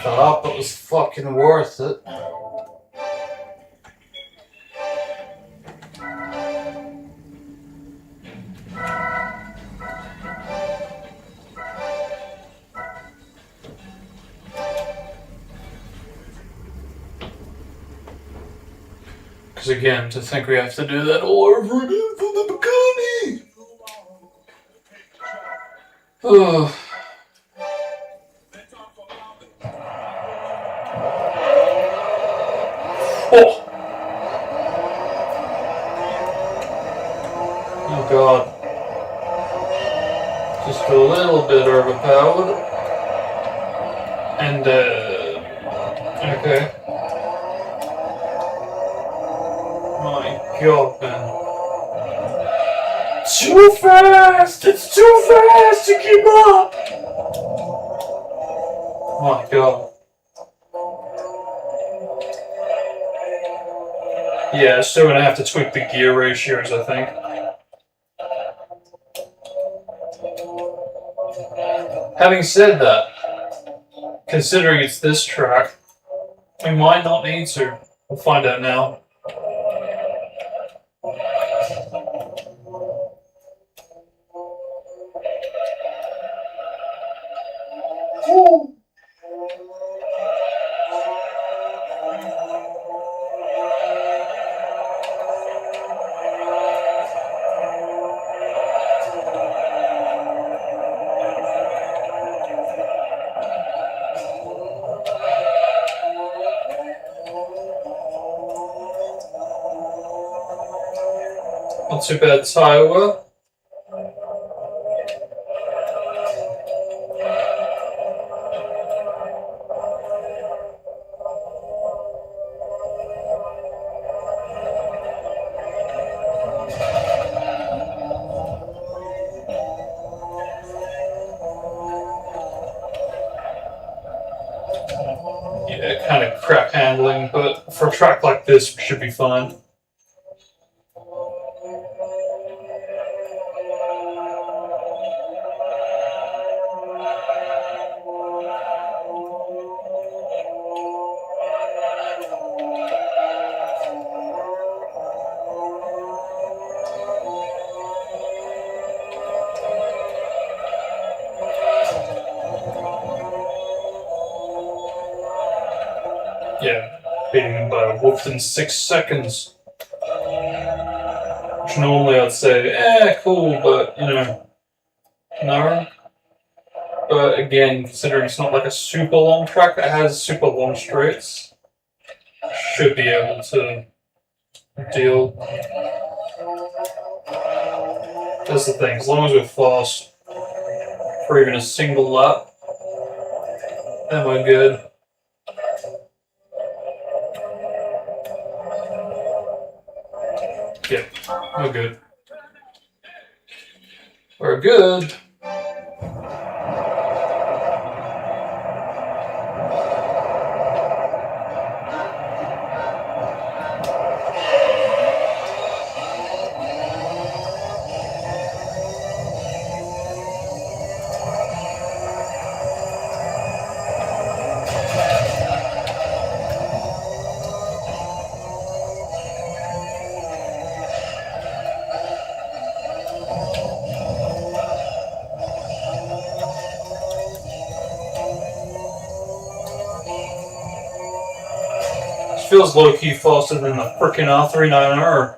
But it was fucking worth it. Because again, to think we have to do that all over again for the Bacani! Oh. Oh! Oh god. Just a little bit overpowered. And, okay. My god, man. Too fast! It's too fast to keep up! My god. Yeah, still gonna have to tweak the gear ratios, I think. Having said that, considering it's this track, we might not need to. We'll find out now. Woo. Not too bad tire wear. Yeah, kind of crap handling, but for a track like this, we should be fine. Yeah, beating him by within 6 seconds. Which normally I'd say, cool, but, no. But again, considering it's not like a super long track that has super long straights, should be able to deal. That's the thing, as long as we're fast for even a single lap, then we're good. Yep, we're good. We're good. Feels low-key faster than the frickin' R390R.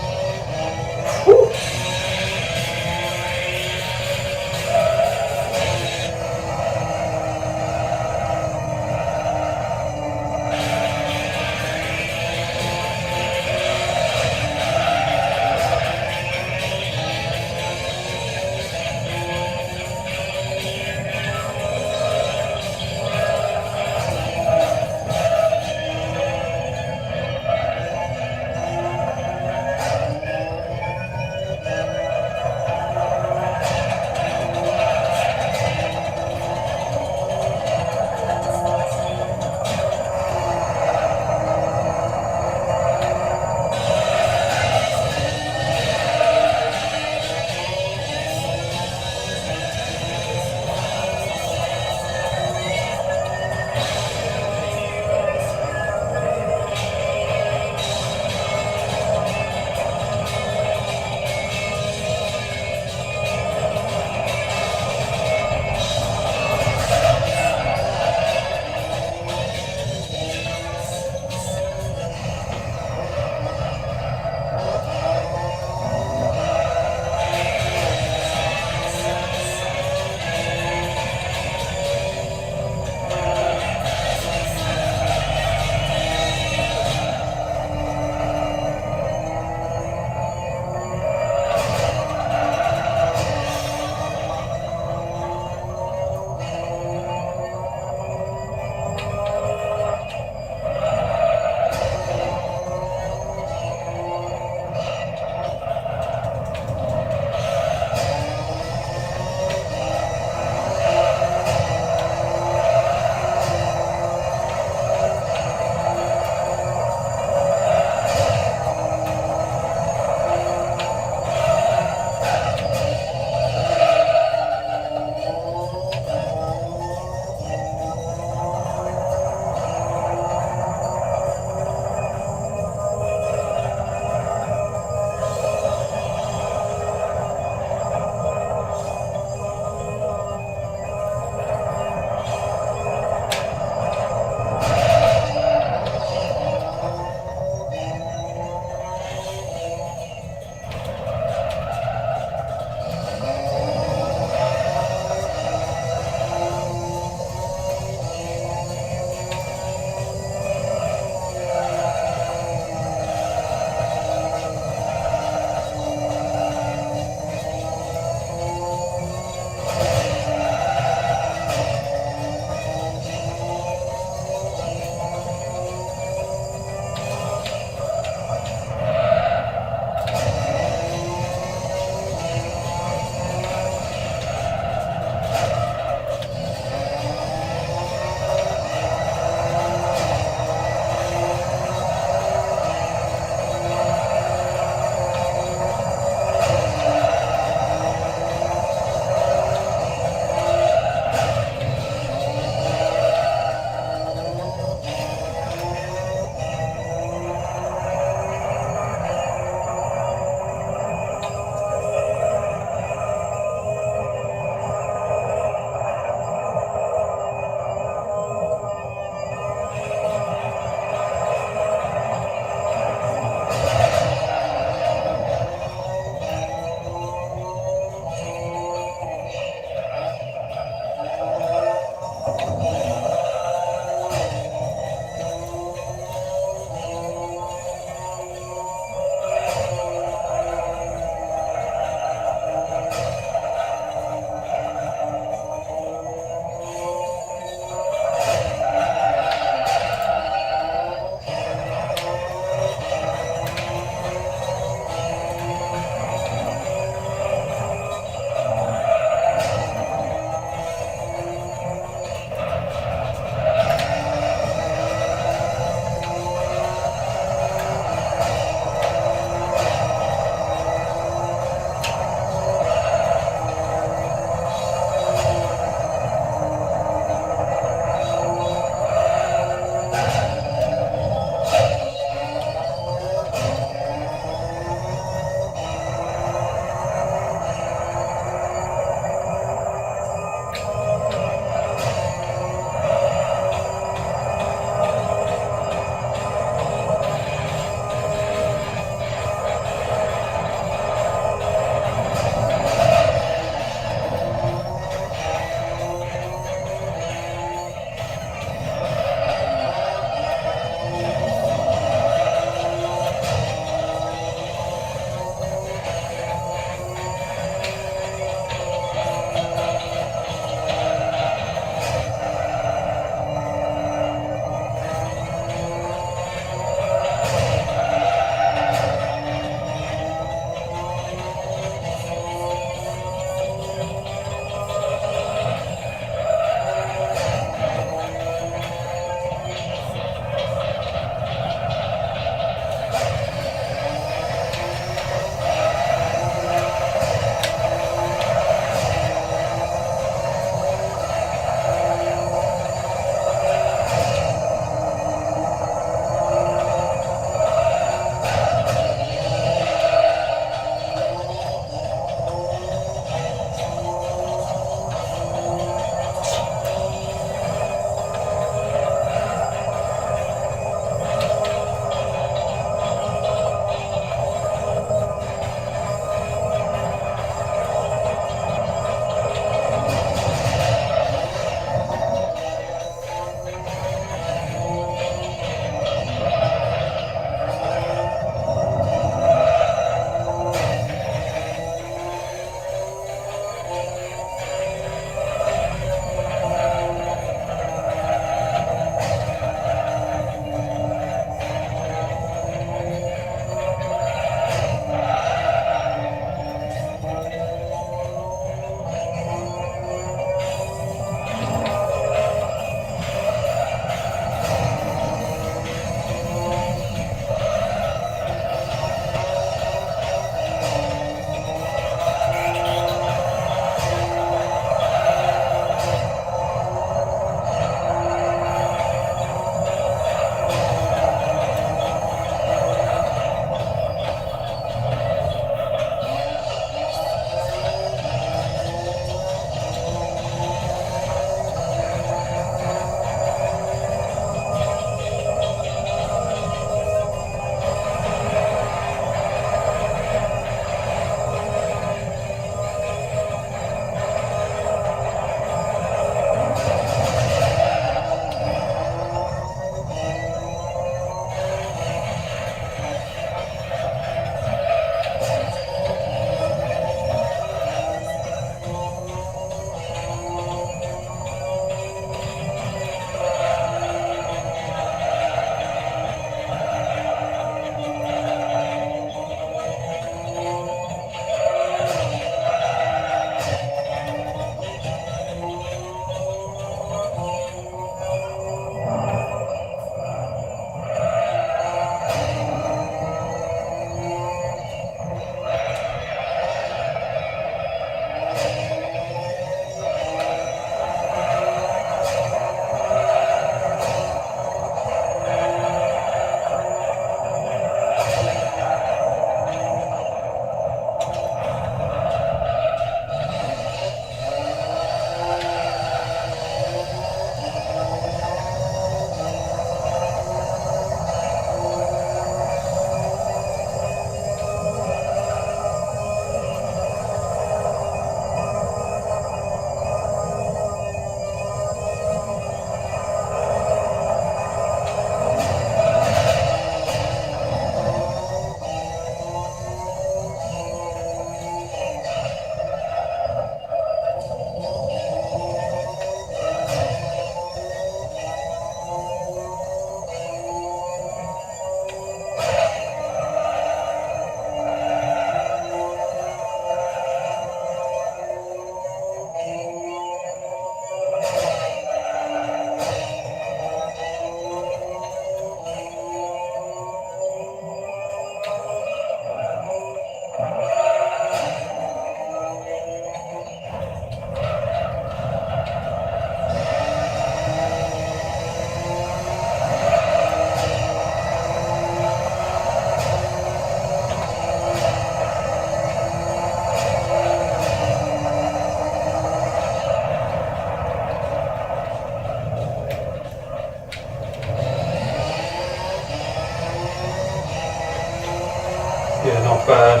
bad.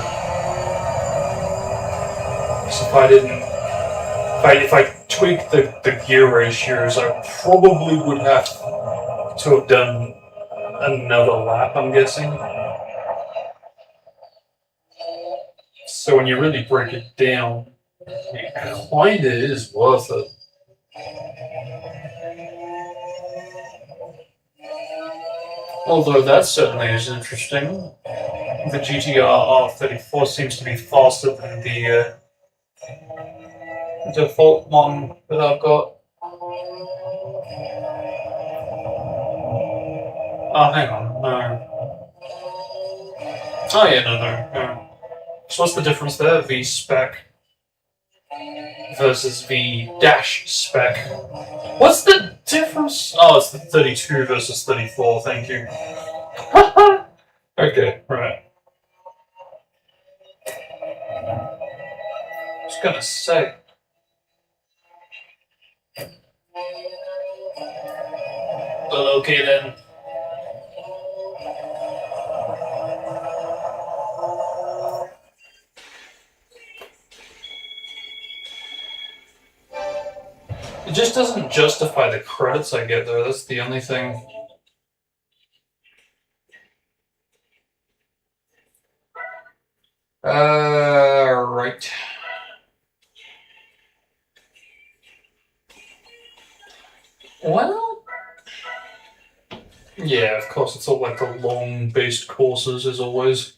Because if I tweaked the gear ratios, I probably would have to have done another lap, I'm guessing. So when you really break it down, it kinda is worth it. Although that certainly is interesting. The GTR R34 seems to be faster than the default one that I've got. Oh, hang on, no. Oh yeah, no. So what's the difference there? V-Spec versus V-Spec. What's the difference? Oh, it's the 32 versus 34, thank you. Okay, right. I was gonna say. But okay then. It just doesn't justify the credits I get there, that's the only thing. Right. Well, yeah, of course, it's all like the long-based courses, as always.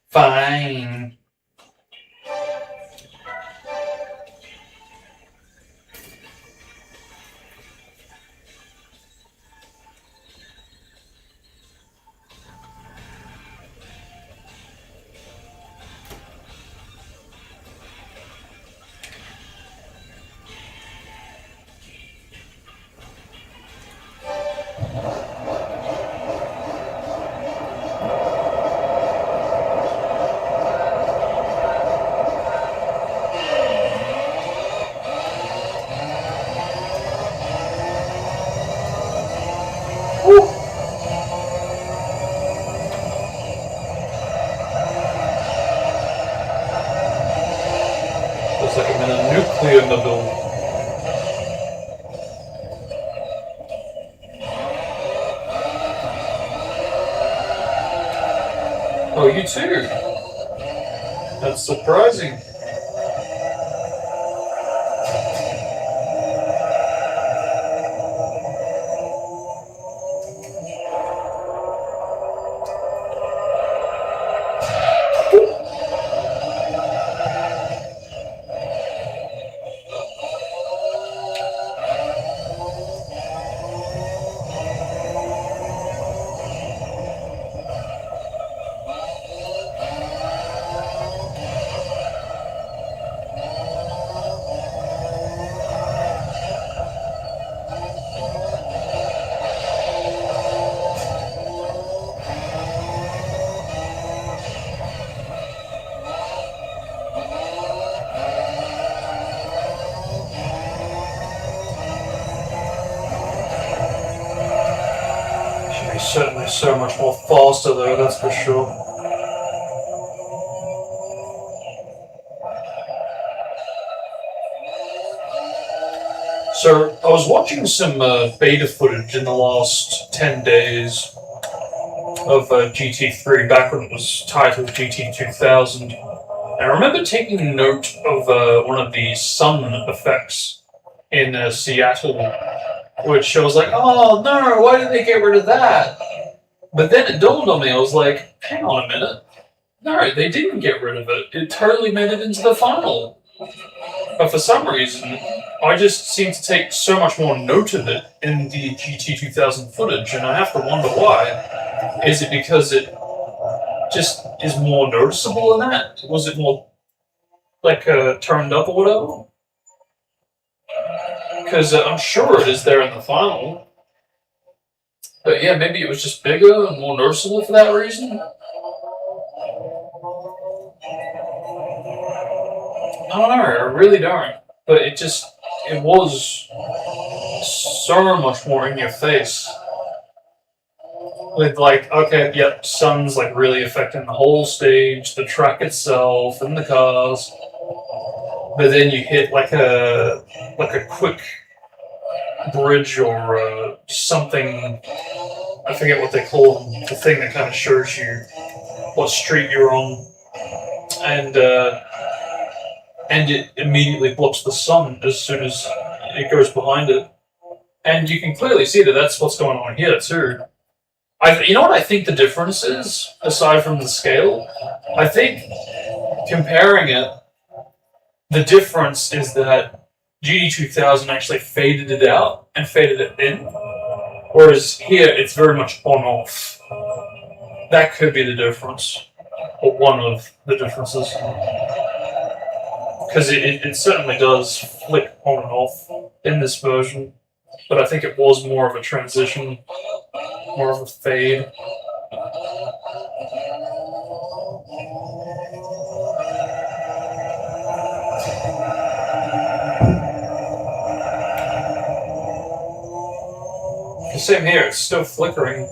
Fine. Looks like I'm in a nuclear bubble. Oh, you too? That's surprising. Certainly so much more faster though, that's for sure. So, I was watching some beta footage in the last 10 days of GT3 back when it was titled GT2000. And I remember taking note of one of the sun effects in Seattle, which I was like, oh no, why did they get rid of that? But then it dawned on me, I was like, hang on a minute. No, they didn't get rid of it. It totally made it into the final. But for some reason, I just seem to take so much more note of it in the GT2000 footage, and I have to wonder why. Is it because it just is more noticeable than that? Was it more, like, turned up or whatever? Because I'm sure it is there in the final. But yeah, maybe it was just bigger and more noticeable for that reason. I don't know, I really don't. But it was so much more in your face. with like, okay, yep, sun's like really affecting the whole stage, the track itself, and the cars. But then you hit like a quick bridge or something. I forget what they call them. The thing that kind of shows you what street you're on, and it immediately blocks the sun as soon as it goes behind it. And you can clearly see that that's what's going on here too. You know what I think the difference is, aside from the scale? I think comparing it, the difference is that GD2000 actually faded it out and faded it in, whereas here it's very much on-off. That could be the difference, or one of the differences. Because it certainly does flick on and off in this version, but I think it was more of a transition, more of a fade. Same here, it's still flickering.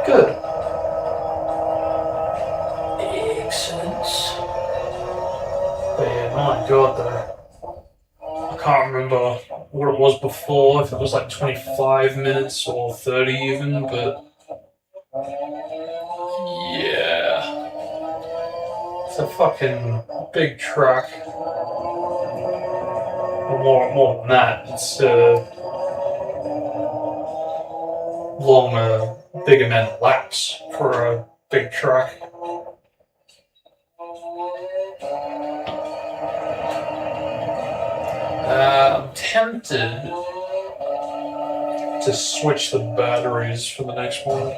Good. Excellent. But yeah, my god, though. I can't remember what it was before, if it was like 25 minutes or 30 even, but yeah. It's a fucking big truck. Or more than that, it's long, big amount of laps for a big truck. I'm tempted to switch the batteries for the next one.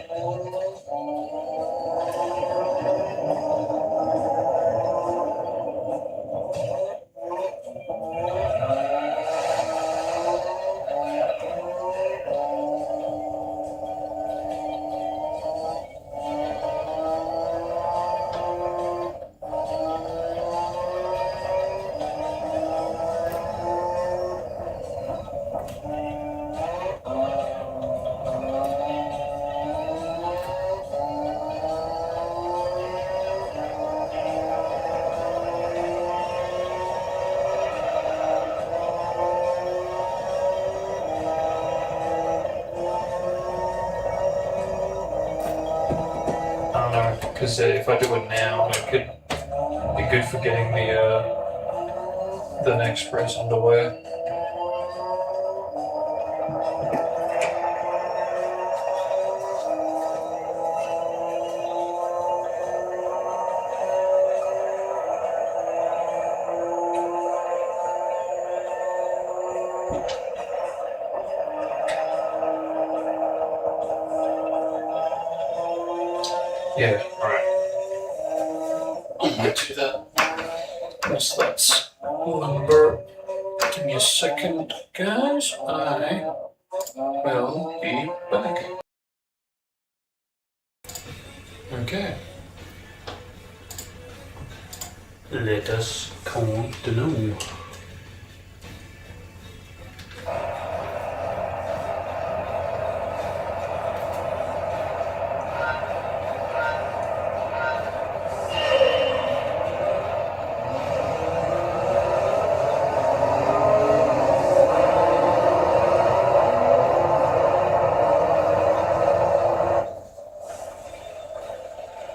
I don't know, because if I do it now, it could be good for getting the next race underway. Yeah, alright. I might do that. Yes, that's number. Give me a second, guys. I will be back. Okay. Let us continue.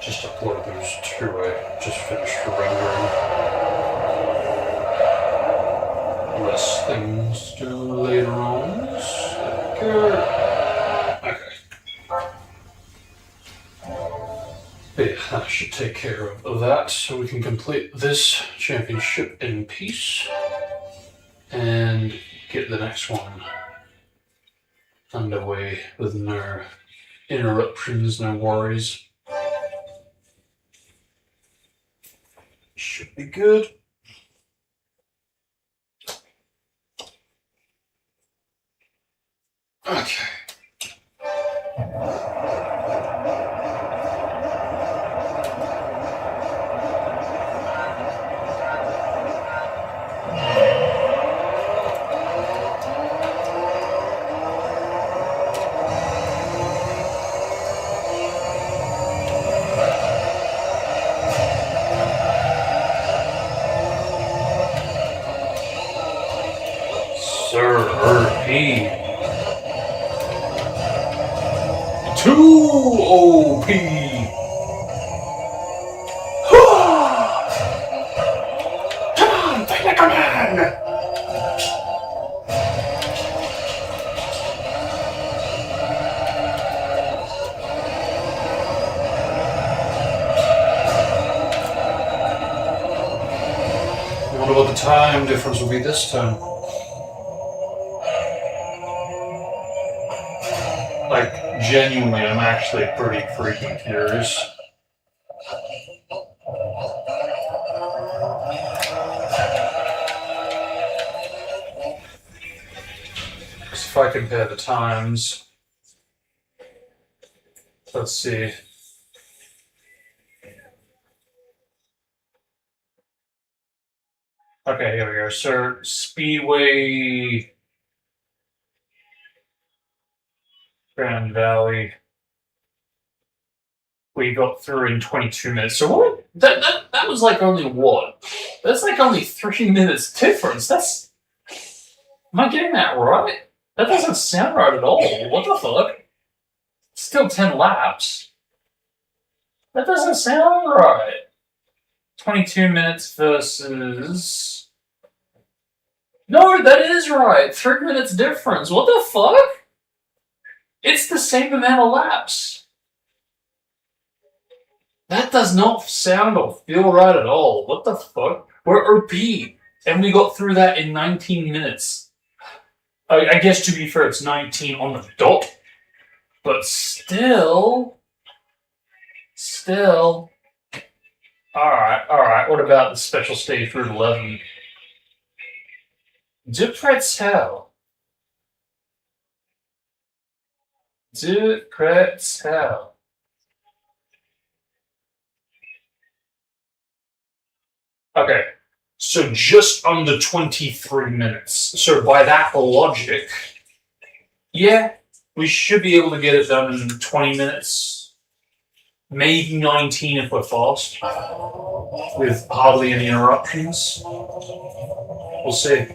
Just upload those two. I just finished rendering. Less things to do later on. Okay. But yeah, that should take care of that, so we can complete this championship in peace and get the next one underway with no interruptions, no worries. Should be good. Okay. Sir P. Too OP. Come on, fight like a man. I wonder what the time difference will be this time. Like, genuinely, I'm actually pretty freaking curious. Because if I compare the times, let's see. Okay, here we go. Sir, Speedway, Grand Valley. we got through in 22 minutes. So what? That was like only what? That's like only 3 minutes difference. That's. Am I getting that right? That doesn't sound right at all. What the fuck? Still 10 laps. That doesn't sound right. 22 minutes versus. No, that is right. 3 minutes difference. What the fuck? It's the same amount of laps. That does not sound or feel right at all. What the fuck? We're OP. And we got through that in 19 minutes. I guess to be fair, it's 19 on the dot. But still. Alright. What about the special stage Route 11? Du Pretzel. Okay, so just under 23 minutes. So by that logic, yeah, we should be able to get it done in 20 minutes. Maybe 19 if we're fast. With hardly any interruptions. We'll see.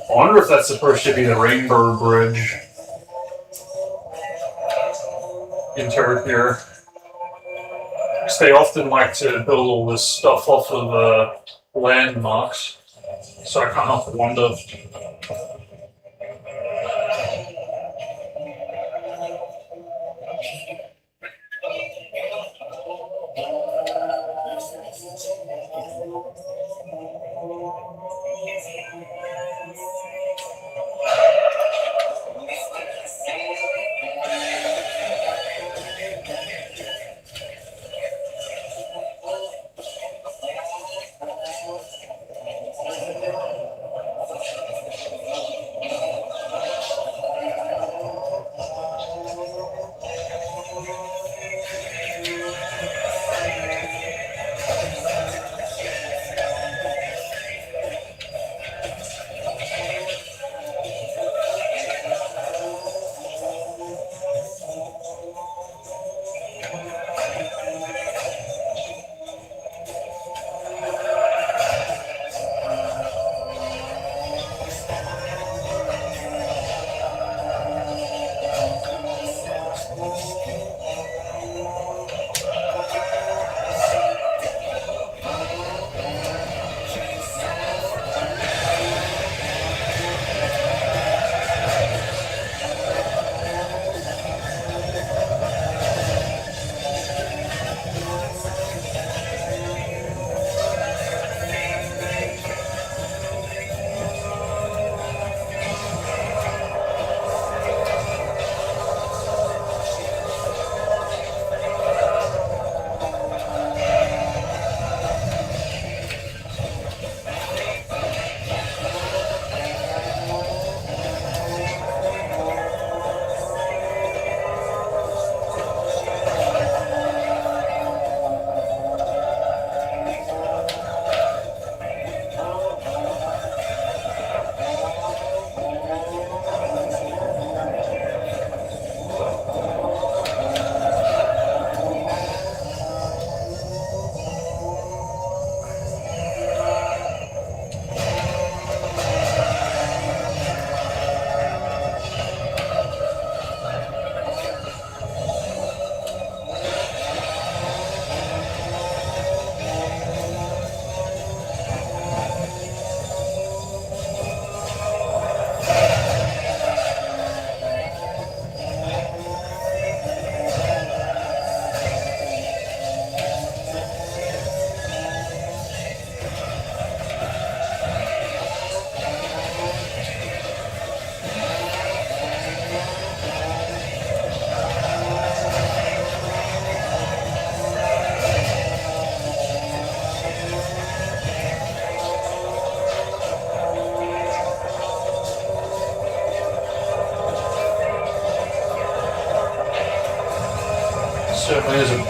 I wonder if that's supposed to be the Rainbow Bridge in Turkey. Because they often like to build all this stuff off of landmarks. So I can't help but wonder.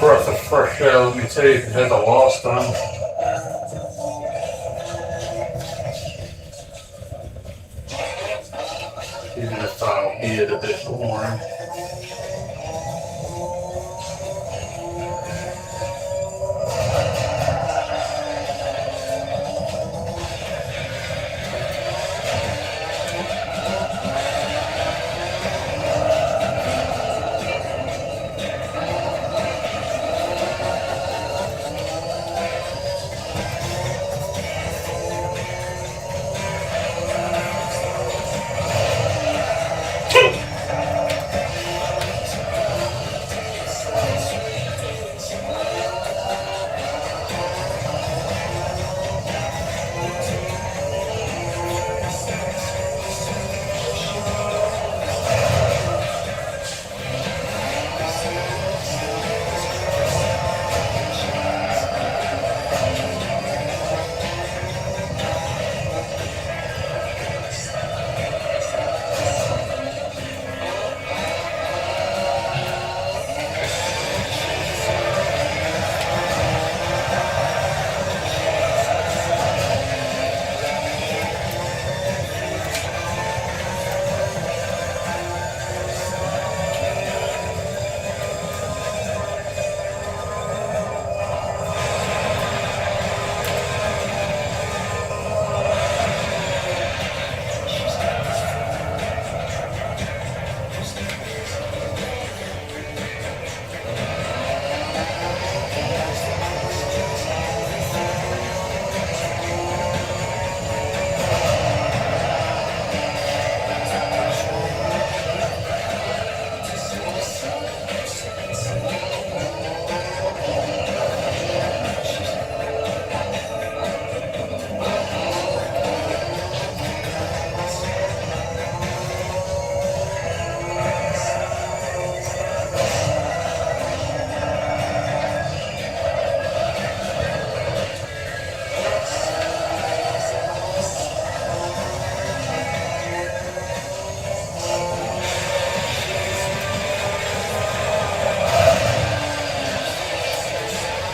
breath of fresh air, let me tell you, compared to last time. Even if I'll be a bit boring.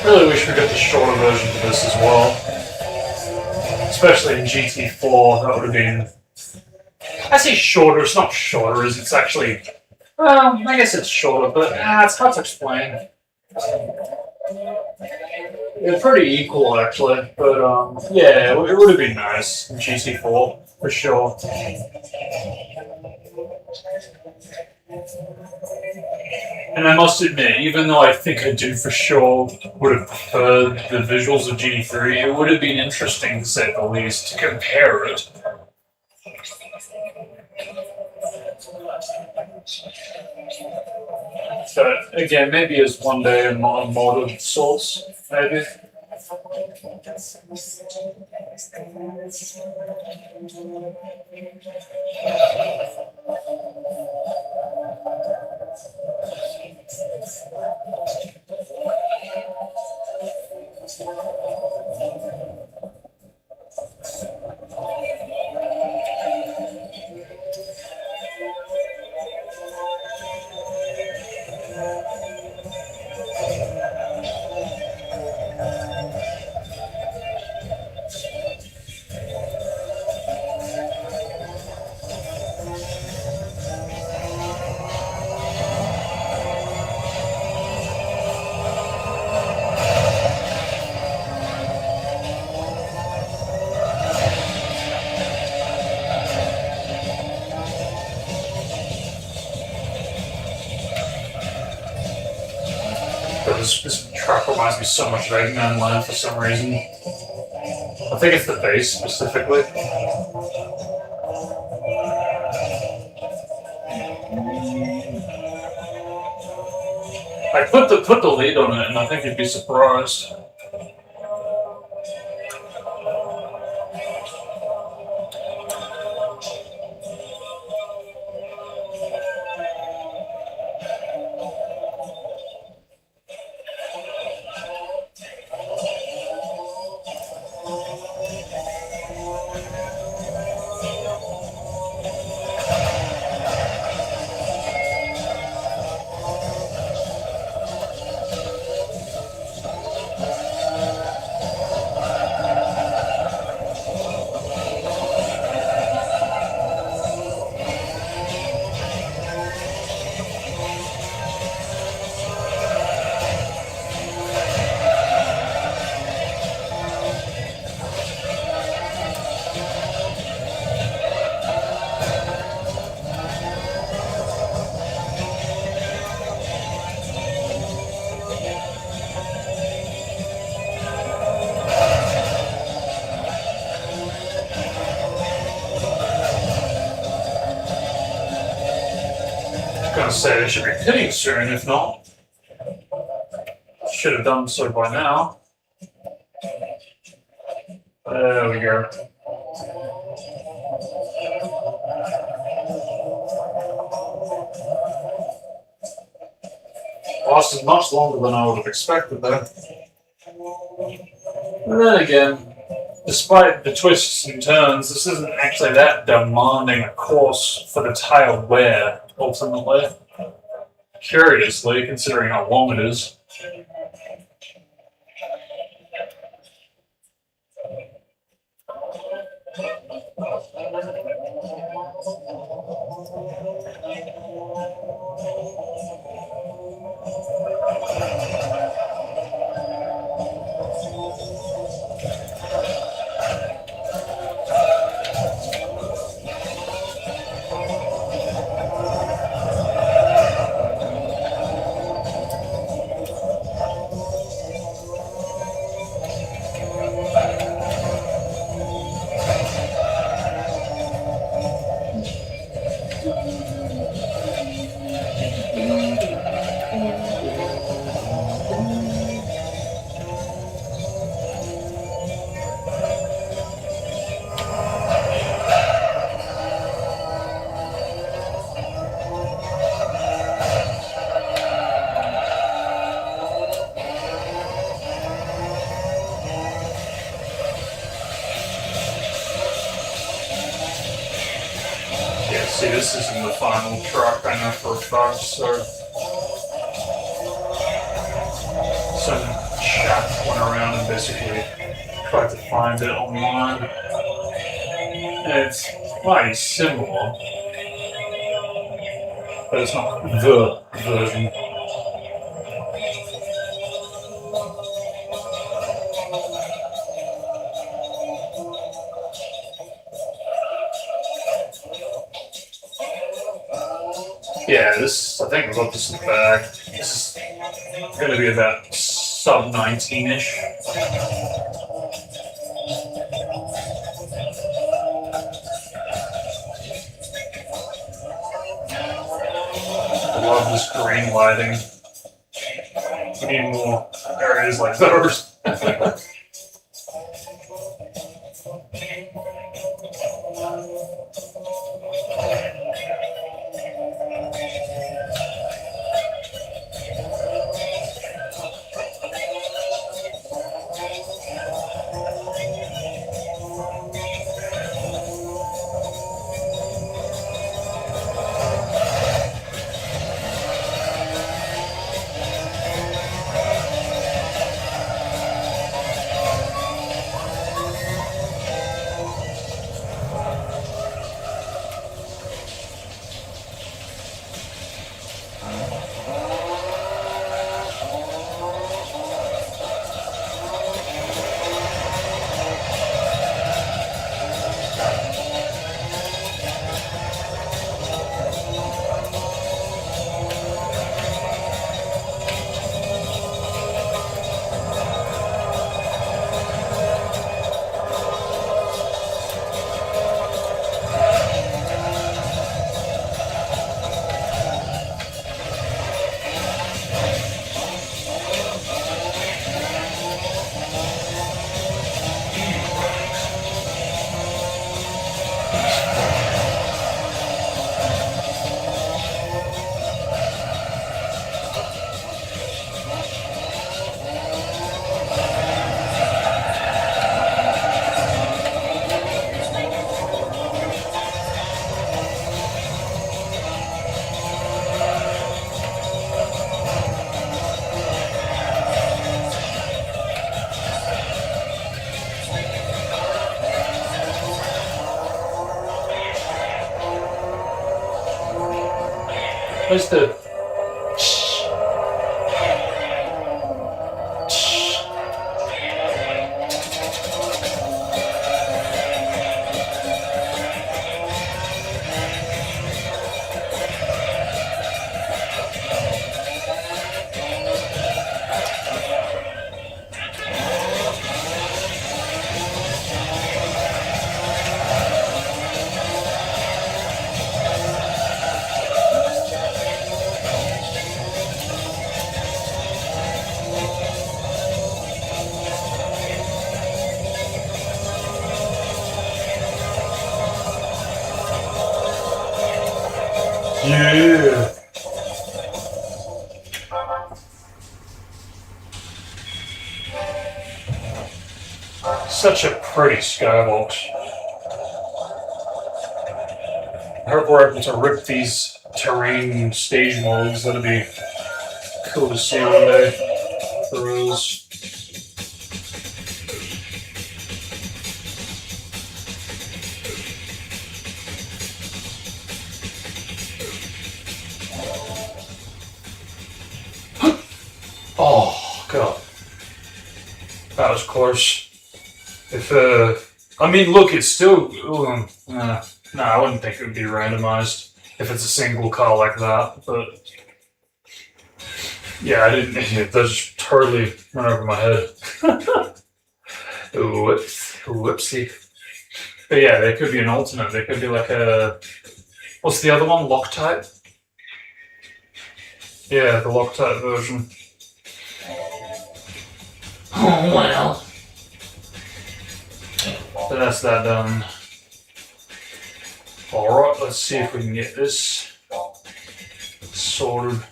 Really wish we got the shorter version to this as well. Especially in GT4, that would have been... I say shorter, it's not shorter, it's actually... Well, I guess it's shorter, but it's hard to explain. They're pretty equal, actually, but yeah, it would have been nice in GT4, for sure. And I must admit, even though I think I do for sure would have preferred the visuals of GT3, it would have been interesting, to say the least, to compare it. But again, maybe as one day a mod of sorts, maybe. This track reminds me so much of Eggman Land for some reason. I think it's the bass specifically. I put the lead on it, and I think you'd be surprised. gonna say they should be hitting soon, if not. Should have done so by now. There we go. Lasted much longer than I would have expected, though. And then again, despite the twists and turns, this isn't actually that demanding a course for the tail wear, ultimately. Curiously, considering how long it is. See, this isn't the final truck, I know for a fact, so some chap went around and basically tried to find it online. And it's quite similar, but it's not the version. Yeah, this, I think I got this in the bag. This is going to be about sub 19-ish. I love this green lighting. We need more areas like those. Where's the... Yeah. Such a pretty skybox. I hope we're able to rip these terrain stage models. That'd be cool to see one day for us. Oh god, that was close. If I mean, look, it's still. No, I wouldn't think it would be randomized if it's a single car like that. But yeah, I didn't. That just totally went over my head. Whoopsie. But yeah, there could be an alternate. There could be like a. What's the other one? Loctite? Yeah, the Loctite version. Oh, well. But that's that done. Alright, let's see if we can get this sorted.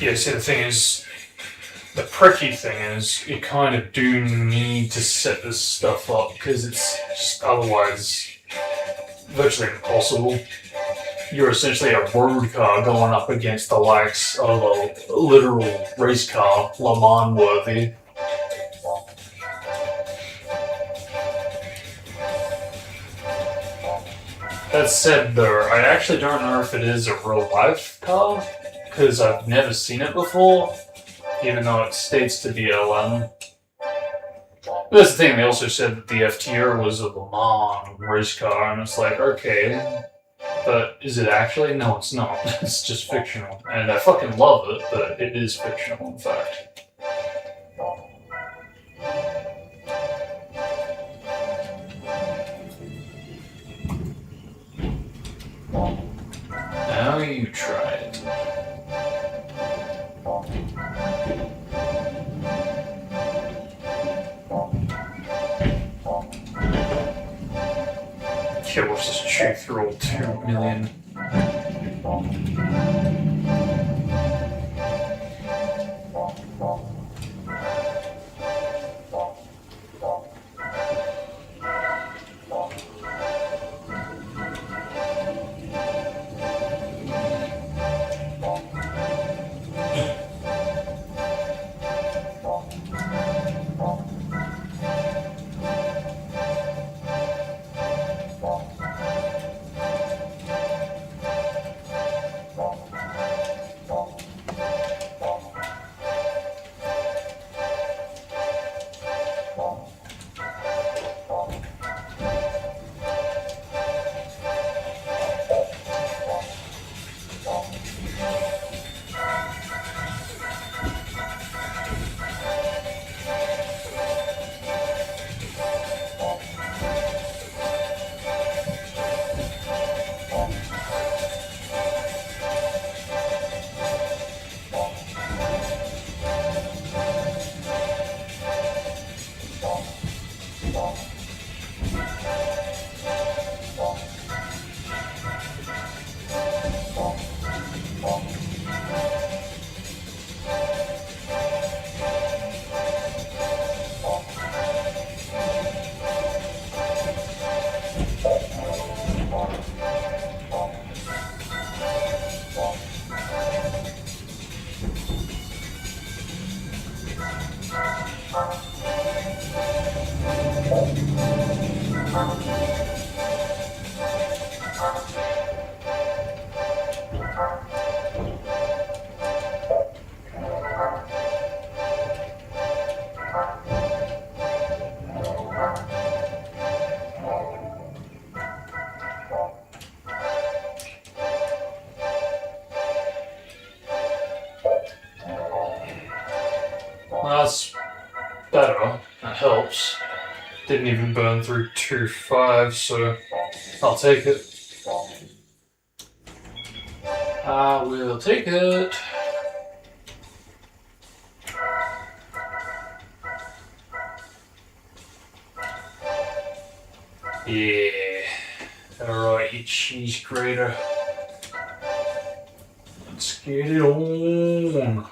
Yeah, see, the thing is, the pricky thing is, you kind of do need to set this stuff up because it's just otherwise virtually impossible. You're essentially a road car going up against the likes of a literal race car, Le Mans worthy. That said, though, I actually don't know if it is a real life car because I've never seen it before, even though it states to be LM. That's the thing, they also said that the FTR was a Le Mans race car, and it's like, okay, but is it actually? No, it's not. It's just fictional. And I fucking love it, but it is fictional, in fact. Now you try it. Yeah, let's just chew through all 2 million. helps. Didn't even burn through 2.5, so I'll take it. I will take it. Yeah. Alright, you cheese grater. Let's get it on.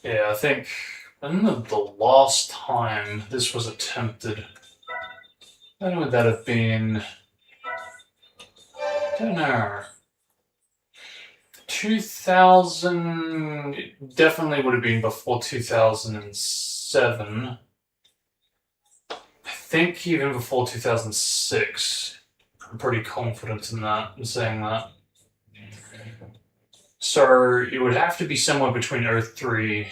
Yeah, I think the last time this was attempted, when would that have been? I don't know. 2000, it definitely would have been before 2007. I think even before 2006. I'm pretty confident in that, in saying that. So it would have to be somewhere between 03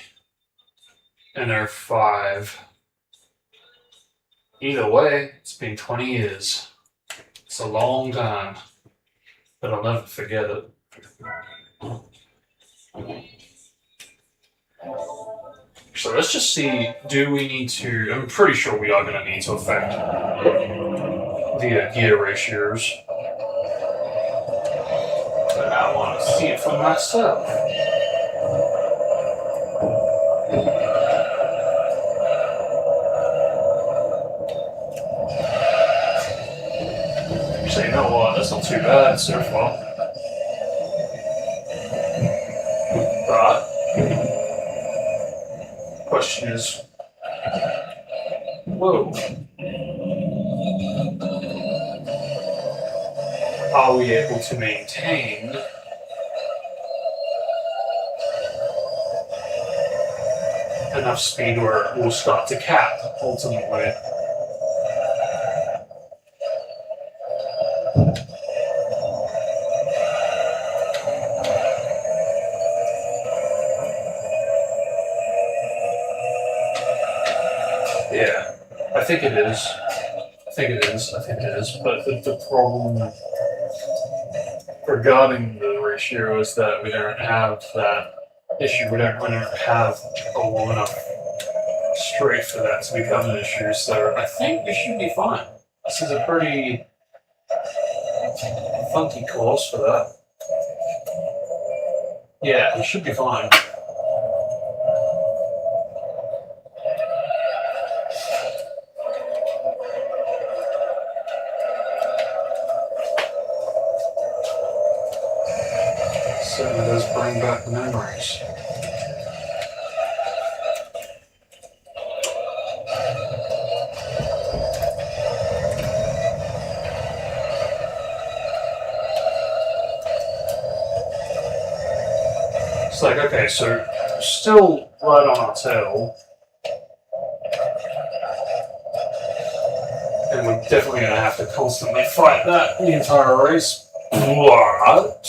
and 05. Either way, it's been 20 years. It's a long time, but I'll never forget it. So let's just see, do we need to, I'm pretty sure we are going to need to affect the gear ratios. But I want to see it for myself. So you know what, that's not too bad so far. But question is, whoa, are we able to maintain enough speed where it will start to cap ultimately? Yeah, I think it is. I think it is. But the problem regarding the ratio is that we don't have that issue. We don't have a long enough straight for that to become an issue. So I think we should be fine. This is a pretty funky course for that. Yeah, we should be fine. Certainly does bring back memories. It's like, okay, so still right on our tail. And we're definitely going to have to constantly fight that the entire race. But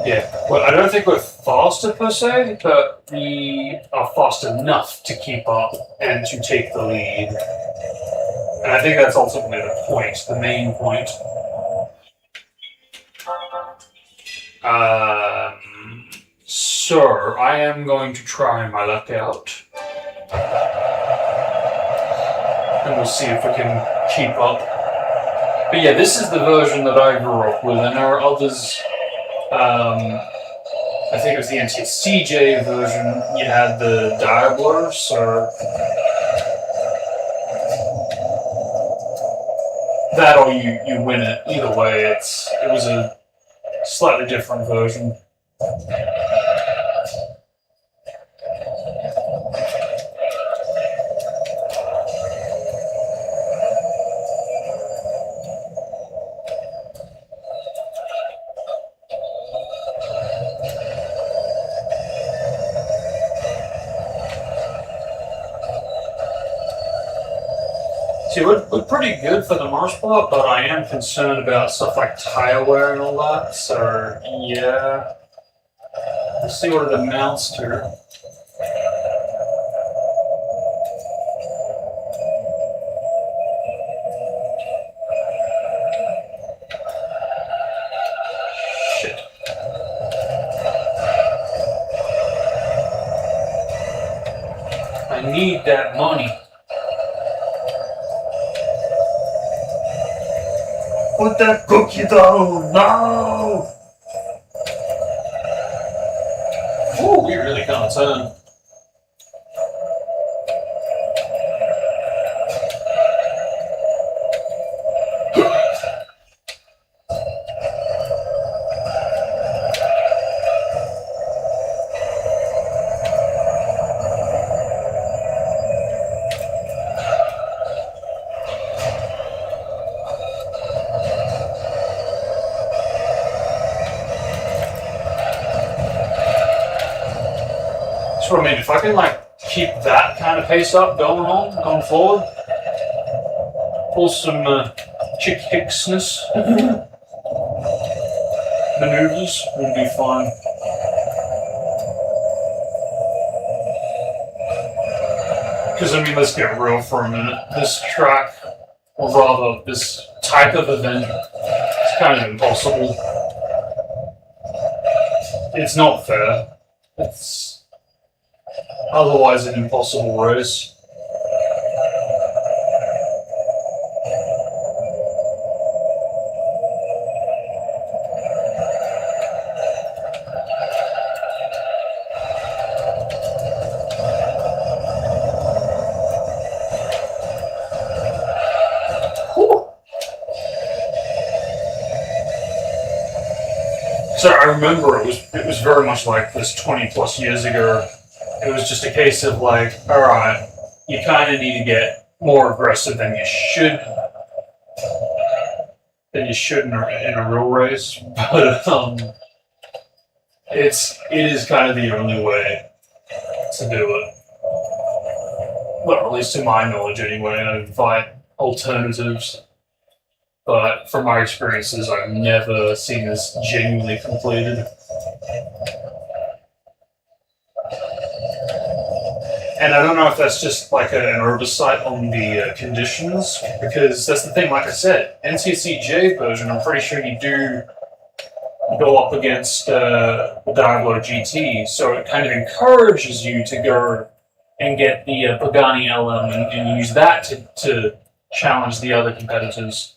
yeah, well, I don't think we're faster per se, but we are fast enough to keep up and to take the lead. And I think that's ultimately the point, the main point. So, I am going to try my luck out. And we'll see if we can keep up. But yeah, this is the version that I grew up with, and there are others. I think it was the NTSCJ version. You had the Diabler, so that or you win it. Either way, it was a slightly different version. See, we're pretty good for the most part, but I am concerned about stuff like tire wear and all that, so yeah. We'll see what it amounts to. I need that money. Put that cookie down now! Ooh, we really can't turn. That's what I mean. If I can like keep that kind of pace up going forward, pull some chick hicksness maneuvers would be fun. Because I mean, let's get real for a minute. This track, or rather, this type of event, is kind of impossible. It's not fair. It's otherwise an impossible race. So I remember it was very much like this 20 plus years ago. It was just a case of like, all right, you kind of need to get more aggressive than you should in a real race. But it is kind of the only way to do it. Well, at least to my knowledge, anyway. I invite alternatives. But from my experiences, I've never seen this genuinely completed. And I don't know if that's just like an oversight on the conditions, because that's the thing, like I said, NCCJ version, I'm pretty sure you do go up against the Diablo GT, so it kind of encourages you to go and get the Pagani LM and use that to challenge the other competitors.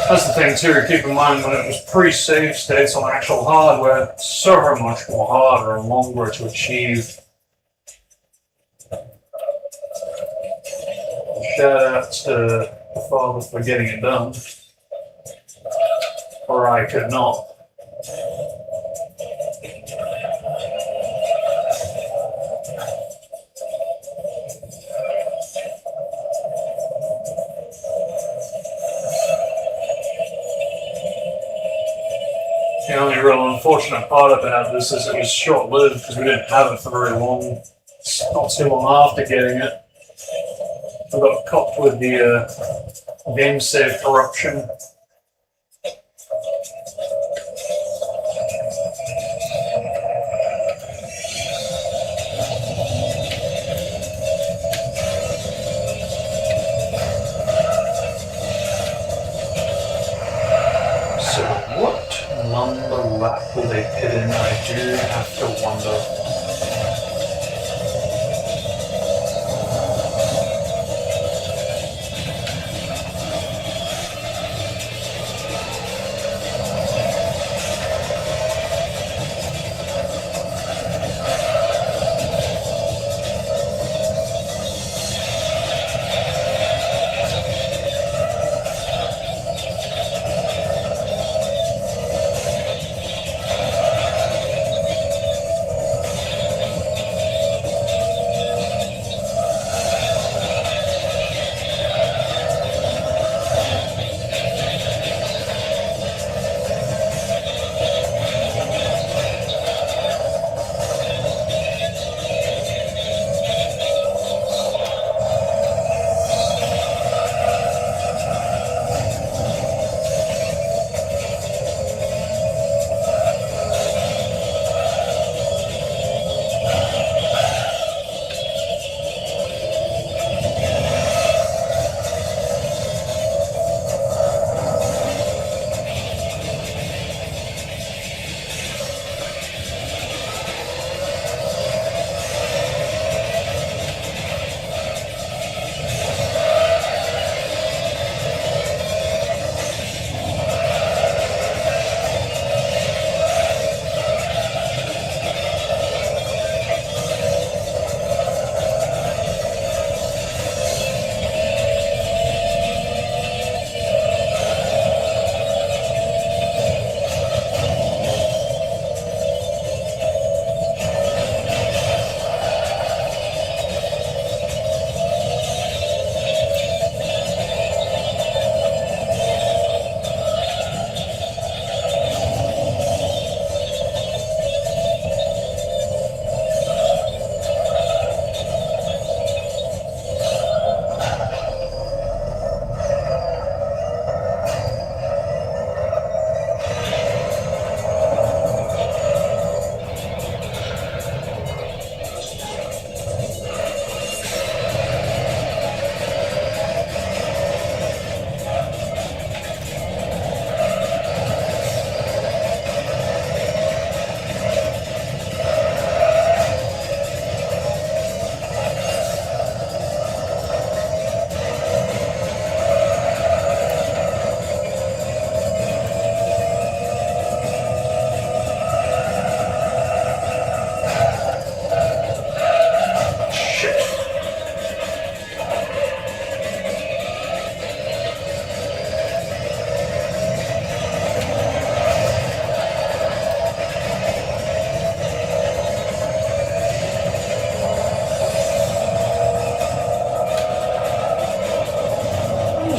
That's the thing too, keep in mind when it was pre-save states on actual hardware, so much more harder and longer to achieve. Shout out to the father for getting it done. Or I could not. The only real unfortunate part about this is it was short-lived because we didn't have it for very long. Not too long after getting it, we got copped with the game save corruption. So what number lap will they pit in? I do have to wonder.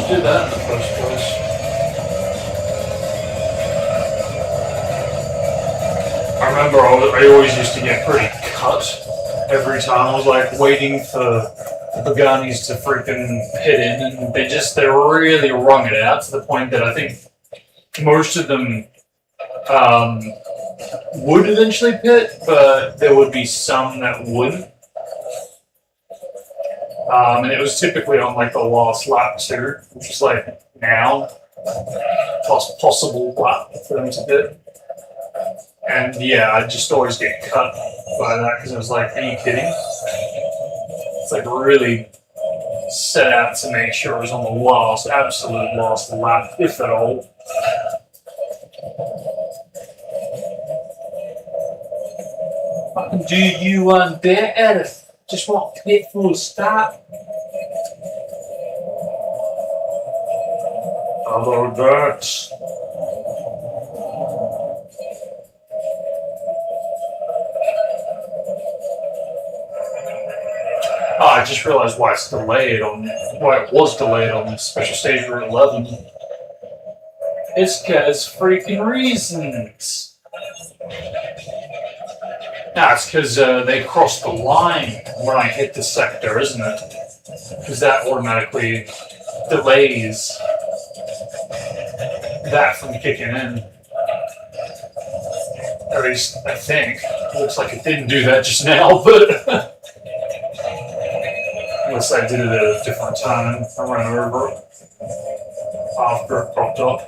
Do that in the first place. I remember I always used to get pretty cut every time. I was like waiting for the Pagani's to freaking hit in, and they really wrung it out to the point that I think most of them would eventually pit, but there would be some that wouldn't. And it was typically on like the last lap too, which is like now, possible lap for them to hit. And yeah, I just always get cut by that because it was like, are you kidding? It's like really set out to make sure it was on the absolute last lap, if at all. Do you dare, Edith? Just want to get full stop. Hello, that. Oh, I just realized why it was delayed on Special Stage Route 11. It's because freaking reasons. No, it's because they crossed the line when I hit the sector, isn't it? Because that automatically delays that from kicking in. At least, I think. Looks like it didn't do that just now, but... Unless I did it at a different time. I ran over it after it popped up.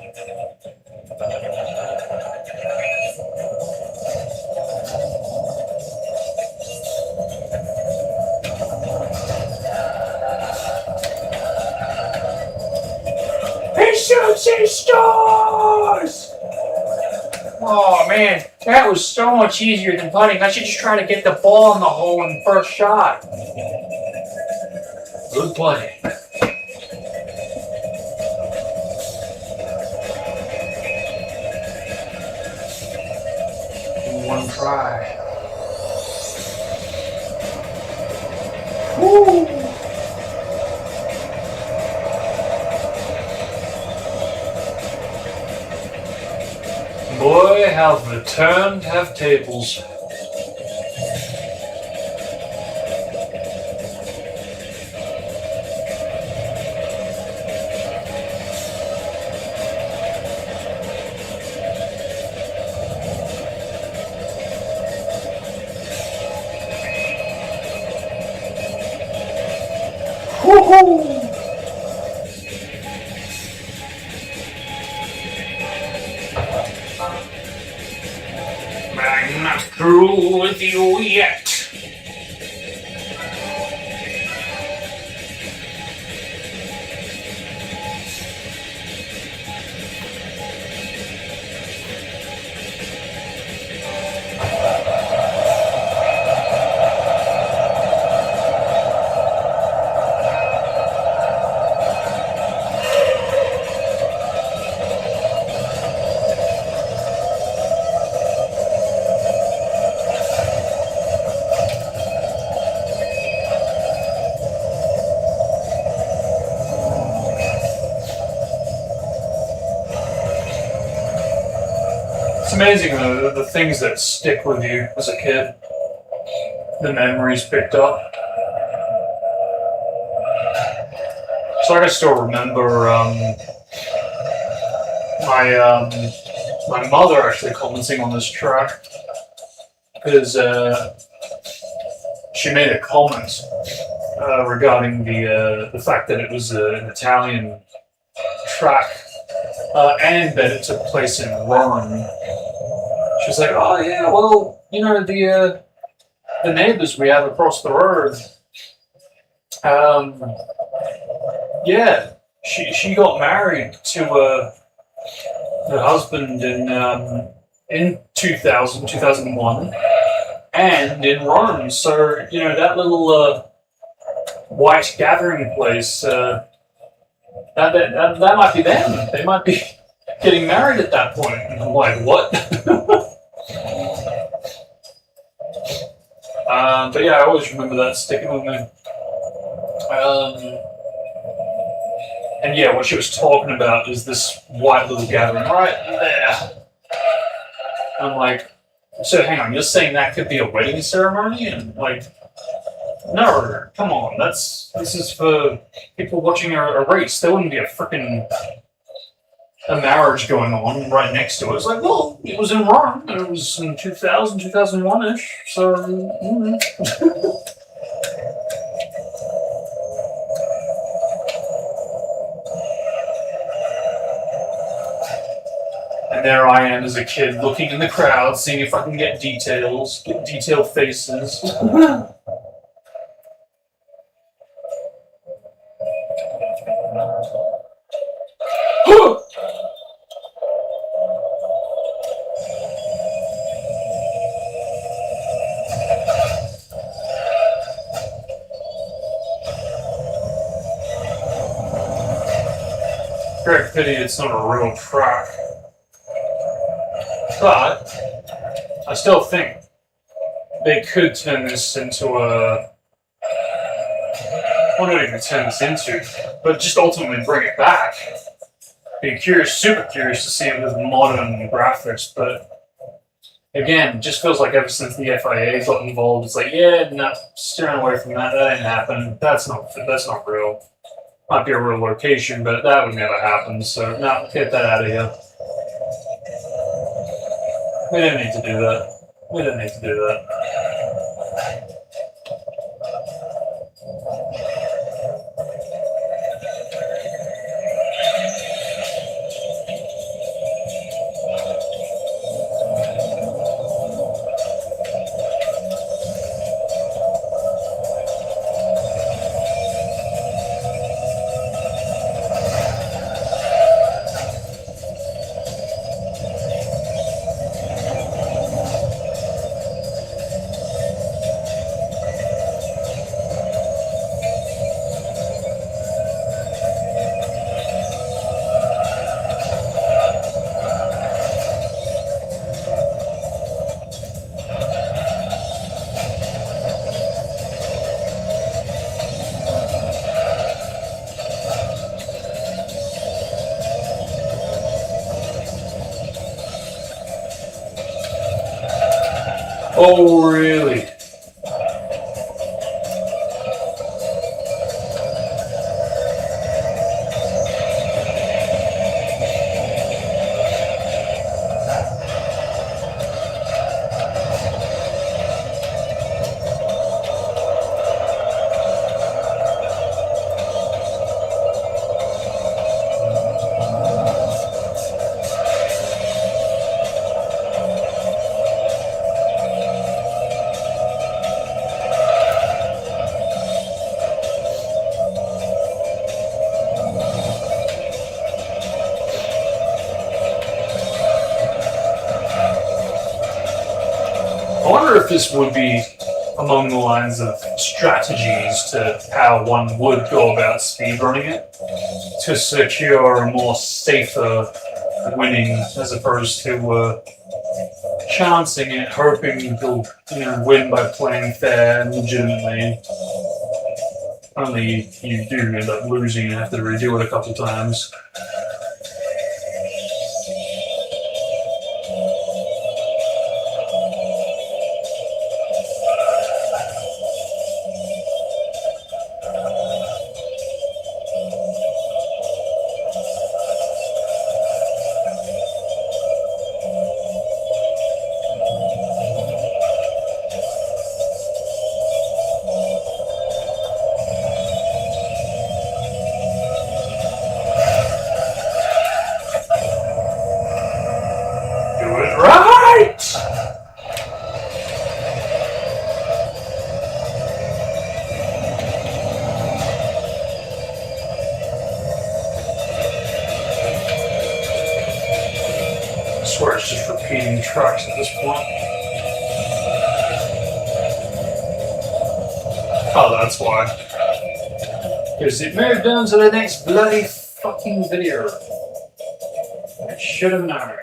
He shoots his stars! Oh man, that was so much easier than putting. I should just try to get the ball in the hole in the first shot. Good play. One try. Woo! Boy, how the turned have tables. Woohoo! I'm not through with you yet. It's amazing the things that stick with you as a kid, the memories picked up. So I can still remember my mother actually commenting on this track because she made a comment regarding the fact that it was an Italian track and that it took place in Rome. She was like, "Oh yeah, well, you know the neighbors we have across the road. Yeah, she got married to her husband in 2001, and in Rome. So you know that little white gathering place. That might be them. They might be getting married at that point." And I'm like, what? But yeah, I always remember that sticking with me. And yeah, what she was talking about is this white little gathering right there. I'm like, so hang on, you're saying that could be a wedding ceremony? And like, no, come on, this is for people watching a race. There wouldn't be a freaking marriage going on right next to it. It's like, well, it was in Rome, and it was in 2000, 2001-ish, so... And there I am as a kid, looking in the crowd, seeing if I can get details, get detailed faces. Great pity it's not a real track. But I still think they could turn this into a... Well, not even turn this into, but just ultimately bring it back Be curious, super curious to see it with modern graphics, but again, it just feels like ever since the FIA got involved, it's like, yeah, no, steering away from that. That didn't happen. That's not real. Might be a real location, but that would never happen. So no, get that out of here. We didn't need to do that. We didn't need to do that. Oh, really? I wonder if this would be among the lines of strategies to how one would go about speedrunning it to secure a more safer winning as opposed to chancing it, hoping you'll win by playing fair and legitimately. Only you do end up losing and have to redo it a couple times. I swear it's just repeating trucks at this point. Oh, that's why. Because it moved on to the next bloody fucking video. I should have known.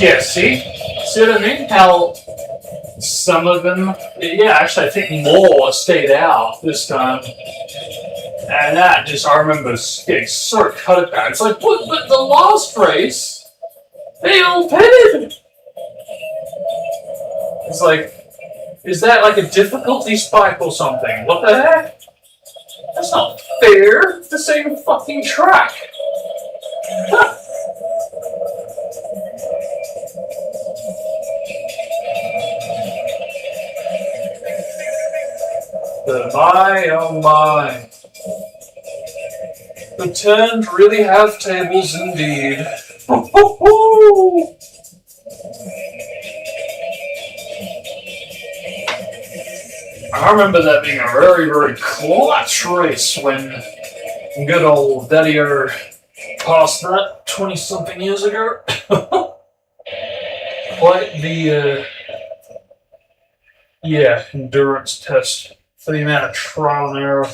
Yeah, see what I mean? How some of them, yeah, actually, I think more stayed out this time. And that just, I remember getting so cut about. It's like, what? But the last race, they all pitted. It's like, is that like a difficulty spike or something? What the heck? That's not fair. It's the same fucking track. But my, oh my. The turns really have tables indeed. I remember that being a very, very clutch race when good old Daddy-O passed that 20-something years ago. Quite the, endurance test for the amount of trial and error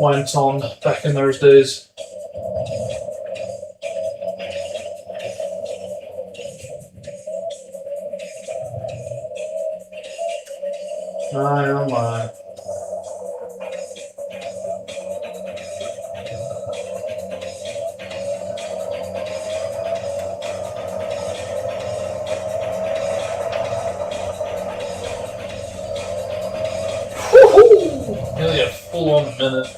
went on back in those days. My oh my. Woohoo! Nearly a full-on minute.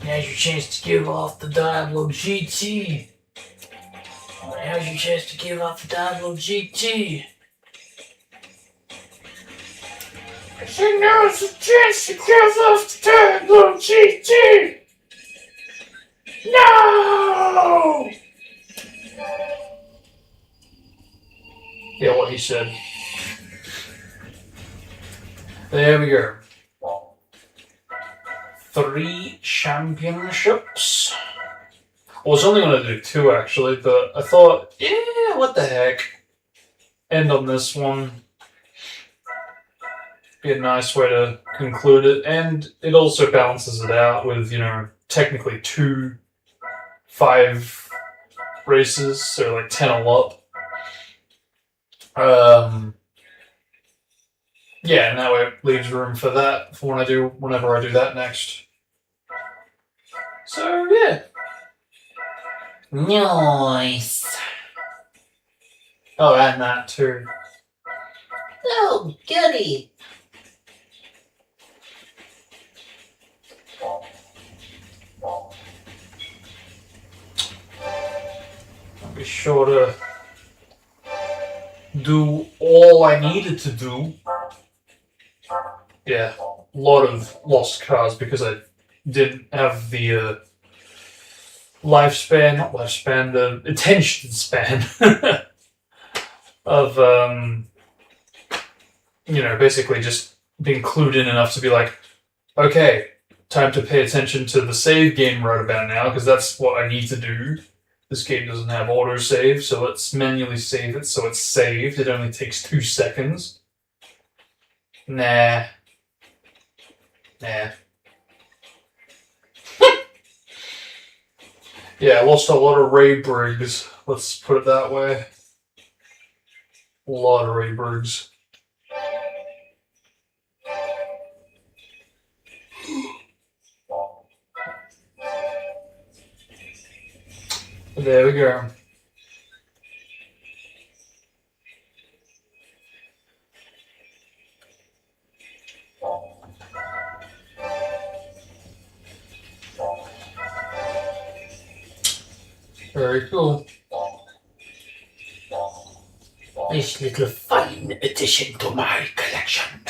Now's your chance to give off the Diablo GT. Now's your chance to give off the Diablo GT. So now's the chance to give off the Diablo GT. No! Yeah, what he said. There we go. 3 championships. I was only going to do 2 actually, but I thought, yeah, what the heck. End on this one. Be a nice way to conclude it. And it also balances it out with, technically 2 5 races, so like 10 all up. Yeah, and that way it leaves room for that for whenever I do that next. So yeah. Nice. Oh, and that too. Oh, goody. I'll be sure to do all I needed to do. Yeah, a lot of lost cars because I didn't have the the attention span of, basically just being clued in enough to be like, okay, time to pay attention to the save game right about now because that's what I need to do. This game doesn't have autosave, so let's manually save it so it's saved. It only takes 2 seconds. Nah. Yeah, I lost a lot of raid brigs. Let's put it that way. A lot of raid brigs. There we go. Very cool. Nice little fine addition to my collection.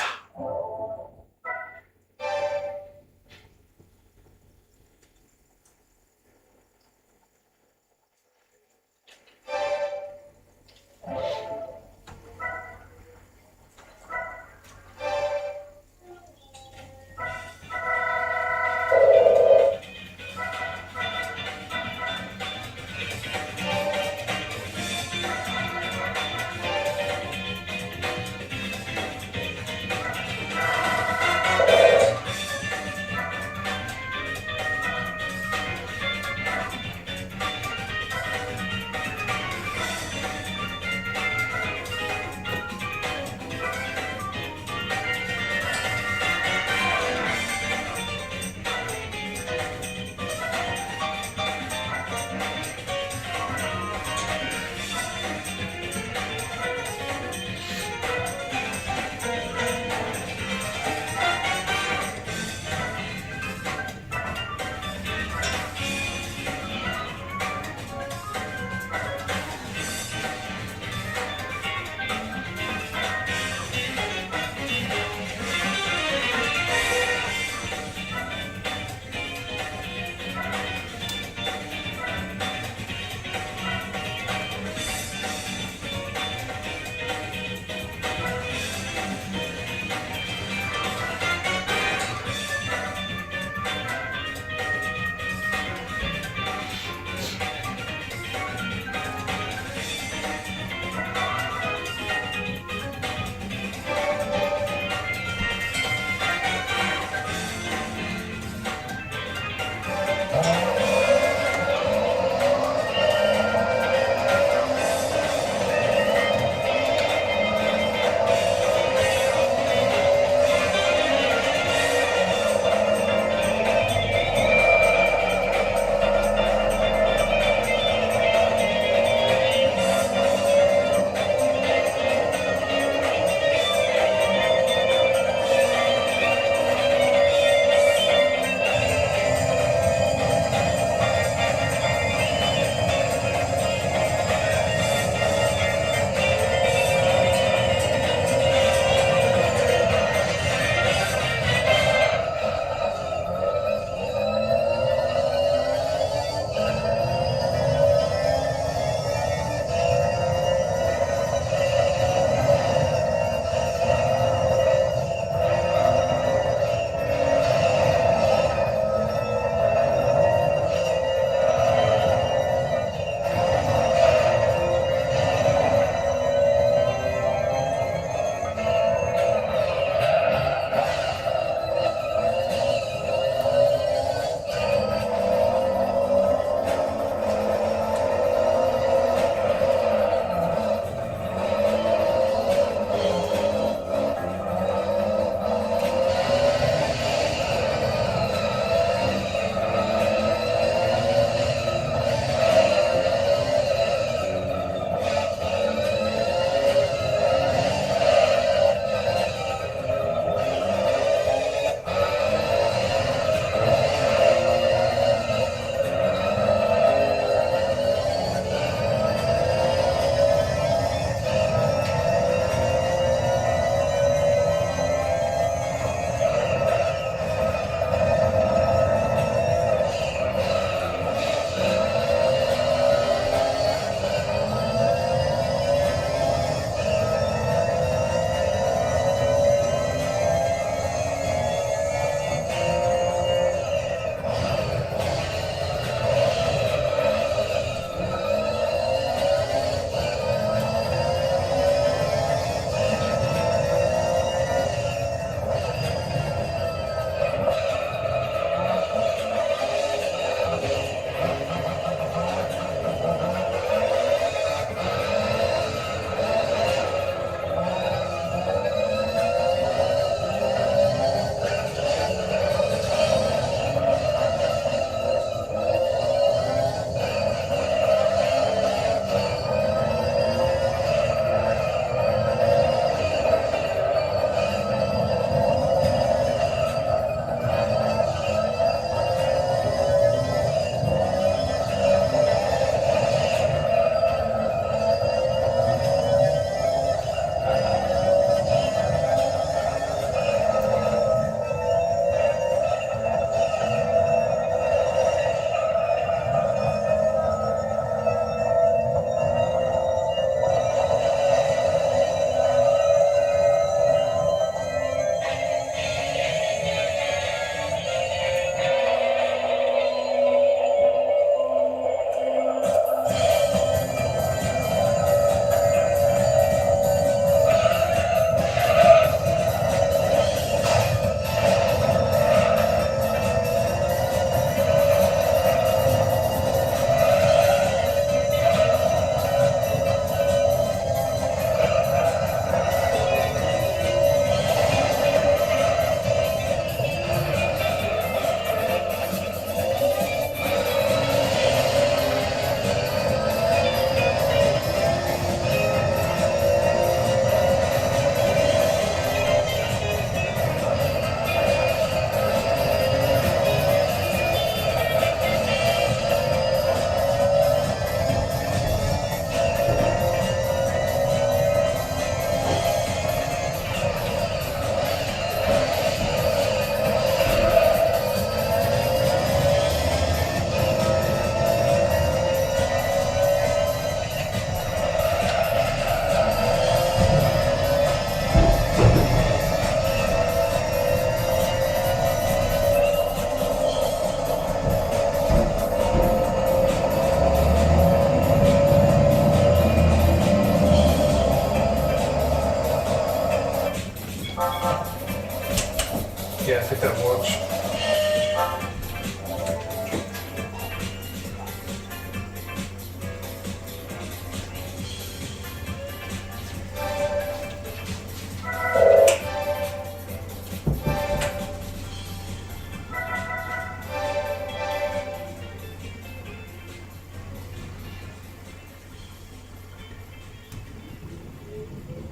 Yeah, I think that works.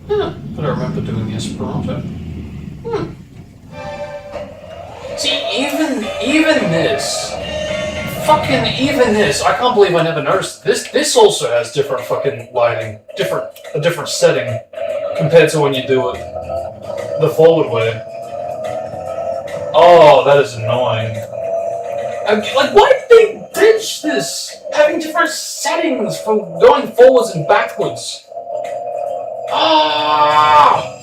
Huh, I don't remember doing the Esperanto. See, even this, even this, I can't believe I never noticed this. This also has different fucking lighting, a different setting compared to when you do it the forward way. Oh, that is annoying. Like, why did they ditch this? Having different settings for going forwards and backwards. Ah!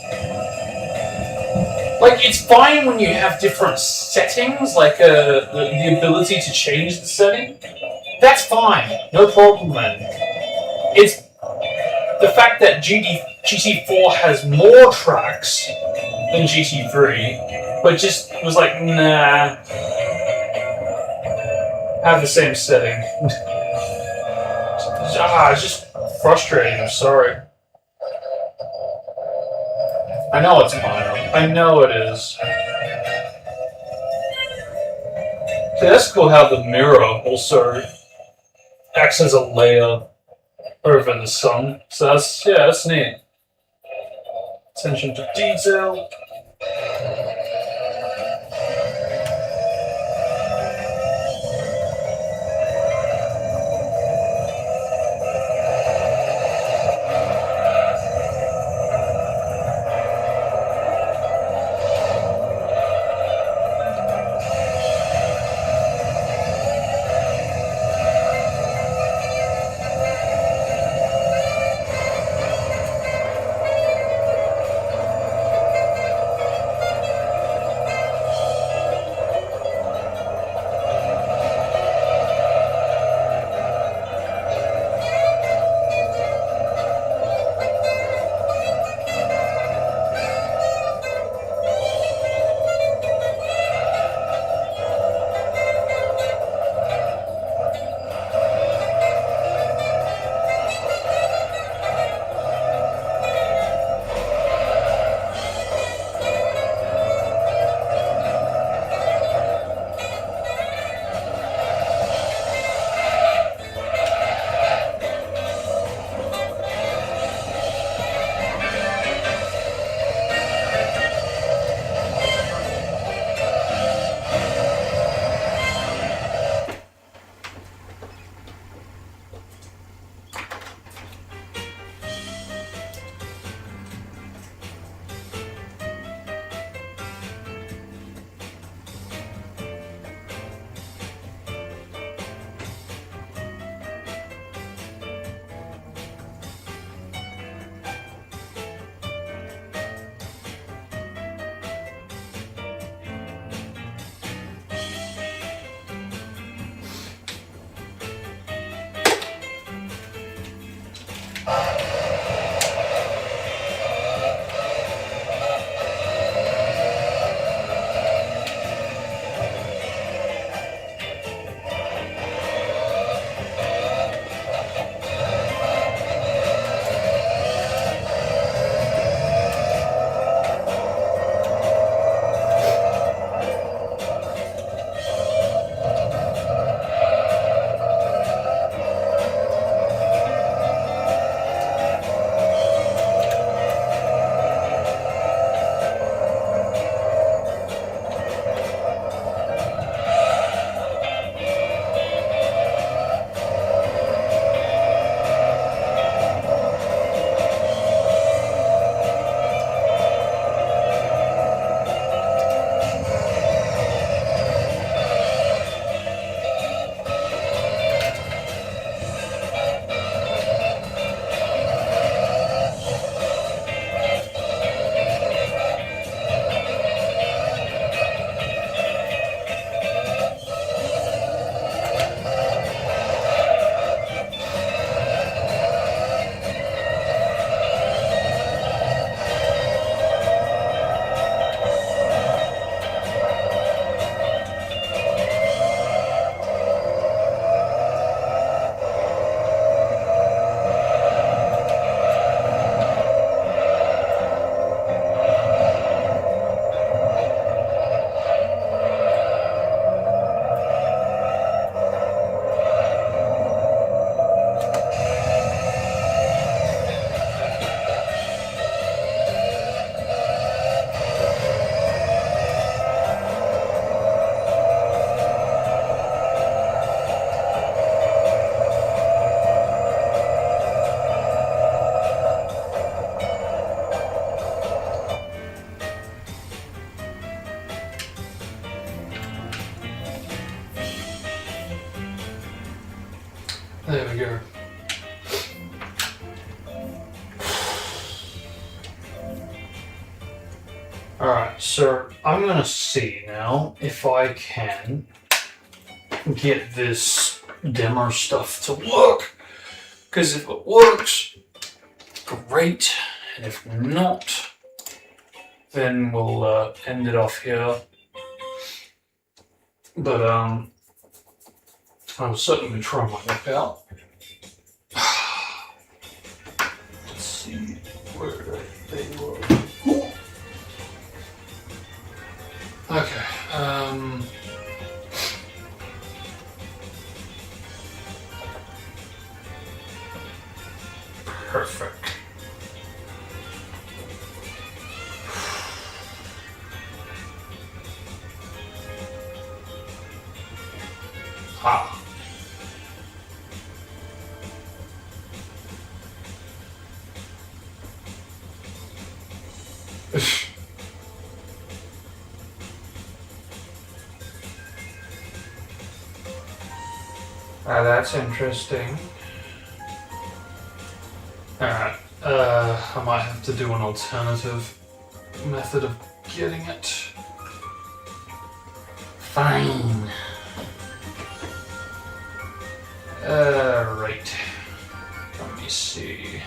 Like, it's fine when you have different settings, like the ability to change the setting. That's fine, no problem then. It's the fact that GT4 has more tracks than GT3, but just was like, nah, have the same setting. It's just frustrating, I'm sorry. I know it's minor. I know it is. See, that's cool how the mirror also acts as a layer over the sun. So that's neat. Attention to detail. There we go. Alright, so I'm gonna see now if I can get this dimmer stuff to work. Because if it works, great. And if not, then we'll end it off here. But I will certainly try my luck out. Let's see where they were. Okay. Perfect. Ah. That's interesting. Alright, I might have to do an alternative method of getting it. Fine. Right. Let me see.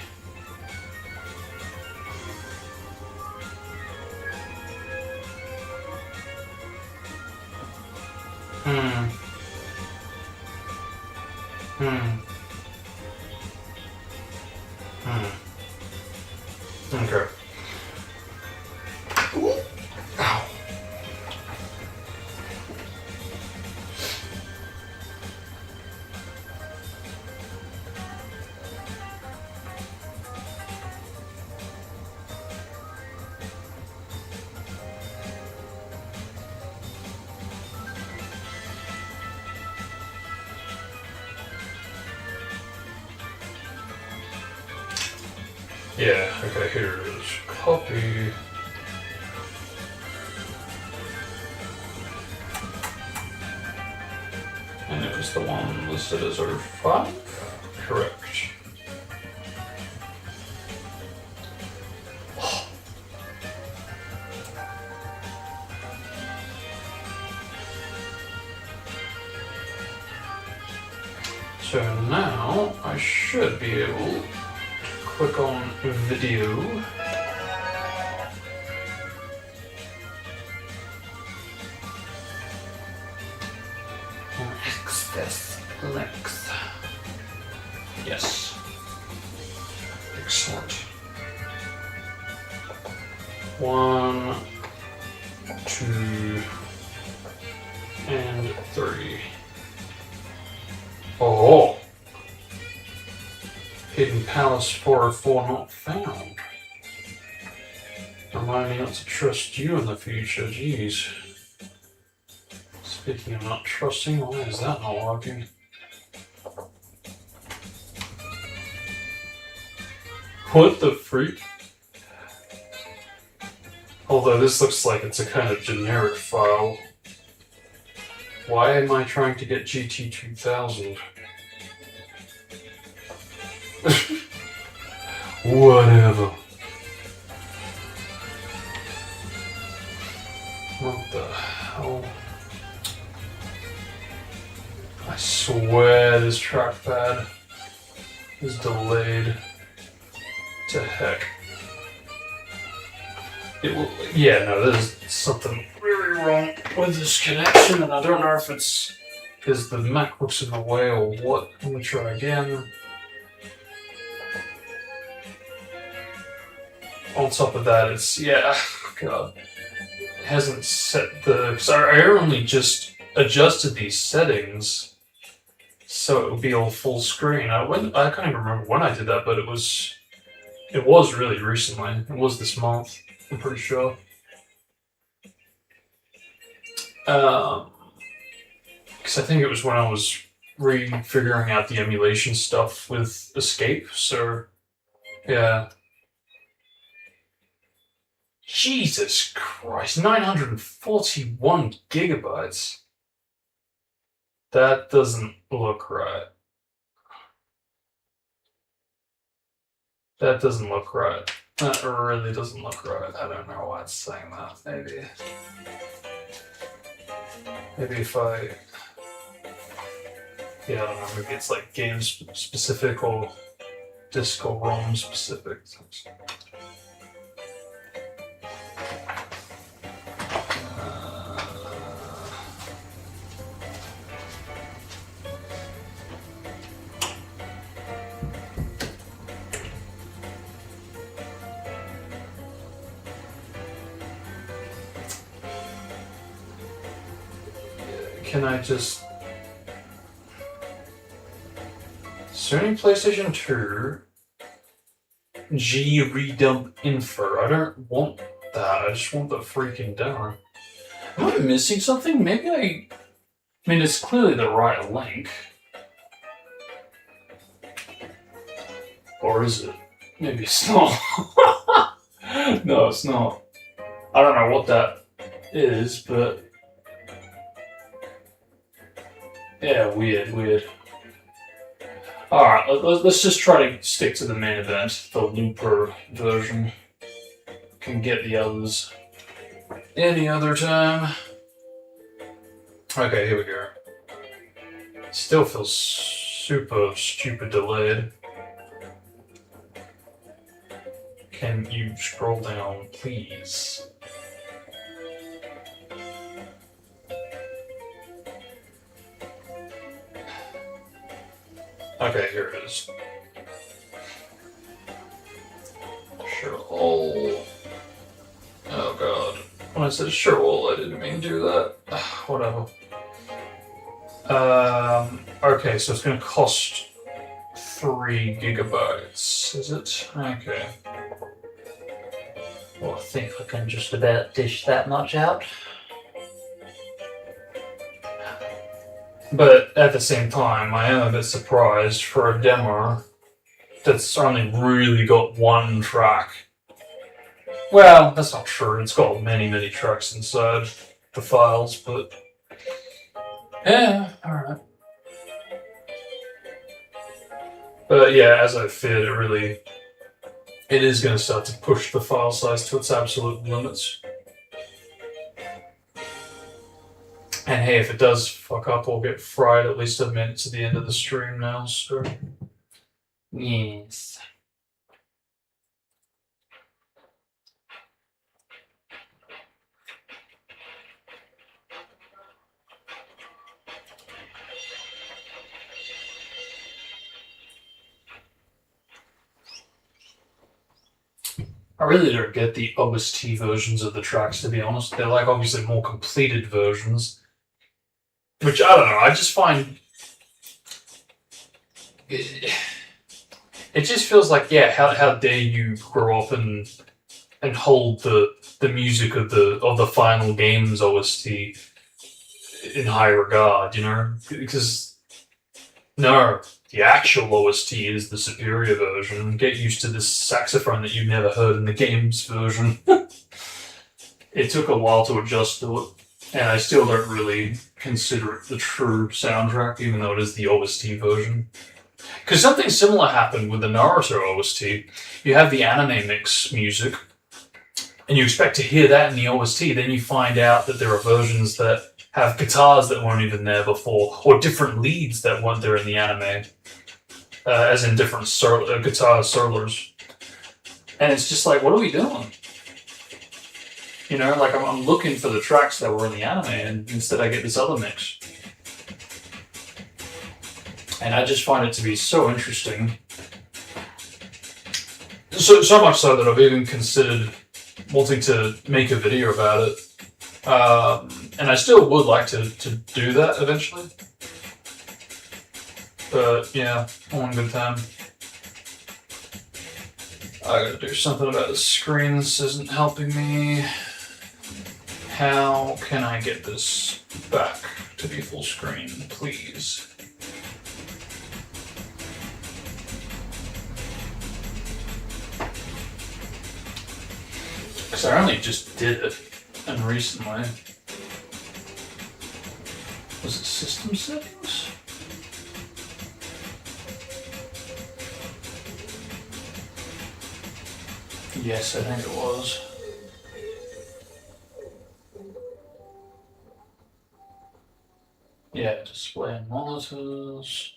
Okay. Ow. Yeah, okay, here it is. Copy. And it was the one listed as R5? Correct. So now I should be able to click on video. And access links. Yes. Excellent. 1, 2, and 3. Oh! Hidden Palace 404 not found. Remind me not to trust you in the future, jeez. Speaking of not trusting, why is that not working? What the freak? Although this looks like it's a kind of generic file. Why am I trying to get GT2000? Whatever. What the hell? I swear this trackpad is delayed to heck. It will, yeah, no, there's something really wrong with this connection, and I don't know if it's because the MacBook's in the way or what. Let me try again. On top of that, it's, yeah, God, it hasn't set the, because I only just adjusted these settings so it would be all full screen. I can't even remember when I did that, but it was really recently. It was this month, I'm pretty sure. Because I think it was when I was figuring out the emulation stuff with Escape, so yeah. Jesus Christ, 941 gigabytes. That doesn't look right. That doesn't look right. That really doesn't look right. I don't know why it's saying that. Maybe if I... Yeah, I don't know. Maybe it's like game specific or disc or ROM specific. Can I just... Sony PlayStation 2 G redump info. I don't want that. I just want the freaking demo. Am I missing something? Maybe I mean, it's clearly the right link. Or is it? Maybe it's not. No, it's not. I don't know what that is, but... Yeah, weird. Alright, let's just try to stick to the main event, the Looper version. Can get the others any other time. Okay, here we go. Still feels super stupid delayed. Can you scroll down, please? Okay, here it is. Sure all. Oh god. When I said sure all, I didn't mean to do that. Whatever. Okay, so it's gonna cost 3 gigabytes, is it? Okay. Well, I think I can just about dish that much out. But at the same time, I am a bit surprised for a demo that's only really got one track. Well, that's not true. It's got many tracks inside the files, but yeah, alright. But yeah, as I feared, it is going to start to push the file size to its absolute limits. And hey, if it does fuck up or get fried, at least I've made it to the end of the stream now, so... Yes. I really don't get the OST versions of the tracks, to be honest. They're like obviously more completed versions. Which, I don't know, I just find... It just feels like, yeah, how dare you grow up and hold the music of the final game's OST in high regard, you know? Because, no, the actual OST is the superior version. Get used to this saxophone that you've never heard in the game's version. It took a while to adjust to it. And I still don't really consider it the true soundtrack, even though it is the OST version. Because something similar happened with the Naruto OST. You have the anime mix music, and you expect to hear that in the OST, then you find out that there are versions that have guitars that weren't even there before, or different leads that weren't there in the anime, as in different guitar solos. And it's just like, what are we doing? You know, like I'm looking for the tracks that were in the anime, and instead I get this other mix. And I just find it to be so interesting. So much so that I've even considered wanting to make a video about it. And I still would like to do that eventually. But yeah, one good time. I gotta do something about the screen. This isn't helping me. How can I get this back to be full screen, please? Because I only just did it, and recently. Was it system settings? Yes, I think it was. Yeah, display and monitors.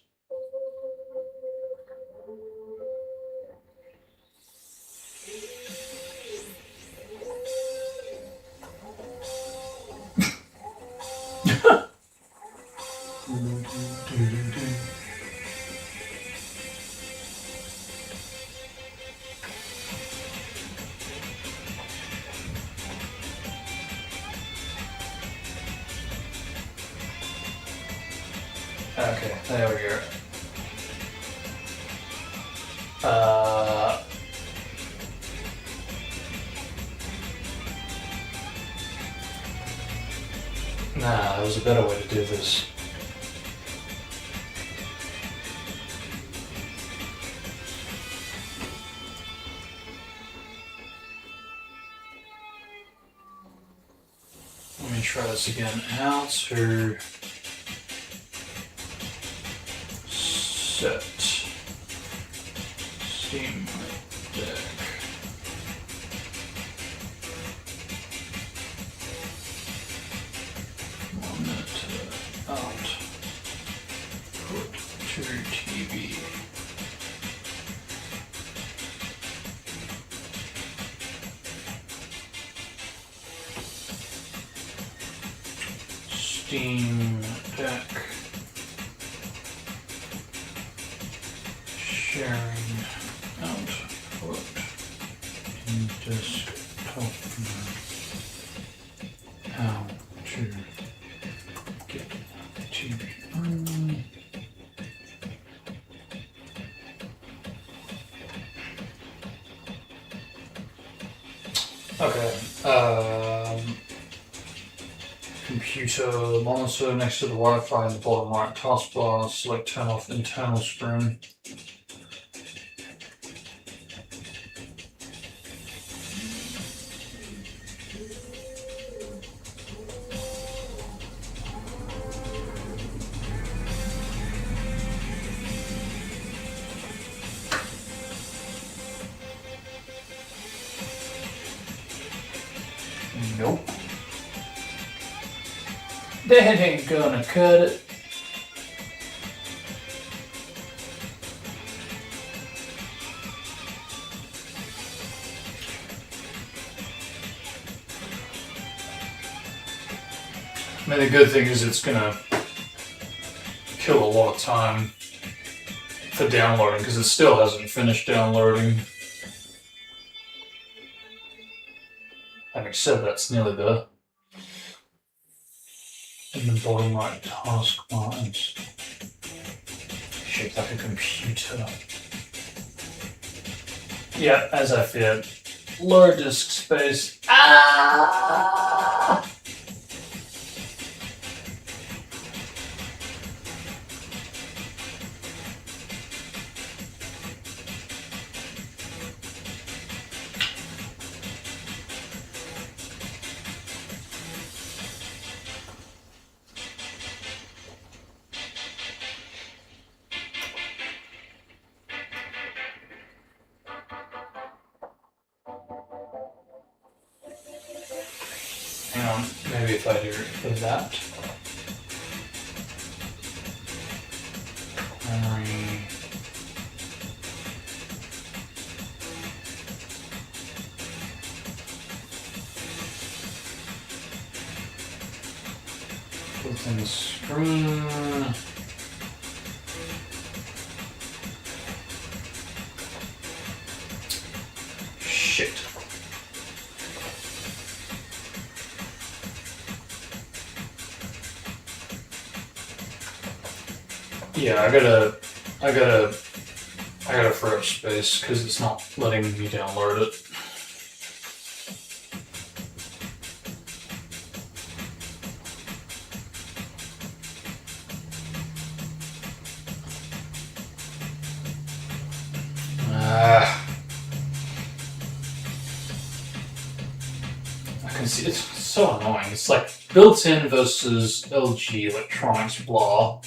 Okay, there we go. Nah, there was a better way to do this. Let me try this again. How to set Steam Deck. Monitor output to TV. Steam Deck sharing output in desktop mode. How to get TV on. Okay. Computer monitor next to the Wi-Fi in the bottom right taskbar. Select turn off internal screen. Nope. That ain't gonna cut it. I mean, the good thing is it's gonna kill a lot of time for downloading because it still hasn't finished downloading. Having said that's nearly there. In the bottom right taskbar, it's shaped like a computer. Yeah, as I feared. Low disk space. Ah! Hang on, maybe if I do that. Memory. Built-in screen. Shit. Yeah, I gotta free up space because it's not letting me download it. I can see it's so annoying. It's like built-in versus LG electronics blah.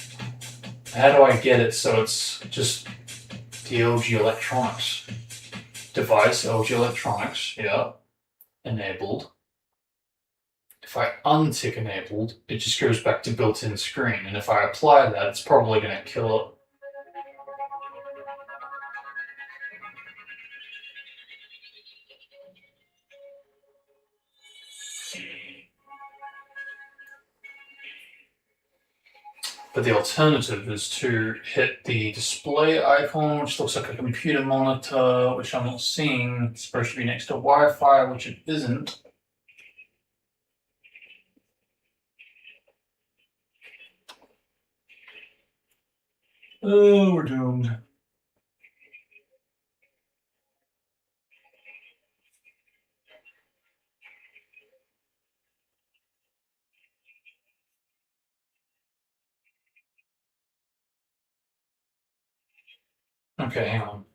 How do I get it so it's just the LG electronics? device, LG Electronics, yeah, enabled. If I untick enabled, it just goes back to built-in screen, and if I apply that, it's probably going to kill it. But the alternative is to hit the display icon, which looks like a computer monitor, which I'm not seeing. It's supposed to be next to Wi-Fi, which it isn't. Oh, we're doomed. Okay, hang on.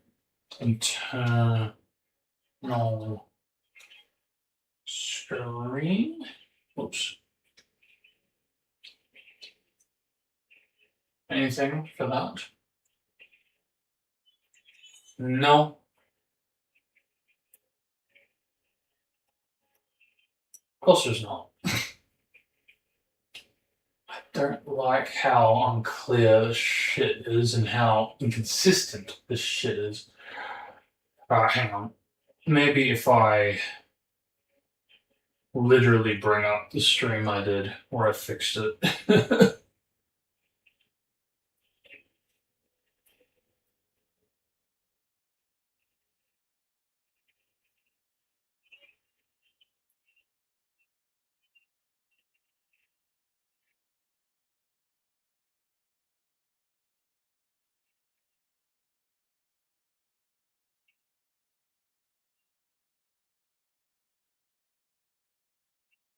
Internal screen. Oops. Anything for that? No. Of course there's not. I don't like how unclear this shit is and how inconsistent this shit is. Alright, hang on. Maybe if I literally bring up the stream I did where I fixed it.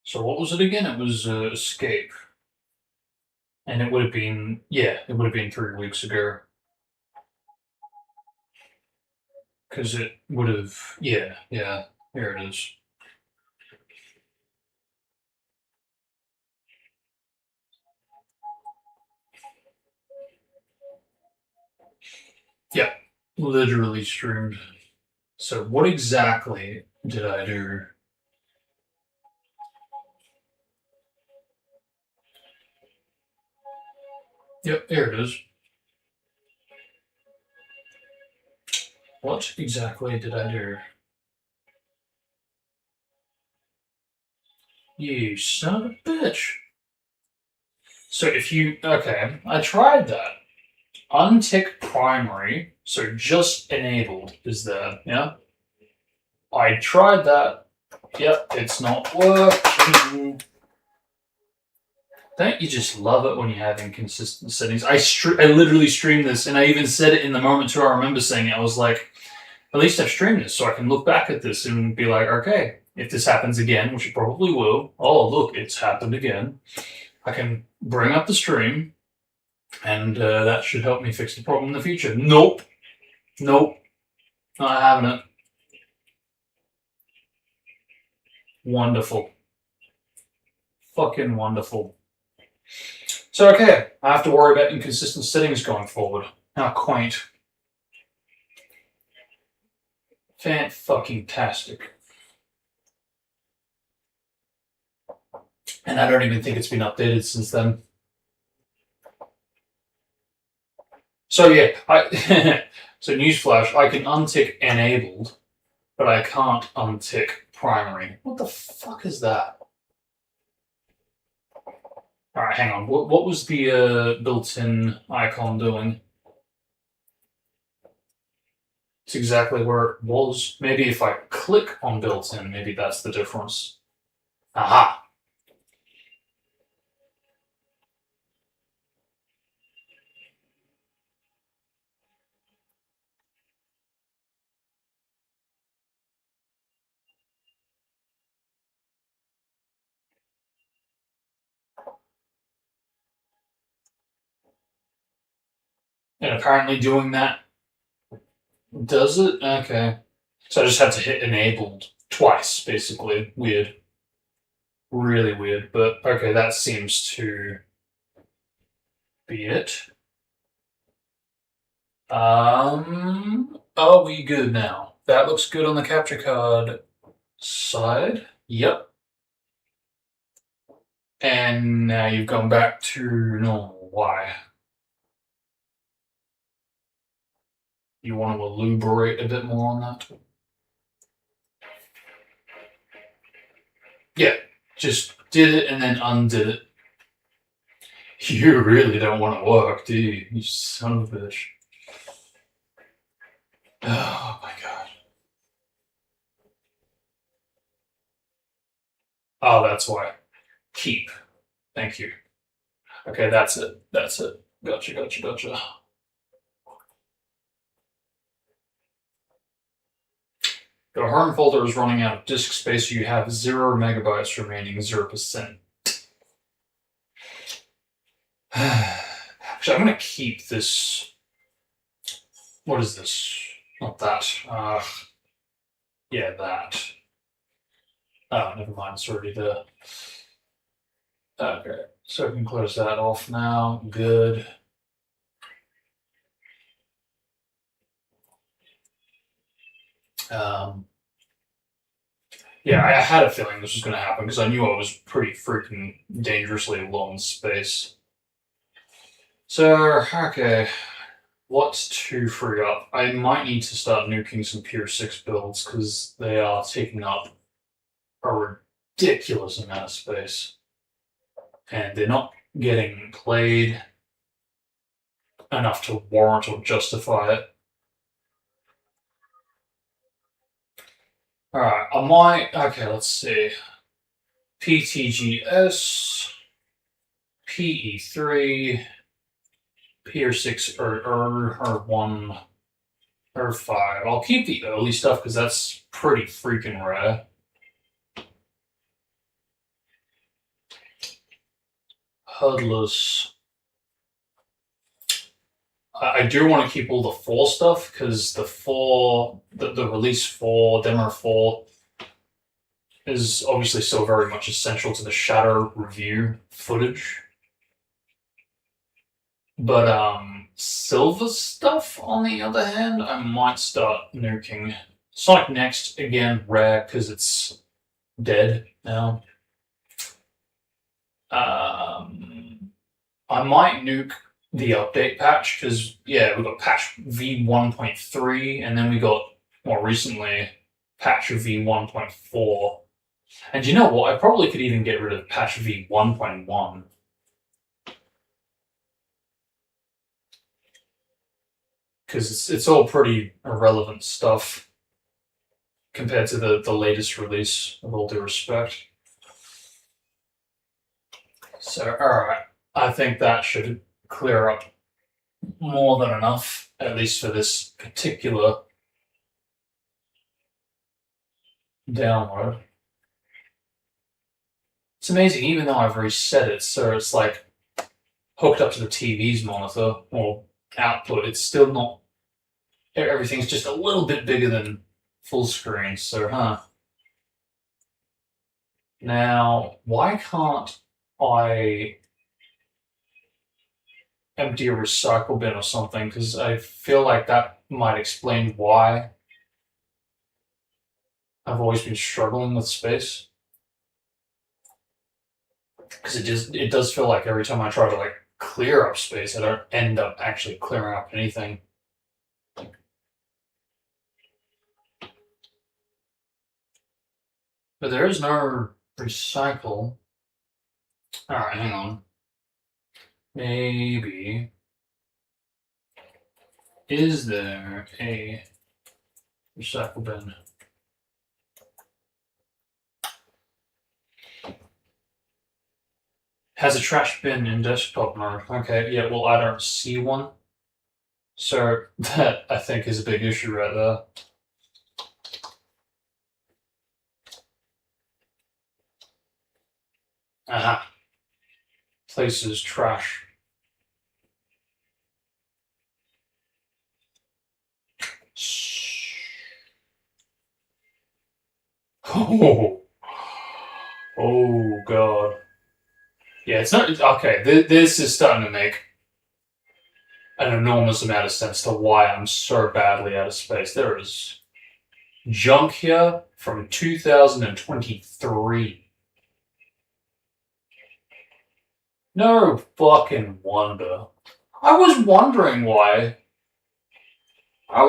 So what was it again? It was Escape. And it would have been, yeah, it would have been 3 weeks ago. Because it would have, yeah, here it is. Yeah, literally streamed. So what exactly did I do? Yep, here it is. What exactly did I do? You son of a bitch. So if you, okay, I tried that. Untick primary, so just enabled is there, yeah? I tried that. Yep, it's not working. Don't you just love it when you have inconsistent settings? I literally streamed this, and I even said it in the moment too. I remember saying it. I was like, at least I've streamed this, so I can look back at this and be like, okay, if this happens again, which it probably will. Oh, look, it's happened again. I can bring up the stream, and that should help me fix the problem in the future. Nope. Nope. Not having it. Wonderful. Fucking wonderful. So, okay, I have to worry about inconsistent settings going forward. How quaint. Fan-fucking-tastic. And I don't even think it's been updated since then. So yeah, so newsflash, I can untick enabled, but I can't untick primary. What the fuck is that? Alright, hang on. What was the built-in icon doing? It's exactly where it was. Maybe if I click on built-in, maybe that's the difference. Aha! And apparently doing that does it? Okay. So I just had to hit enabled twice, basically. Weird. Really weird, but okay, that seems to be it. Are we good now? that looks good on the capture card side. Yep. And now you've gone back to normal. Why? You want to eluberate a bit more on that? Yeah, just did it and then undid it. You really don't want to work, do you? You son of a bitch. Oh my god. Oh, that's why. Keep. Thank you. Okay, that's it. That's it. Gotcha. The home folder is running out of disk space, so you have 0 megabytes remaining, 0%. Actually, I'm going to keep this. What is this? Not that. Yeah, that. Oh, never mind. It's already there. Okay, so I can close that off now. Good. Yeah, I had a feeling this was going to happen because I knew I was pretty freaking dangerously low in space. So, okay, what to free up? I might need to start nuking some Tier 6 builds because they are taking up a ridiculous amount of space. And they're not getting played enough to warrant or justify it. Alright, I might. Okay, let's see. PTGS, PE3, PR6, or 1, or 5. I'll keep the early stuff because that's pretty freaking rare. Hurdlers. I do want to keep all the 4 stuff because the 4, the release 4, demo 4 is obviously still very much essential to the Shadow review footage. But silver stuff, on the other hand, I might start nuking. Sonic Next, again, rare because it's dead now. I might nuke the update patch because, yeah, we got patch V1.3 and then we got, more recently, patch V1.4. And you know what? I probably could even get rid of patch V1.1. Because it's all pretty irrelevant stuff compared to the latest release, with all due respect. So, alright. I think that should clear up more than enough, at least for this particular download. It's amazing, even though I've reset it, so it's like hooked up to the TV's monitor or output, it's still not. Everything's just a little bit bigger than full screen, so Now, why can't I empty a recycle bin or something? Because I feel like that might explain why I've always been struggling with space. Because it does feel like every time I try to like clear up space, I don't end up actually clearing up anything. But there is no recycle. Alright, hang on. Maybe. Is there a recycle bin? Has a trash bin in desktop mode. Okay, yeah, well, I don't see one. So that, I think, is a big issue right there. Aha. Places trash. Oh. Oh, God. Yeah, it's not. Okay, this is starting to make an enormous amount of sense to why I'm so badly out of space. There is junk here from 2023. No fucking wonder. I was wondering why. I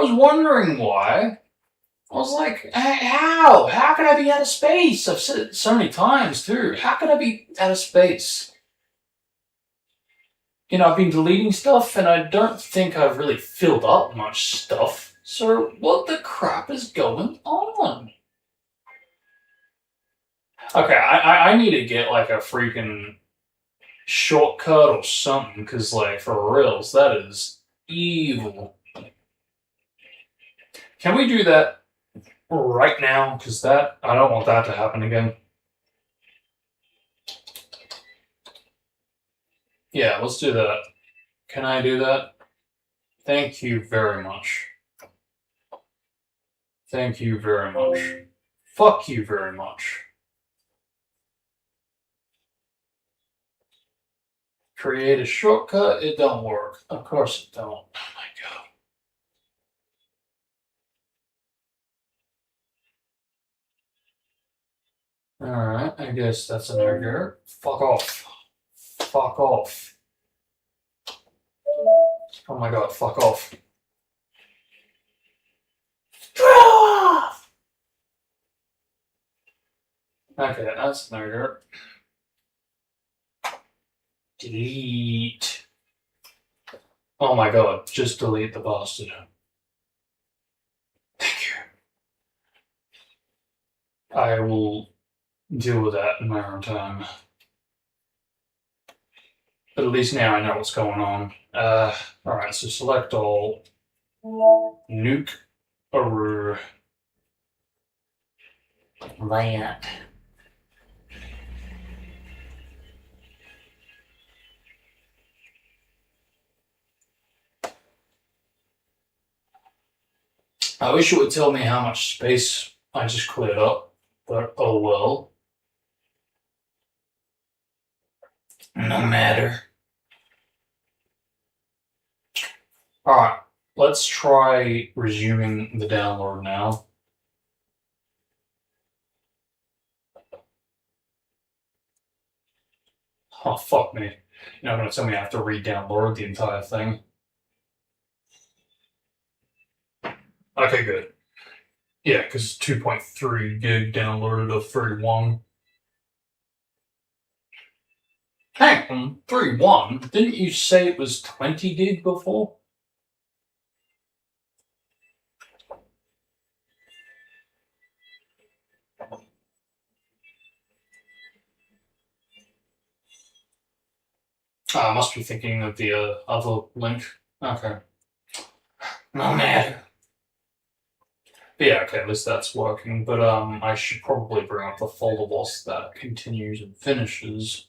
was like, how? How can I be out of space? I've said it so many times too. How can I be out of space? You know, I've been deleting stuff and I don't think I've really filled up much stuff. So what the crap is going on? Okay, I need to get like a freaking shortcut or something, because like for reals, that is evil. Can we do that right now? Because that, I don't want that to happen again. Yeah, let's do that. Can I do that? Thank you very much. Thank you very much. Fuck you very much. Create a shortcut, it don't work. Of course it don't. Oh my god. Alright, I guess that's an error. Fuck off. Fuck off. Oh my god, fuck off. Okay, that's an error. Delete. Oh my god, just delete the bastard. Thank you. I will deal with that in my own time. But at least now I know what's going on. Alright, so select all. Nuke Aru. That. I wish it would tell me how much space I just cleared up, but oh well. No matter. Alright, let's try resuming the download now. Oh, fuck me. You're not going to tell me I have to re-download the entire thing. Okay, good. Yeah, because 2.3 gig downloaded of 31. Hang on, 31? Didn't you say it was 20 gig before? I must be thinking of the other link. Okay. No matter. But yeah, okay, at least that's working. But I should probably bring up the folder whilst that continues and finishes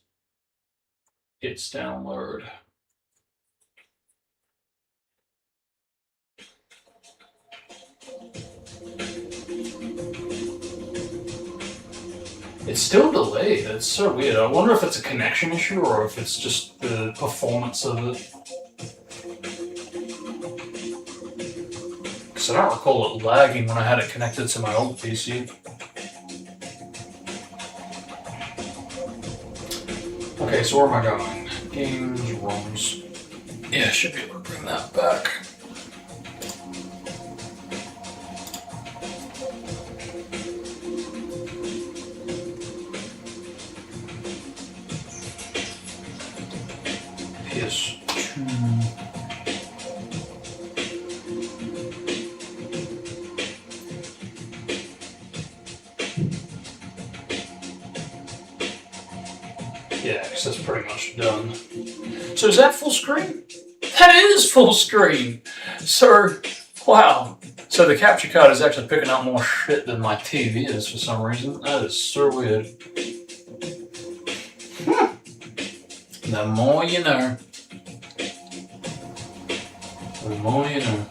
its download. It's still delayed. It's so weird. I wonder if it's a connection issue or if it's just the performance of it. Because I don't recall it lagging when I had it connected to my old PC. Okay, so where am I going? Games, ROMs. Yeah, I should be able to bring that back. PS2. Yeah, because that's pretty much done. So is that full screen? That is full screen! So, wow. So the capture card is actually picking up more shit than my TV is for some reason. That is so weird. The more you know. The more you know.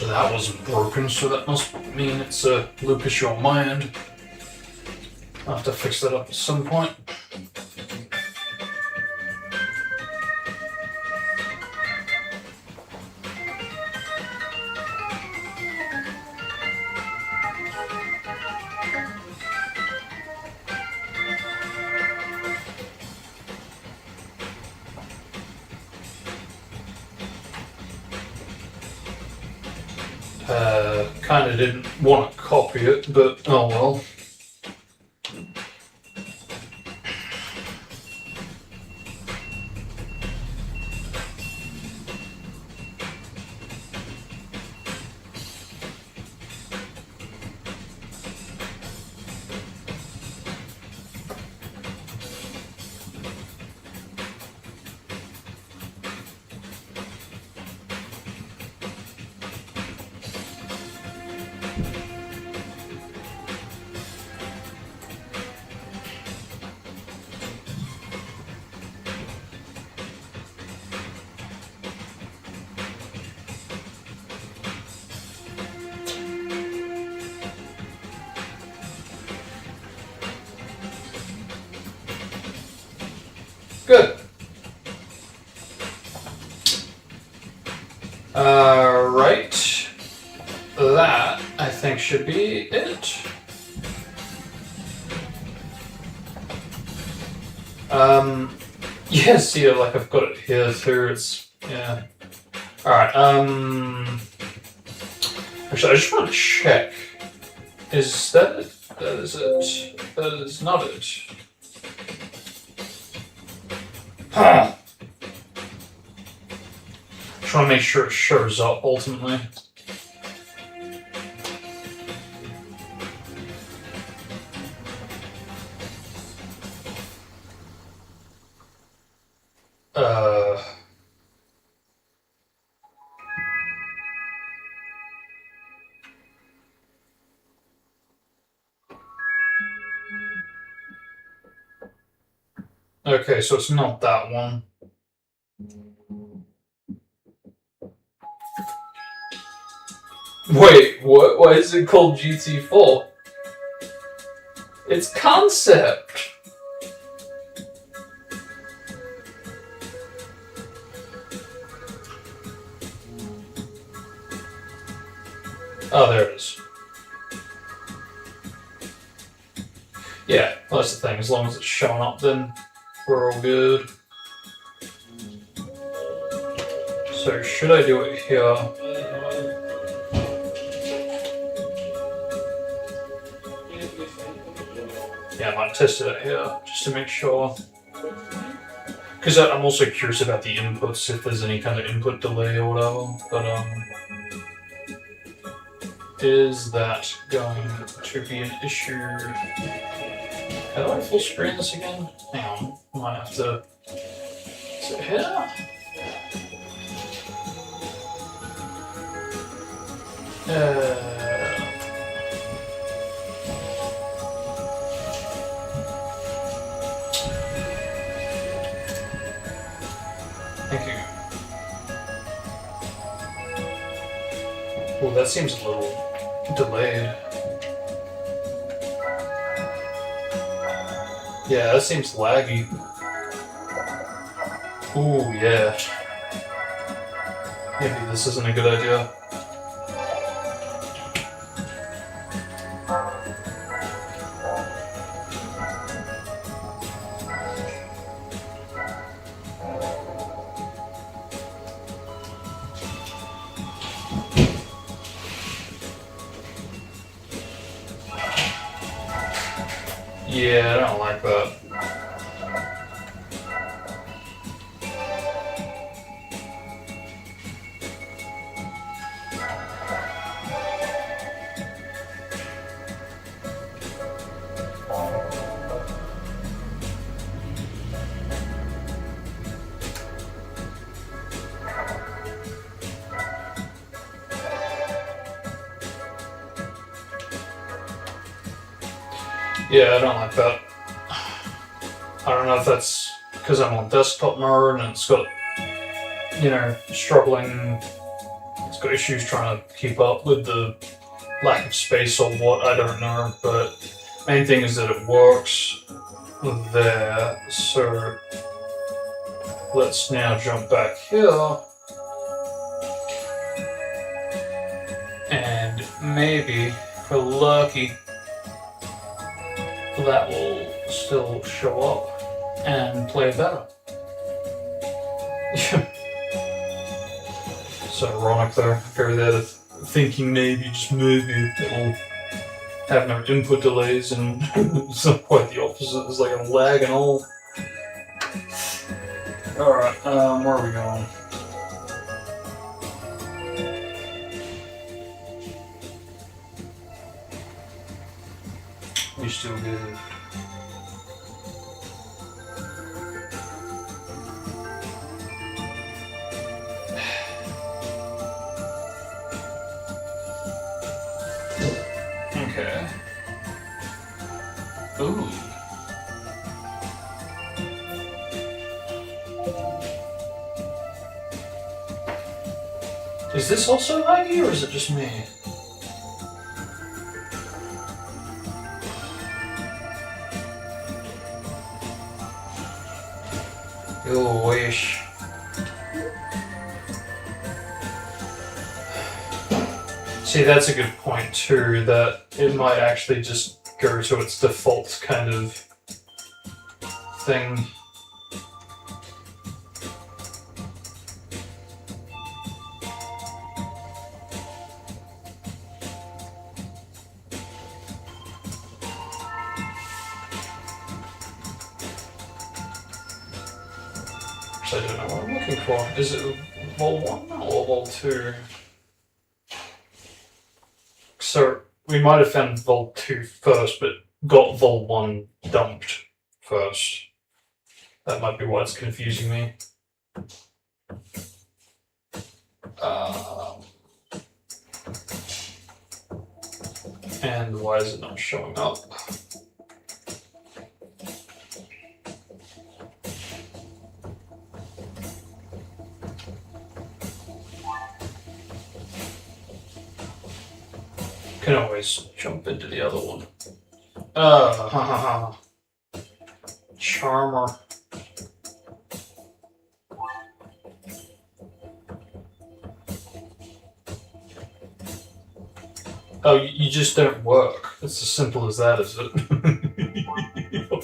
That wasn't broken, so that must mean it's a loop issue on my end. I'll have to fix that up at some point. Kinda didn't want to copy it, but oh well. Good. Right. That, I think, should be it. Yeah, see, like, I've got it here too, it's, yeah. Alright, actually, I just want to check. Is that it? That is it. That is not it. Huh. Trying to make sure it shows up ultimately. Okay, so it's not that one. Wait, what? Why is it called GT4? It's concept! Oh, there it is. Yeah, well, that's the thing. As long as it's showing up, then we're all good. So, should I do it here? Yeah, I might test it here, just to make sure. Because I'm also curious about the inputs, if there's any kind of input delay or whatever. But, is that going to be an issue? How do I full screen this again? Hang on, I might have to. Is it here? Thank you. Well, that seems a little delayed. Yeah, that seems laggy. Ooh, yeah. Maybe this isn't a good idea. Yeah, I don't like that. Yeah, I don't like that. I don't know if that's because I'm on desktop mode and it's got, you know, struggling it's got issues trying to keep up with the lack of space or what, I don't know, but main thing is that it works there. So let's now jump back here. And maybe, if we're lucky, that will still show up and play better. It's ironic though. Go there thinking maybe, just maybe, it'll have no input delays, and it's not quite the opposite. There's like a lag and all. Alright, where are we going? We still good. Okay. Ooh. Is this also laggy, or is it just me? You wish. See, that's a good point too, that it might actually just go to its default kind of thing. I don't know what I'm looking for. Is it Vol 1 or Vol 2? So, we might have found Vol 2 first, but got Vol 1 dumped first. That might be why it's confusing me. And why is it not showing up? Can always jump into the other one. Charmer. Oh, you just don't work. It's as simple as that, is it?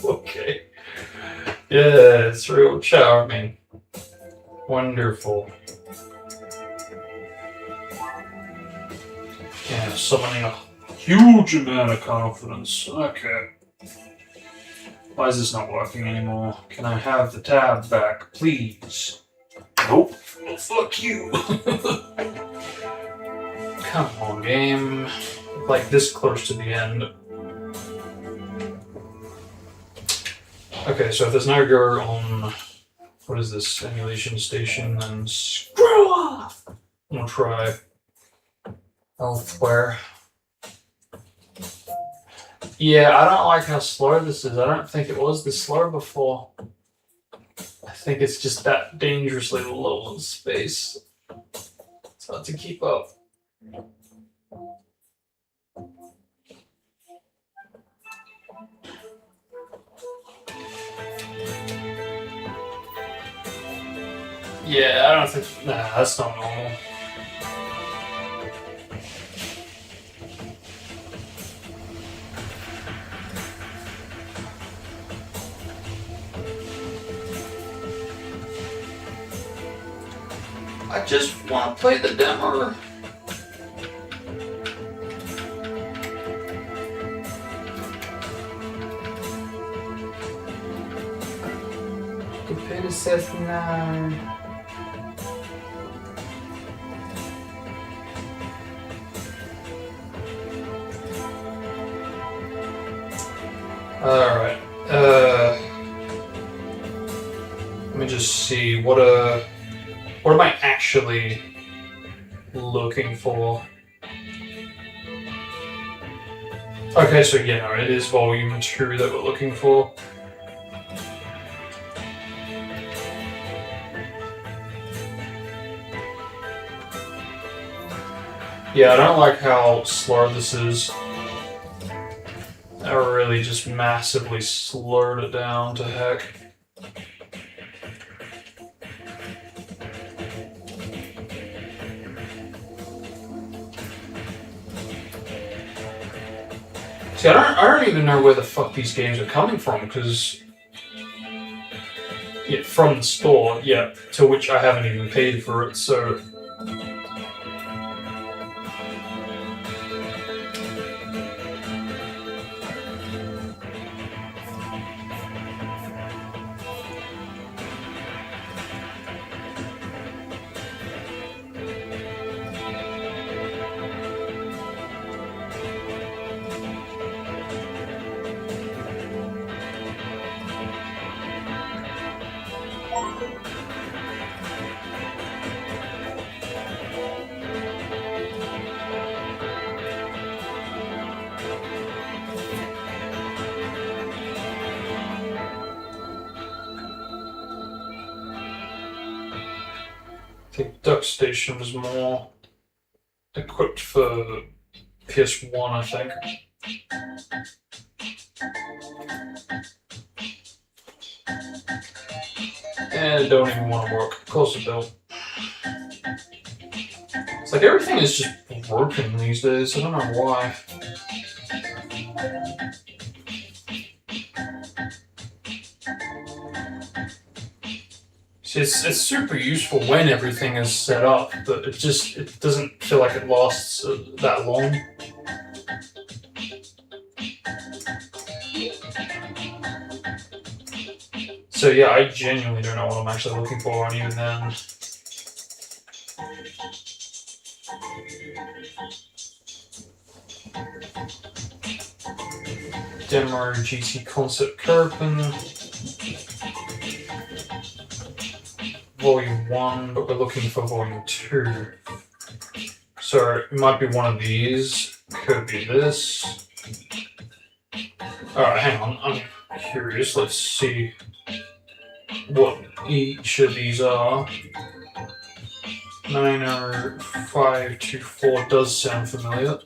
Okay. Yeah, it's real charming. Wonderful. Yeah, summoning a huge amount of confidence. Okay. Why is this not working anymore? Can I have the tab back, please? Nope. Well, fuck you. Come on, game. Like this close to the end. Okay, so if there's no go on, what is this, emulation station, then screw off! I'm gonna try elsewhere. Yeah, I don't like how slow this is. I don't think it was this slow before. I think it's just that dangerously low in space. It's hard to keep up. Yeah, I don't think. Nah, that's not normal. I just want to play the demo. Computer says no. Alright, let me just see, what am I actually looking for? Okay, so yeah, no, it is volume 2 that we're looking for. Yeah, I don't like how slow this is. I really just massively slowed it down to heck. See, I don't even know where the fuck these games are coming from, because yeah, from the store, yeah, to which I haven't even paid for it, so I think Duck Station was more equipped for PS1, I think. And it don't even want to work. Of course it don't. It's like everything is just broken these days. I don't know why. See, it's super useful when everything is set up, but it doesn't feel like it lasts that long. So yeah, I genuinely don't know what I'm actually looking for, and even then. Demo GT Concept Carbon. Volume 1, but we're looking for Volume 2. So it might be one of these. Could be this. Alright, hang on. I'm curious. Let's see what each of these are. 90524 does sound familiar.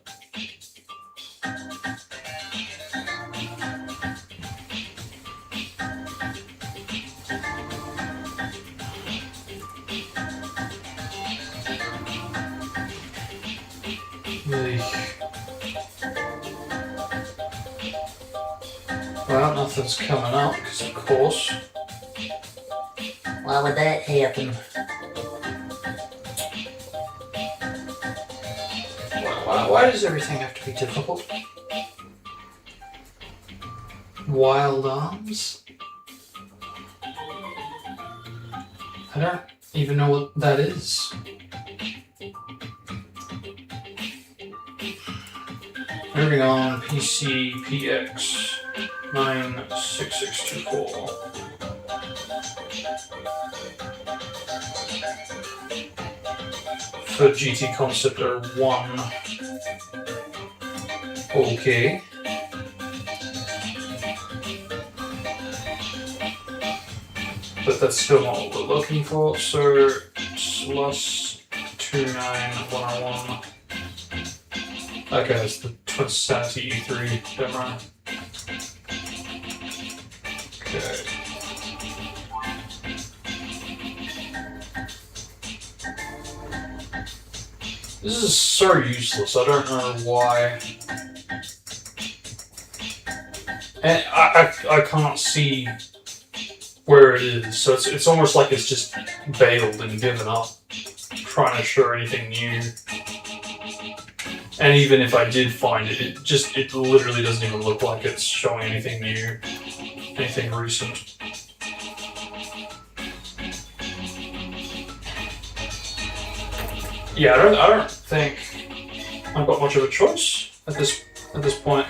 Well, nothing's coming up, because of course. Why would that happen? Why does everything have to be difficult? Wild Arms? I don't even know what that is. Moving on, PC PX 96624. For GT Concept 01. Okay. But that's still not what we're looking for, so plus 29101. Okay, that's the Twinsanity E3 demo. Okay. This is so useless, I don't know why. And I can't see where it is, so it's almost like it's just bailed and given up, trying to show anything new. And even if I did find it, it literally doesn't even look like it's showing anything new, anything recent. Yeah, I don't think I've got much of a choice at this point.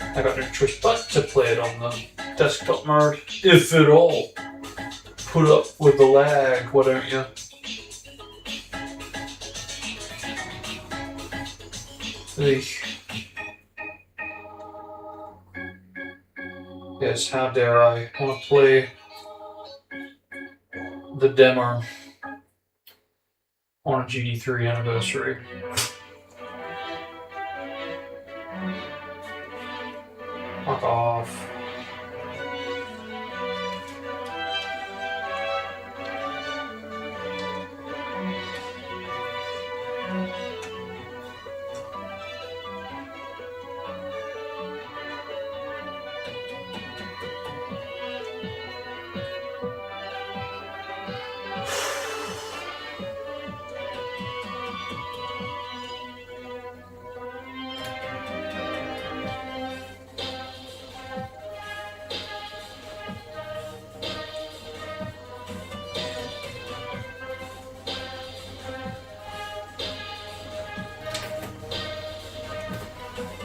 I got no choice but to play it on the desktop mode, if at all. Put up with the lag, why don't you? Yes, how dare I want to play the demo. on a GD3 anniversary. Fuck off.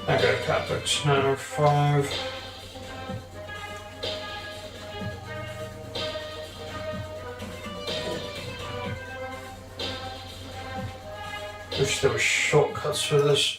Okay, Capex 905. Wish there were shortcuts for this.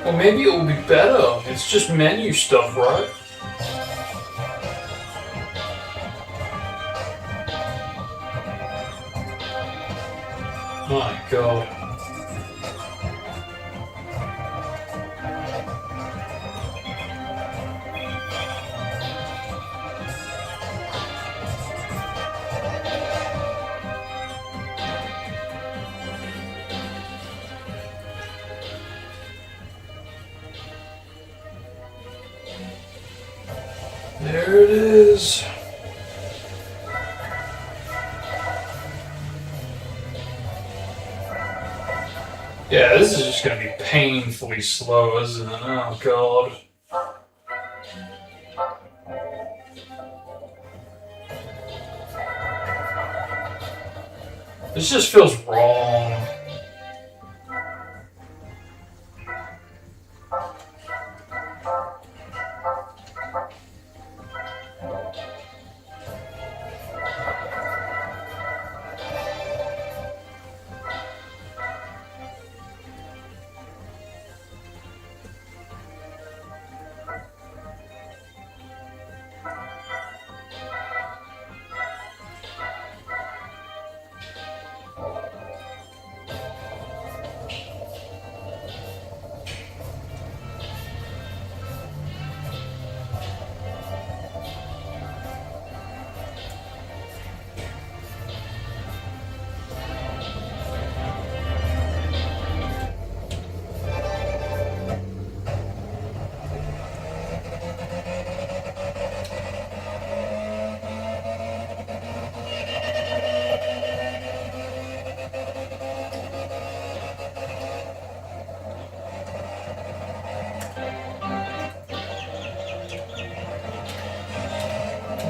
Well, maybe it will be better. It's just menu stuff, right? My God. There it is. Yeah, this is just gonna be painfully slow, isn't it? Oh God. This just feels wrong.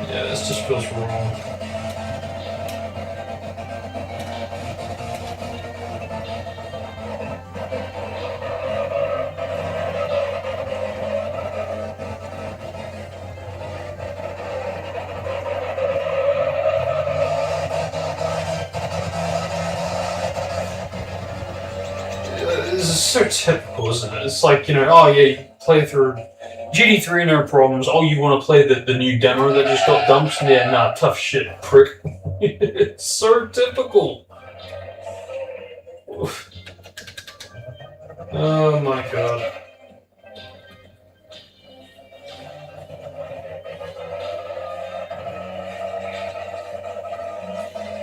Yeah, this just feels wrong. This is so typical, isn't it? It's like, oh yeah, you play through GD3, no problems. Oh, you want to play the new demo that just got dumped? Yeah, nah, tough shit, prick. It's so typical. Oof. Oh my God.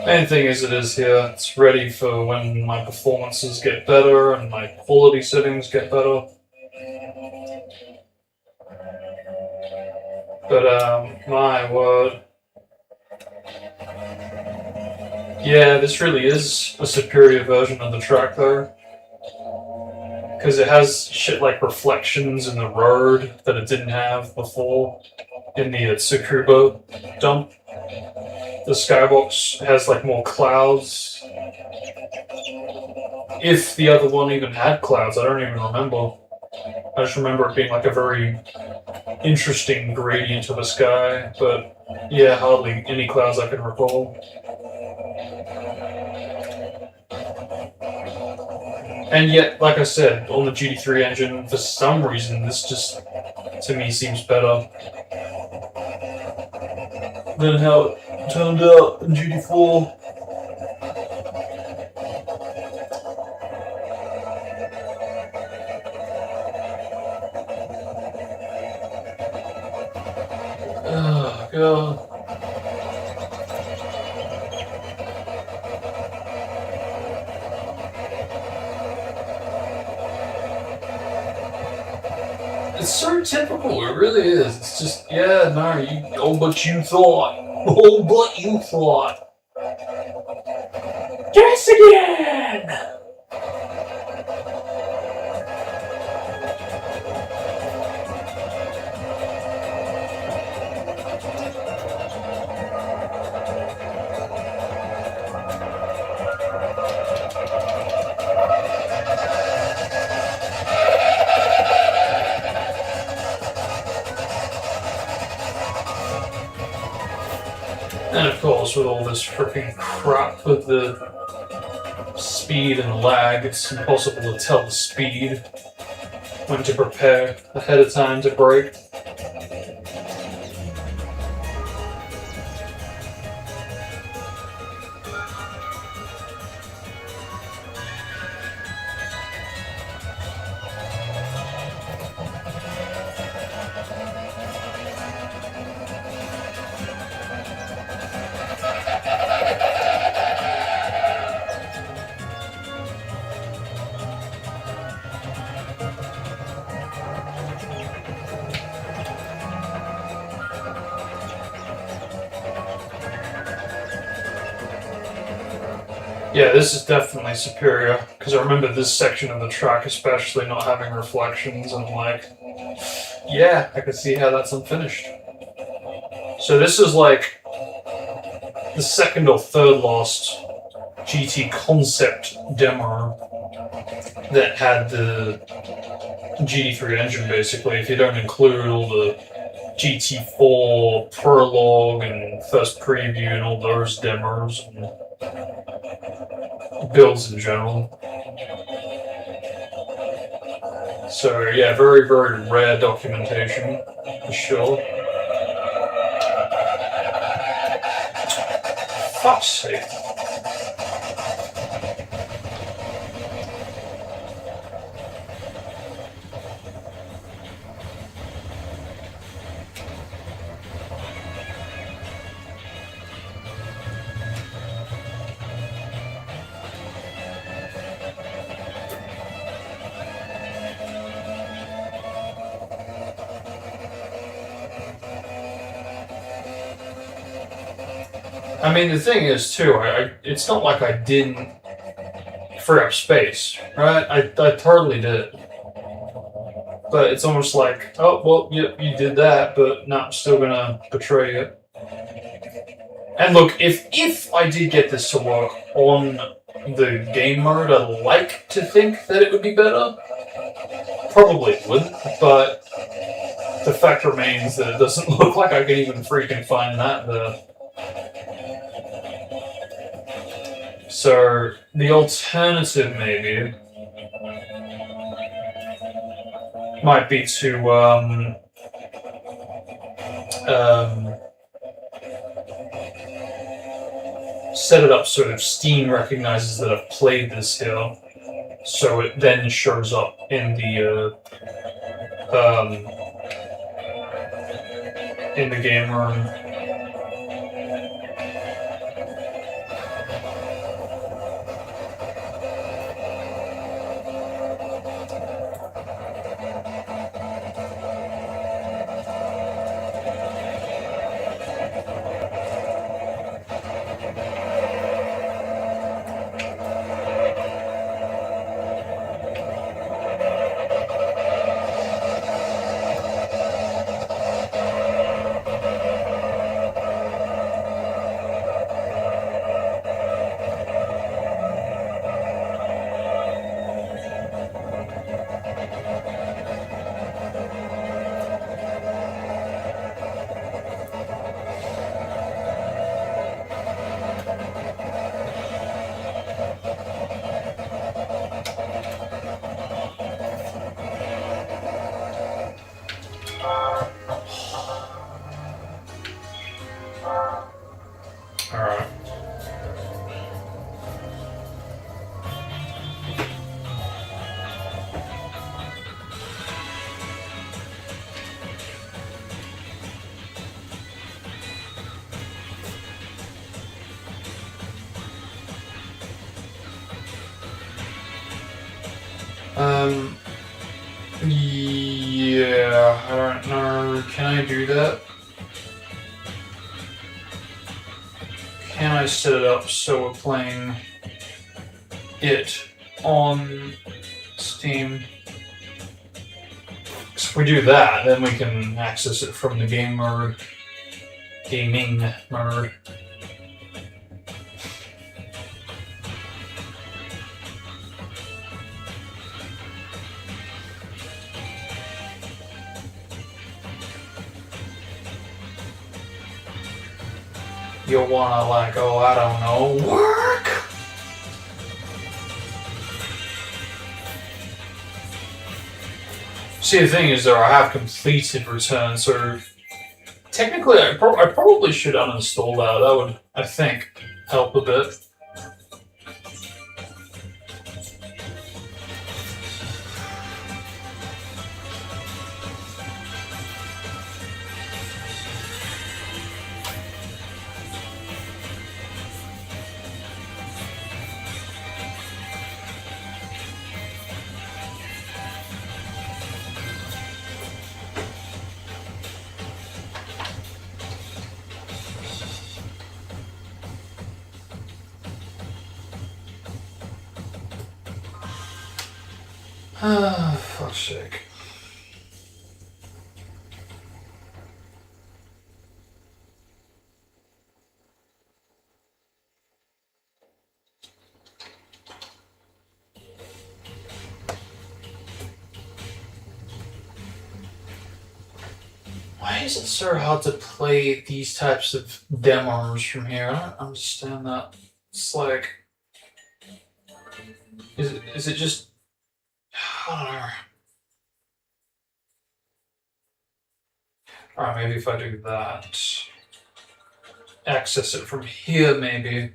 Main thing is it is here. It's ready for when my performances get better and my quality settings get better. But, my word. Yeah, this really is a superior version of the track though. because it has shit like reflections in the road that it didn't have before in the Tsukuba dump. The skybox has like more clouds. If the other one even had clouds, I don't even remember. I just remember it being like a very interesting gradient of a sky, but yeah, hardly any clouds I can recall. And yet, like I said, on the GT3 engine, for some reason, this just, to me, seems better than how it turned out in GT4. Oh, God. It's so typical, it really is. It's just, yeah, no, oh, but you thought. Oh, but you thought. Guess again! And of course, with all this freaking crap with the speed and lag, it's impossible to tell the speed when to prepare ahead of time to brake. Yeah, this is definitely superior, because I remember this section of the track especially not having reflections, and I'm like, yeah, I can see how that's unfinished. So this is like the second or third last GT concept demo that had the GT3 engine, basically, if you don't include all the GT4 prologue and first preview and all those demos and builds in general. So yeah, very, very rare documentation, for sure. Fuck's sake. I mean, the thing is, too, it's not like I didn't free up space, right? I totally did. But it's almost like, oh, well, you did that, but no, I'm still gonna betray it. And look, if I did get this to work on the game mode, I'd like to think that it would be better. Probably wouldn't, but the fact remains that it doesn't look like I can even freaking find that there. So, the alternative, maybe, might be to, set it up so that Steam recognizes that I've played this here, so it then shows up in the game room. I don't know. Can I do that? Can I set it up so we're playing it on Steam? So if we do that, then we can access it from the game mode. Gaming mode. You'll wanna like, oh, I don't know, work! See, the thing is, though, I have completed Return, so technically I probably should uninstall that. That would, I think, help a bit. Ah, fuck's sake. Why is it so hard to play these types of demos from here? I don't understand that. It's like... Is it just... I don't know. Alright, maybe if I do that... Access it from here, maybe.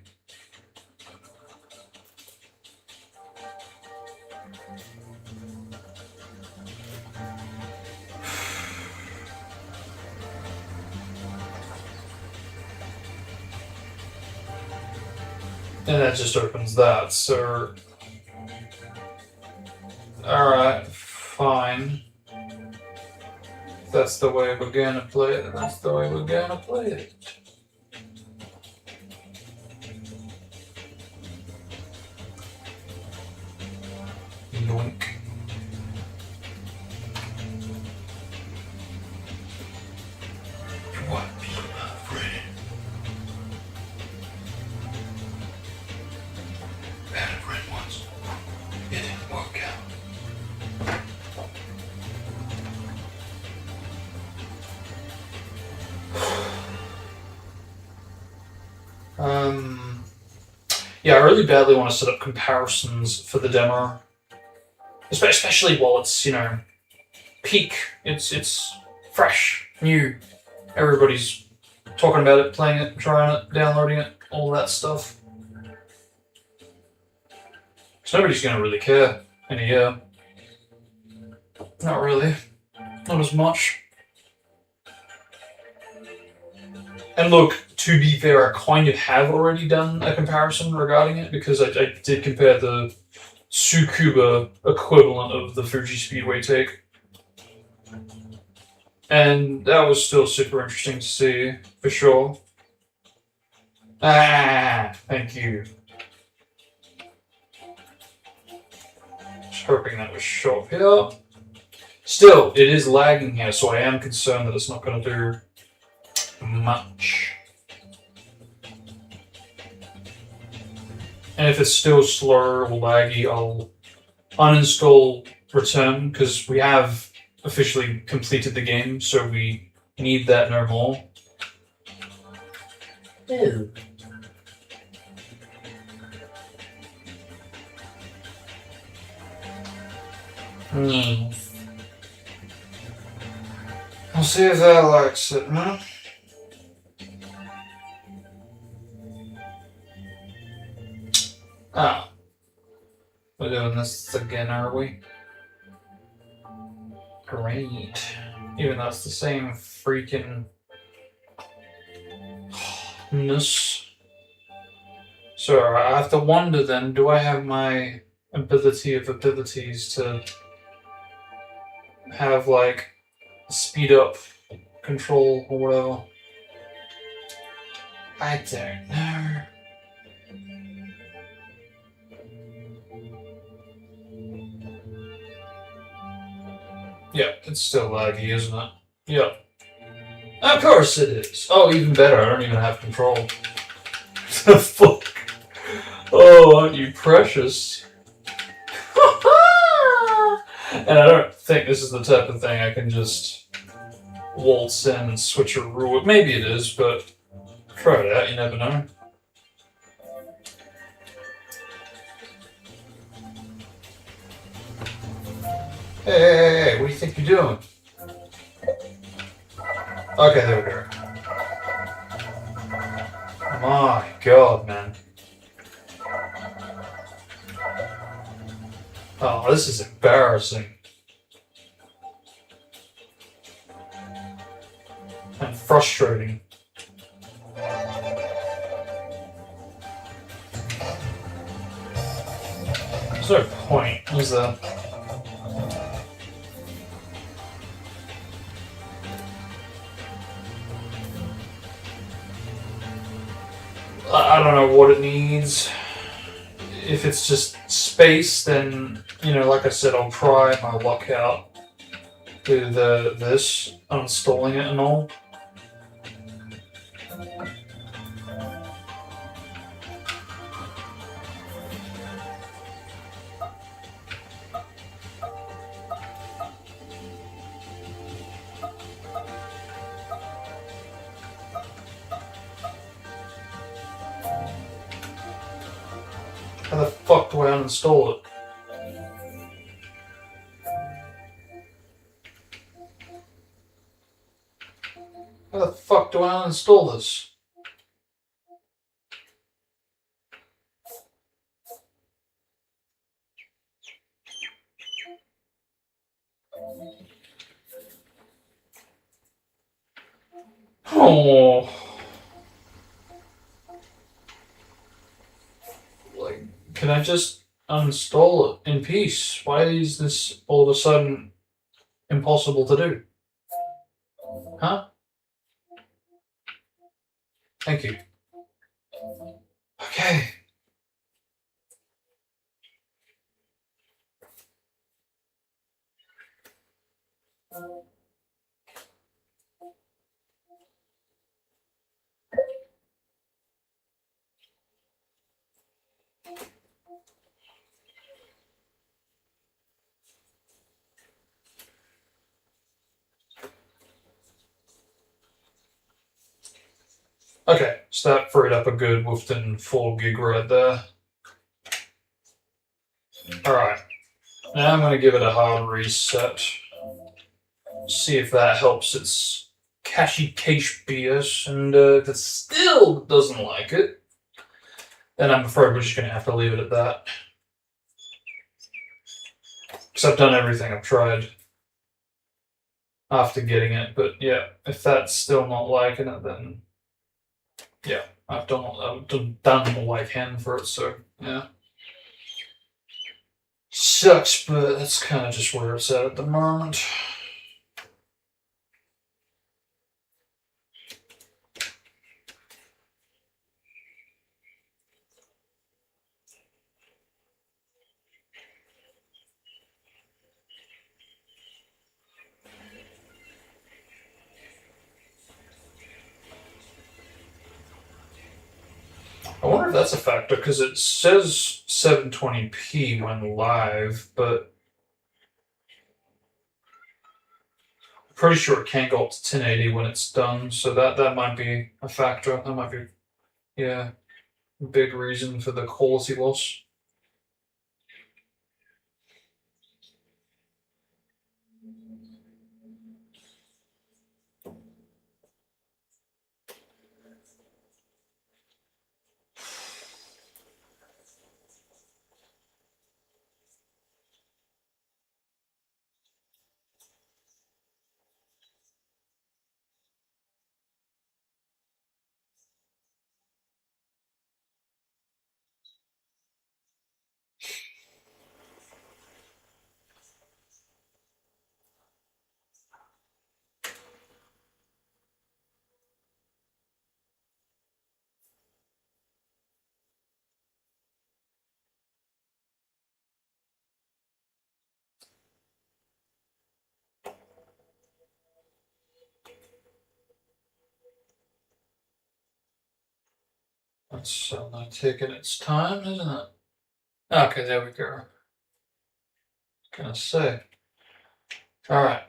And that just opens that, so... Alright, fine. If that's the way we're gonna play it, that's the way we're gonna play it. Yoink. What be afraid? Had a friend once. It didn't work out. Yeah, I really badly want to set up comparisons for the demo. Especially while it's, you know, peak. It's fresh, new. Everybody's talking about it, playing it, trying it, downloading it, all that stuff. So nobody's going to really care in a year. Not really. Not as much. And look, to be fair, I kind of have already done a comparison regarding it, because I did compare the Tsukuba equivalent of the Fuji Speedway take. And that was still super interesting to see, for sure. Ah, thank you. Just hoping that was shot here. Still, it is lagging here, so I am concerned that it's not going to do much. And if it's still slow or laggy, I'll uninstall Return, because we have officially completed the game, so we need that no more. Ew. I'll see if that likes it, man. Ah. We're doing this again, are we? Great. Even though it's the same freaking... ness. So I have to wonder then, do I have my ability of abilities to have, like, speed up control or whatever. I don't know. Yep, it's still laggy, isn't it? Yep. Of course it is. Oh, even better, I don't even have control. The fuck? Oh, aren't you precious? And I don't think this is the type of thing I can just waltz in and switch a rule. Maybe it is, but try it out, you never know. Hey, what do you think you're doing? Okay, there we go. My god, man. Oh, this is embarrassing. And frustrating. There's no point, is there? I don't know what it needs. If it's just space, then, you know, like I said, I'll try my luck out with this, uninstalling it and all. How the fuck do I uninstall it? How the fuck do I uninstall this? Oh. Like, can I just uninstall it in peace? Why is this all of a sudden impossible to do? Huh? Thank you. Okay. Okay, so that freed up a good within 4 gig right there. Alright, now I'm going to give it a hard reset. See if that helps its cache BS, and if it still doesn't like it, then I'm afraid we're just going to have to leave it at that. Because I've done everything I've tried after getting it, but yeah, if that's still not liking it, then yeah, I've done all I can for it, so yeah. Sucks, but that's kind of just where it's at the moment. I wonder if that's a factor, because it says 720p when live, but I'm pretty sure it can go up to 1080 when it's done, so that might be a factor. That might be, yeah, a big reason for the quality loss. It's certainly taking its time, isn't it? Okay, there we go. What can I say? Alright.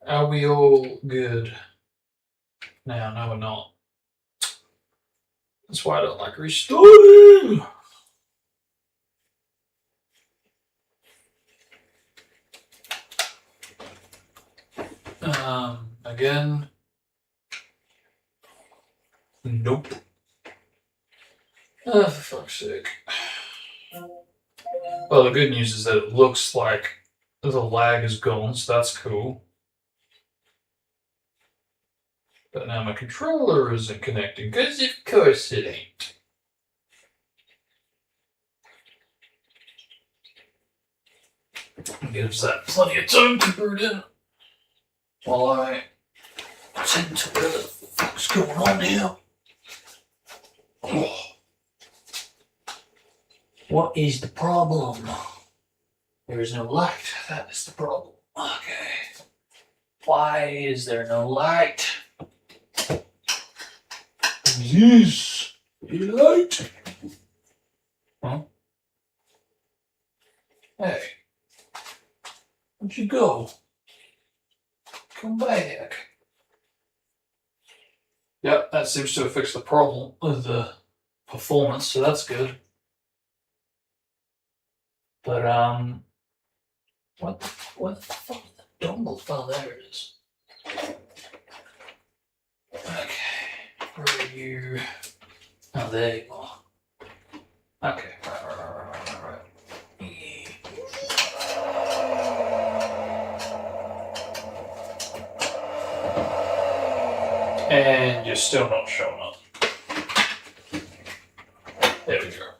Are we all good? No, we're not. That's why I don't like restarting! Again. Nope. Oh, for fuck's sake. Well, the good news is that it looks like the lag is gone, so that's cool. But now my controller isn't connecting, because of course it ain't. Gives that plenty of time to boot in. While I tend to what the fuck's going on here. Oh. What is the problem? There is no light. That is the problem. Okay. Why is there no light? This light. Huh? Hey. Where'd you go? Come back. Yep, that seems to have fixed the problem with the performance, so that's good. But, what the fuck? The dongle? Oh, there it is. Okay, where are you? Oh, there you are. Okay, right. And you're still not showing up. There we go.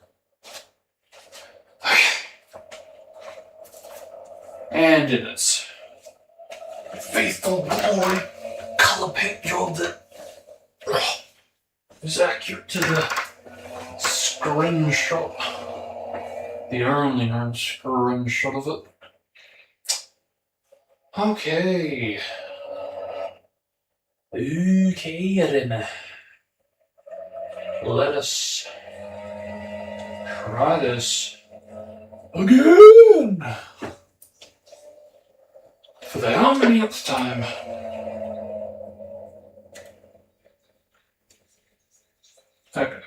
Okay. And in its faithful boy color pick job that is accurate to the screenshot. The only known screenshot of it. Okay. Okay, then. Let us try this again. For the how many time? Okay.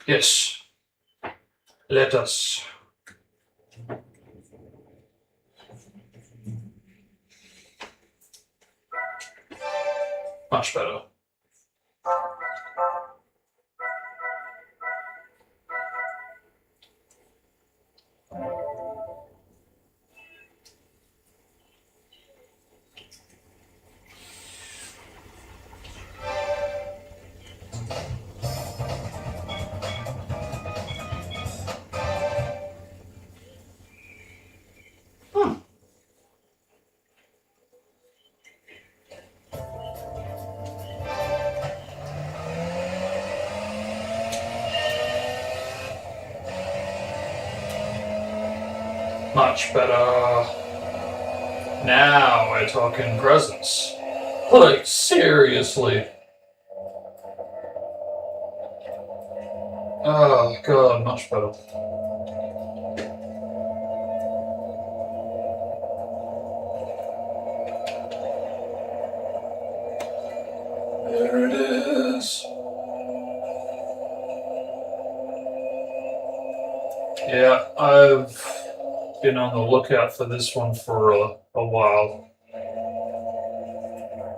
Yes. Let us. Much better. Much better. Now we're talking presents. Like, seriously. Oh, God, much better. There it is. Yeah, I've been on the lookout for this one for a while.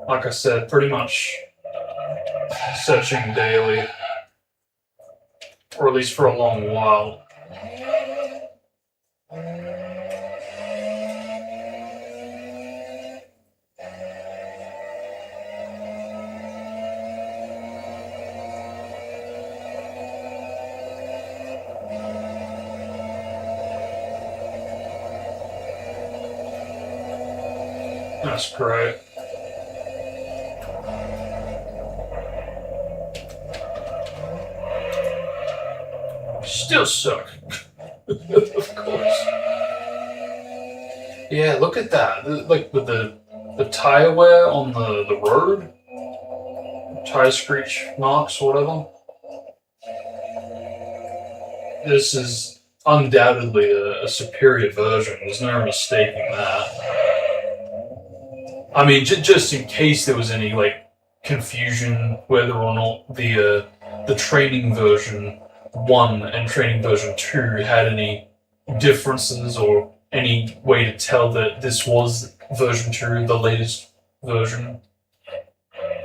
Like I said, pretty much searching daily. Or at least for a long while. That's great. Still suck. Of course. Yeah, look at that. Like with the tire wear on the road. tire screech marks or whatever. This is undoubtedly a superior version. There's no mistaking that. I mean, just in case there was any like confusion whether or not the training version 1 and training version 2 had any differences or any way to tell that this was version 2, the latest version.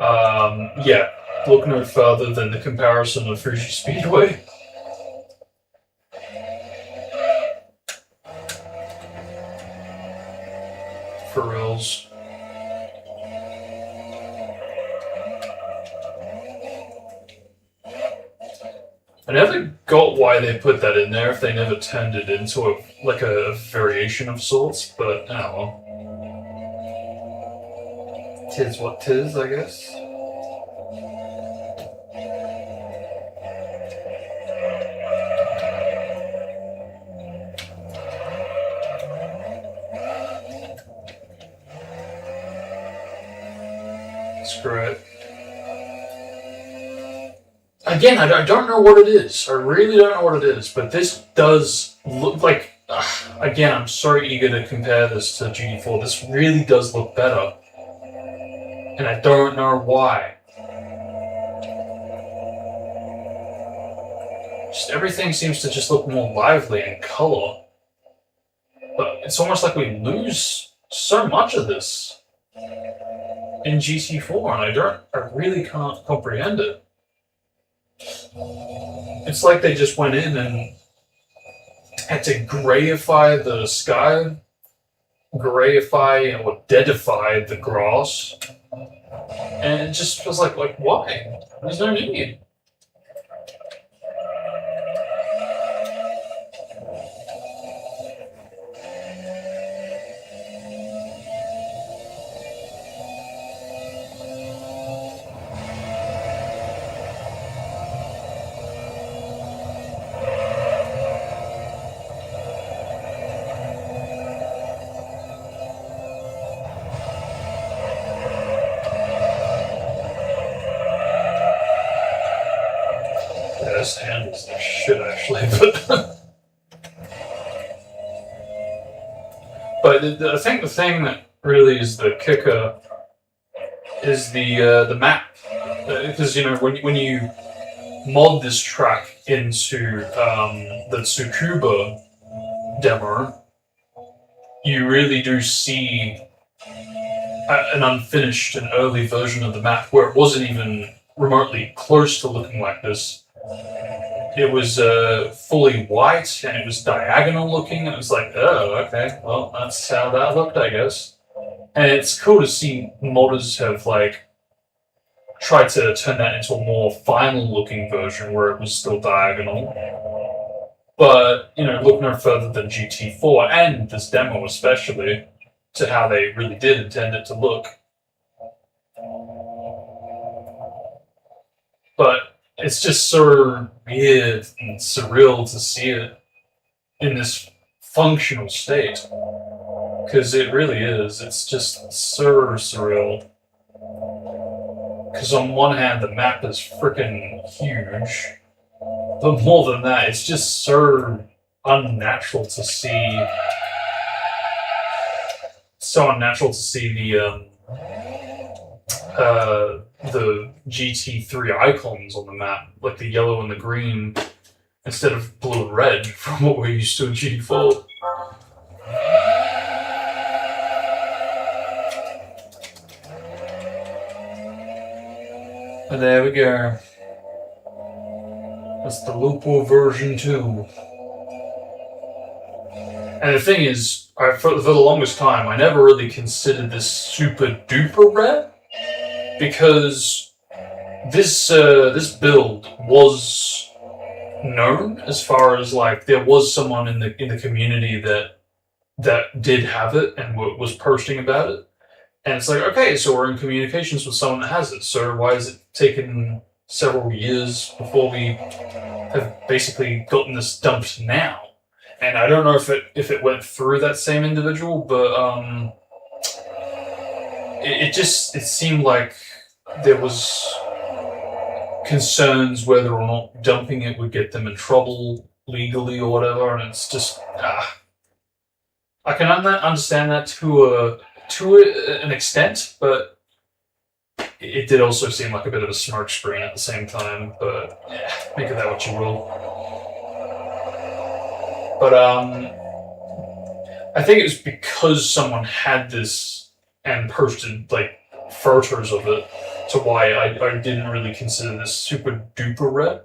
Yeah, look no further than the comparison of Fuji Speedway. For reals. I never got why they put that in there if they never turned it into a variation of sorts, but oh well. Tis what tis, I guess. Screw it. Again, I don't know what it is. I really don't know what it is, but this does look like... again, I'm so eager to compare this to GT4. This really does look better. And I don't know why. Just everything seems to just look more lively in color. But it's almost like we lose so much of this in GT4, and I really can't comprehend it. It's like they just went in and had to grayify the sky, grayify or deadify the grass, and it just was like why? There's no need. This handles the shit actually, but I think the thing that really is the kicker is the map, because you know when you mod this track into the Tsukuba demo, you really do see an unfinished and early version of the map where it wasn't even remotely close to looking like this. It was fully white and it was diagonal looking, and it was like, oh, okay, well, that's how that looked, I guess. And it's cool to see modders have tried to turn that into a more final looking version where it was still diagonal. But, you know, look no further than GT4 and this demo especially to how they really did intend it to look. But it's just so weird and surreal to see it in this functional state. Because it really is. It's just so surreal. Because on one hand, the map is freaking huge. But more than that, it's just so unnatural to see. So unnatural to see the GT3 icons on the map, like the yellow and the green, instead of blue and red from what we're used to in GT4. And there we go. That's the Lupo version 2. And the thing is, for the longest time, I never really considered this super duper rare, because this build was known as far as there was someone in the community that did have it and was posting about it. And it's like, okay, so we're in communications with someone that has it, so why is it taken several years before we have basically gotten this dumped now? And I don't know if it went through that same individual, but it seemed like there was concerns whether or not dumping it would get them in trouble legally or whatever, and it's just I can understand that to an extent, but it did also seem like a bit of a smokescreen at the same time. But yeah, make of that what you will. But I think it was because someone had this and posted like photos of it, to why I didn't really consider this super duper rare,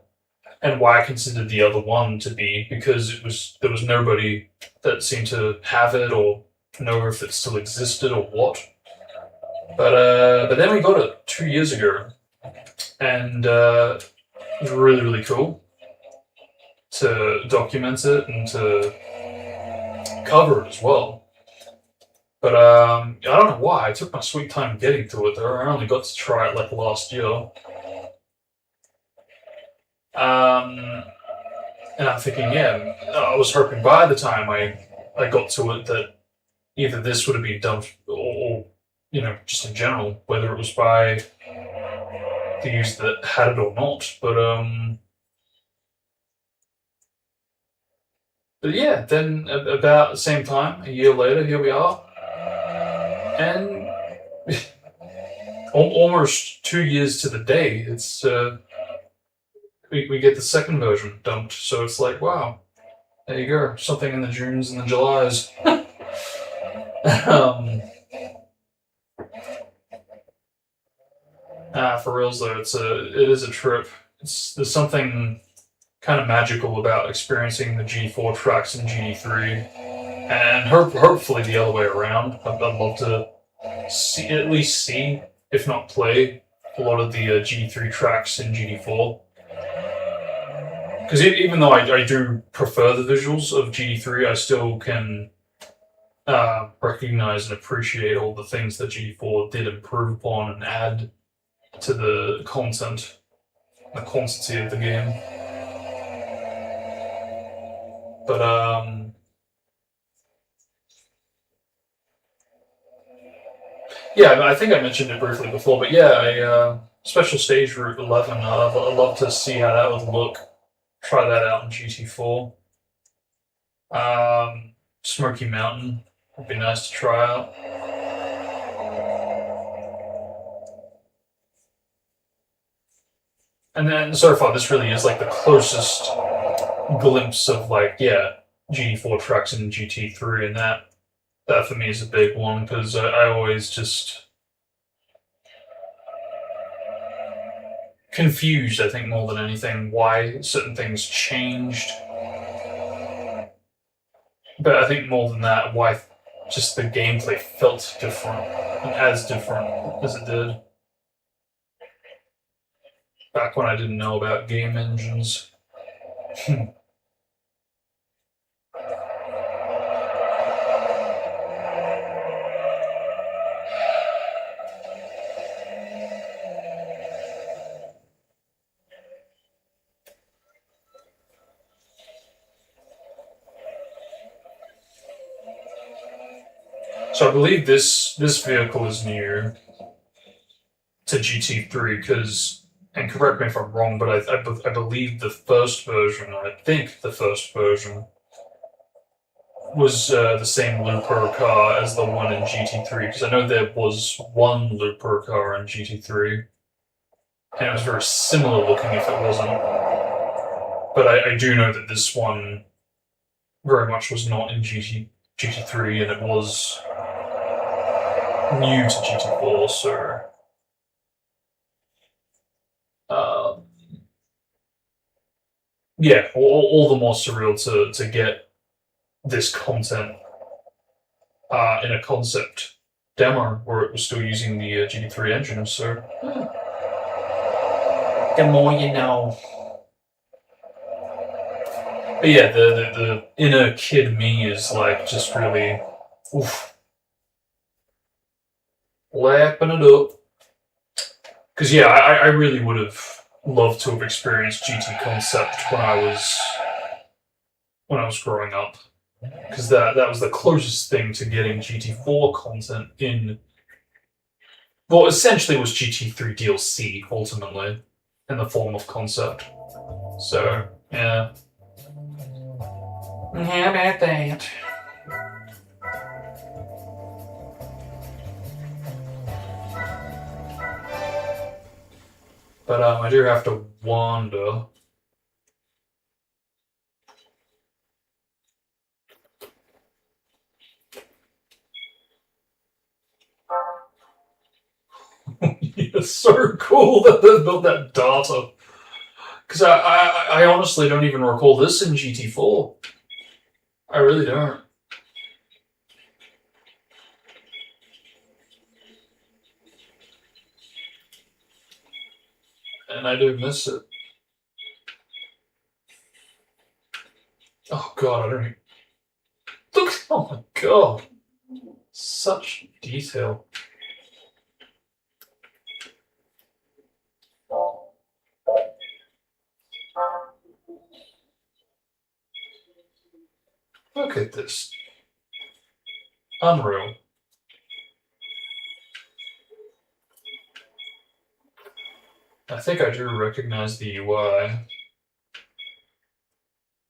and why I considered the other one to be, because there was nobody that seemed to have it or know if it still existed or what. But then we got it 2 years ago, and it was really, really cool to document it and to cover it as well. But I don't know why. I took my sweet time getting to it, though. I only got to try it like last year. And I'm thinking, yeah, I was hoping by the time I got to it that either this would have been done, or you know, just in general, whether it was by the user that had it or not. But yeah, then about the same time, a year later, here we are. And almost 2 years to the day, it's we get the second version dumped. So it's like, wow, there you go, something in the Junes and the Julys. For reals though, it is a trip. There's something kind of magical about experiencing the G4 tracks in GD3, and hopefully the other way around. I'd love to at least see, if not play, a lot of the GD3 tracks in GD4. Because even though I do prefer the visuals of GD3, I still can recognize and appreciate all the things that GD4 did improve upon and add to the content, the quantity of the game. But yeah, I think I mentioned it briefly before, but yeah, Special Stage Route 11, I'd love to see how that would look. Try that out in GT4. Smoky Mountain would be nice to try out. And then so far, this really is like the closest glimpse of like, yeah, GT4 tracks in GT3, and that for me is a big one, because I always just confused, I think, more than anything, why certain things changed. But I think more than that, why just the gameplay felt different, and as different as it did. Back when I didn't know about game engines. So I believe this vehicle is new to GT3, because, and correct me if I'm wrong, but I believe the first version, I think the first version, was the same Looper car as the one in GT3, because I know there was one Looper car in GT3, and it was very similar looking if it wasn't. But I do know that this one very much was not in GT3, and it was new to GT4, so yeah, all the more surreal to get this content in a concept demo where it was still using the GT3 engine, so the more you know. But yeah, the inner kid me is like just really, oof, lapping it up. Because yeah, I really would have loved to have experienced GT Concept when I was growing up, because that was the closest thing to getting GT4 content in what essentially was GT3 DLC ultimately, in the form of concept. So, yeah. How about that? But I do have to wonder. It's so cool that they built that data. Because I honestly don't even recall this in GT4. I really don't. And I do miss it. Oh god, I don't even... Look! Oh my god! Such detail. Look at this. Unreal. I think I do recognize the UI.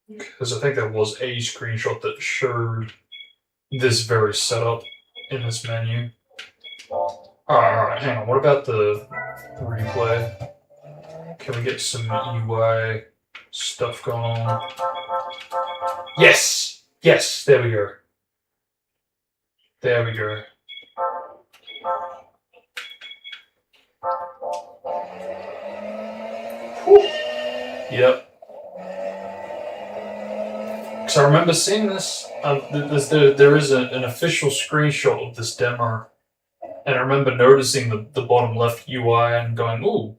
Because I think there was a screenshot that showed this very setup in this menu. Alright, hang on. What about the replay? Can we get some UI stuff going on? Yes! Yes! There we go. There we go. Whew. Yep. Because I remember seeing this. There is an official screenshot of this demo. And I remember noticing the bottom left UI and going, ooh,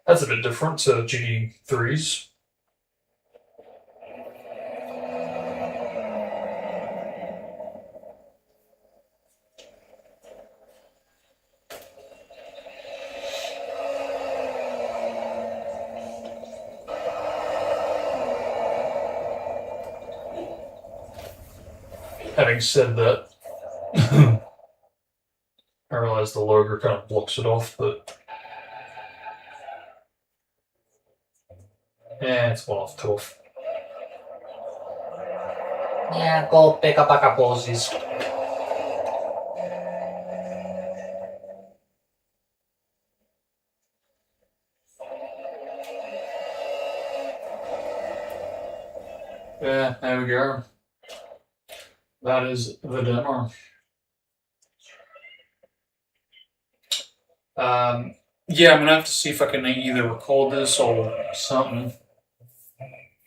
that's a bit different to GT3's. Having said that, I realize the logo kind of blocks it off, but yeah, it's one off tough. Yeah, go pick up a poses. Yeah, there we go. That is the demo. Yeah, I'm gonna have to see if I can either record this or something.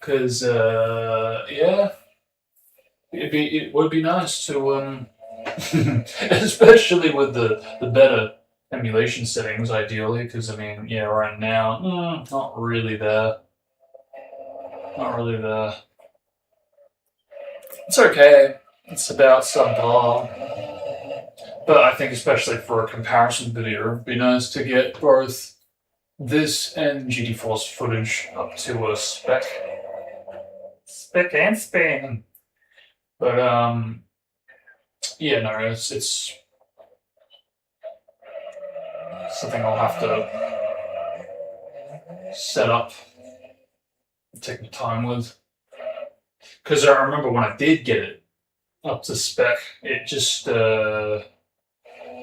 Cause yeah, it would be nice to especially with the better emulation settings, ideally. Because I mean, yeah, right now, not really there. Not really there. It's okay. It's about subpar. But I think especially for a comparison video, it'd be nice to get both this and GT4's footage up to a spec. Spec and span. But yeah, no, it's something I'll have to set up and take my time with. Because I remember when I did get it up to spec, it just it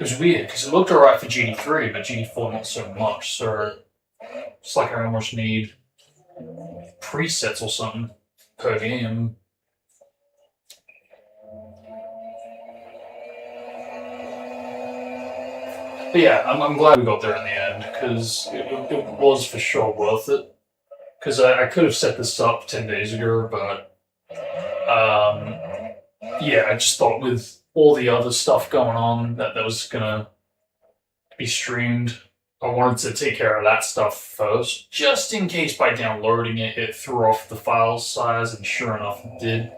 was weird because it looked alright for GT3, but GT4 not so much. So it's like I almost need presets or something per game. But yeah, I'm glad we got there in the end because it was for sure worth it. Because I could have set this up 10 days ago, but yeah, I just thought with all the other stuff going on that was gonna be streamed, I wanted to take care of that stuff first, just in case by downloading it, it threw off the file size, and sure enough, it did.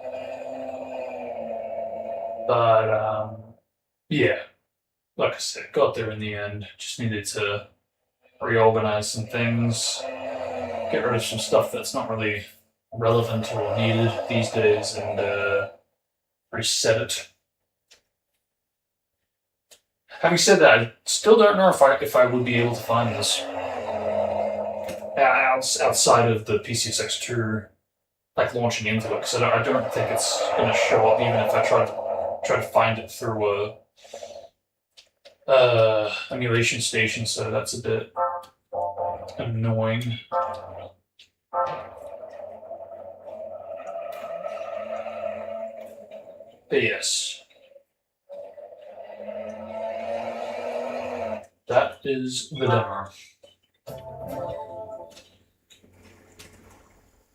But yeah, like I said, got there in the end. Just needed to reorganize some things, get rid of some stuff that's not really relevant or needed these days, and reset it. Having said that, I still don't know if I would be able to find this. outside of the PCSX2, like launching into it, because I don't think it's going to show up even if I try to find it through a emulation station. So that's a bit annoying. But yes, that is the demo.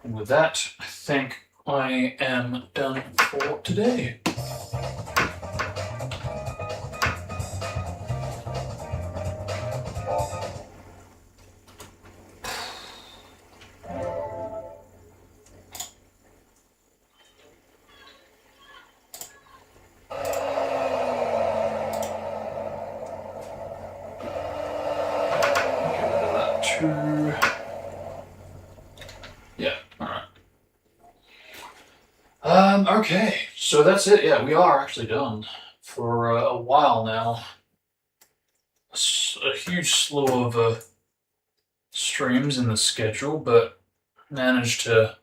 And with that, I think I am done for today. Get rid of that too. Yeah, alright. Okay, so that's it. Yeah, we are actually done for a while now. A huge slew of streams in the schedule, but managed to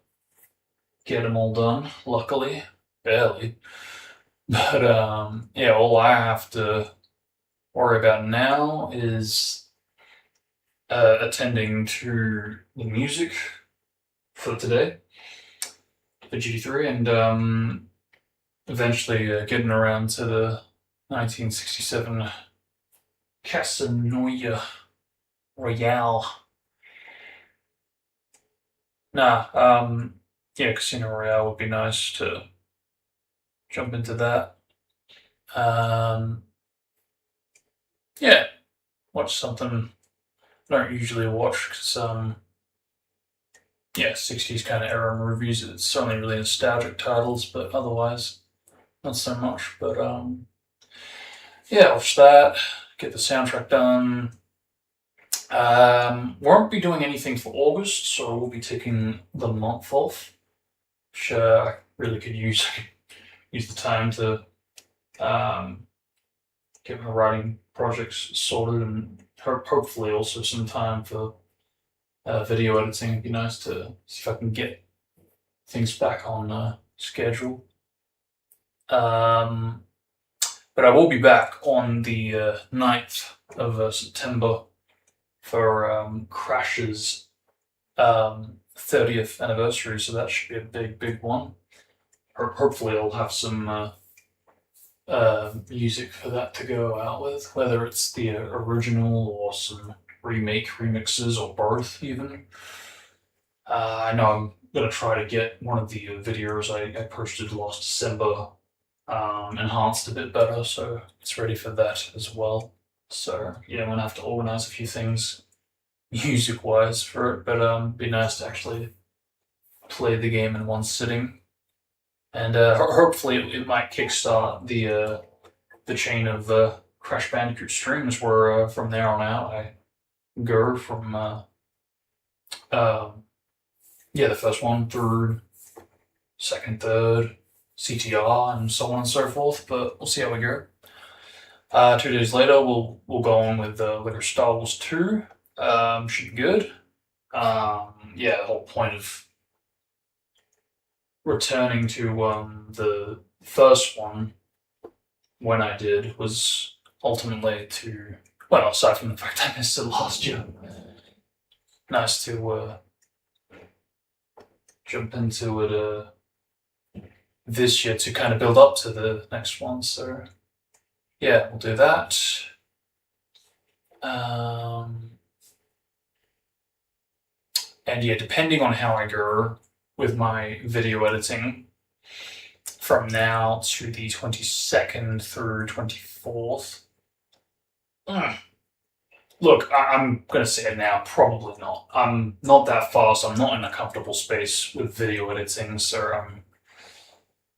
get them all done, luckily. Barely. But yeah, all I have to worry about now is attending to the music for today, for GT3, and eventually getting around to the 1967 Casanoia Royale. Yeah, Casino Royale would be nice to jump into that. Yeah, watch something I don't usually watch because, yeah, 60s kind of era movies. It's certainly really nostalgic titles, but otherwise, not so much. But, yeah, watch that, get the soundtrack done. Won't be doing anything for August, so we'll be taking the month off, which I really could use the time to get my writing projects sorted, and hopefully also some time for video editing. It'd be nice to see if I can get things back on schedule. But I will be back on the 9th of September for Crash's 30th anniversary, so that should be a big one. Hopefully I'll have some music for that to go out with, whether it's the original or some remixes or both even. I know I'm going to try to get one of the videos I posted last December enhanced a bit better, so it's ready for that as well. So yeah, I'm going to have to organize a few things music-wise for it, but it'd be nice to actually play the game in one sitting. And hopefully it might kickstart the chain of Crash Bandicoot streams where from there on out I go from the first one through second, third, CTR, and so on and so forth. But we'll see how we go. 2 days later, we'll go on with Lego Star Wars 2. Should be good. Yeah, the whole point of returning to the first one when I did was ultimately to, well, aside from the fact I missed it last year, nice to jump into it this year to kind of build up to the next one. So yeah, we'll do that. And yeah, depending on how I go with my video editing from now to the 22nd through 24th. Look, I'm going to say it now, probably not. I'm not that fast. I'm not in a comfortable space with video editing, so I'm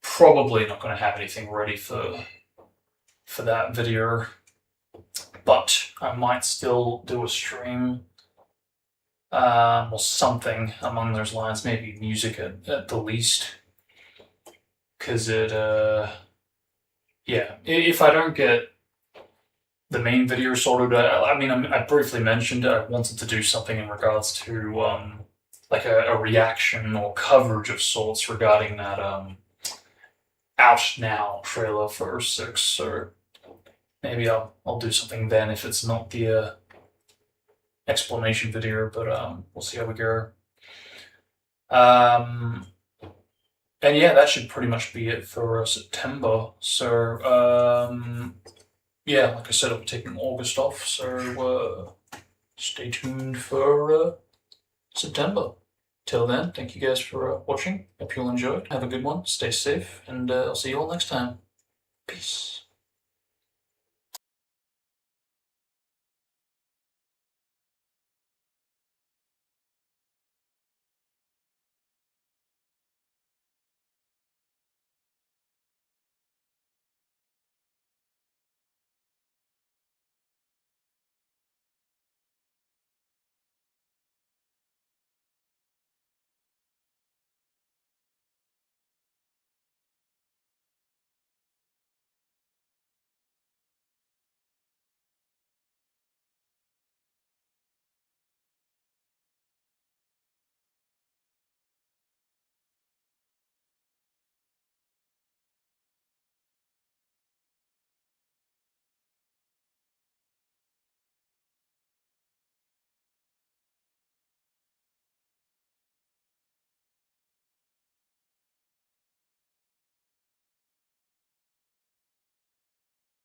probably not going to have anything ready for that video. But I might still do a stream or something along those lines, maybe music at the least. Because yeah, if I don't get the main video sorted. I briefly mentioned I wanted to do something in regards to like a reaction or coverage of sorts regarding that Out Now trailer for 6. So maybe I'll do something then if it's not the explanation video, but we'll see how we go. And yeah, that should pretty much be it for September. So yeah, like I said, I'll be taking August off, so stay tuned for September. Till then, thank you guys for watching. Hope you all enjoyed. Have a good one, stay safe, and I'll see you all next time. Peace.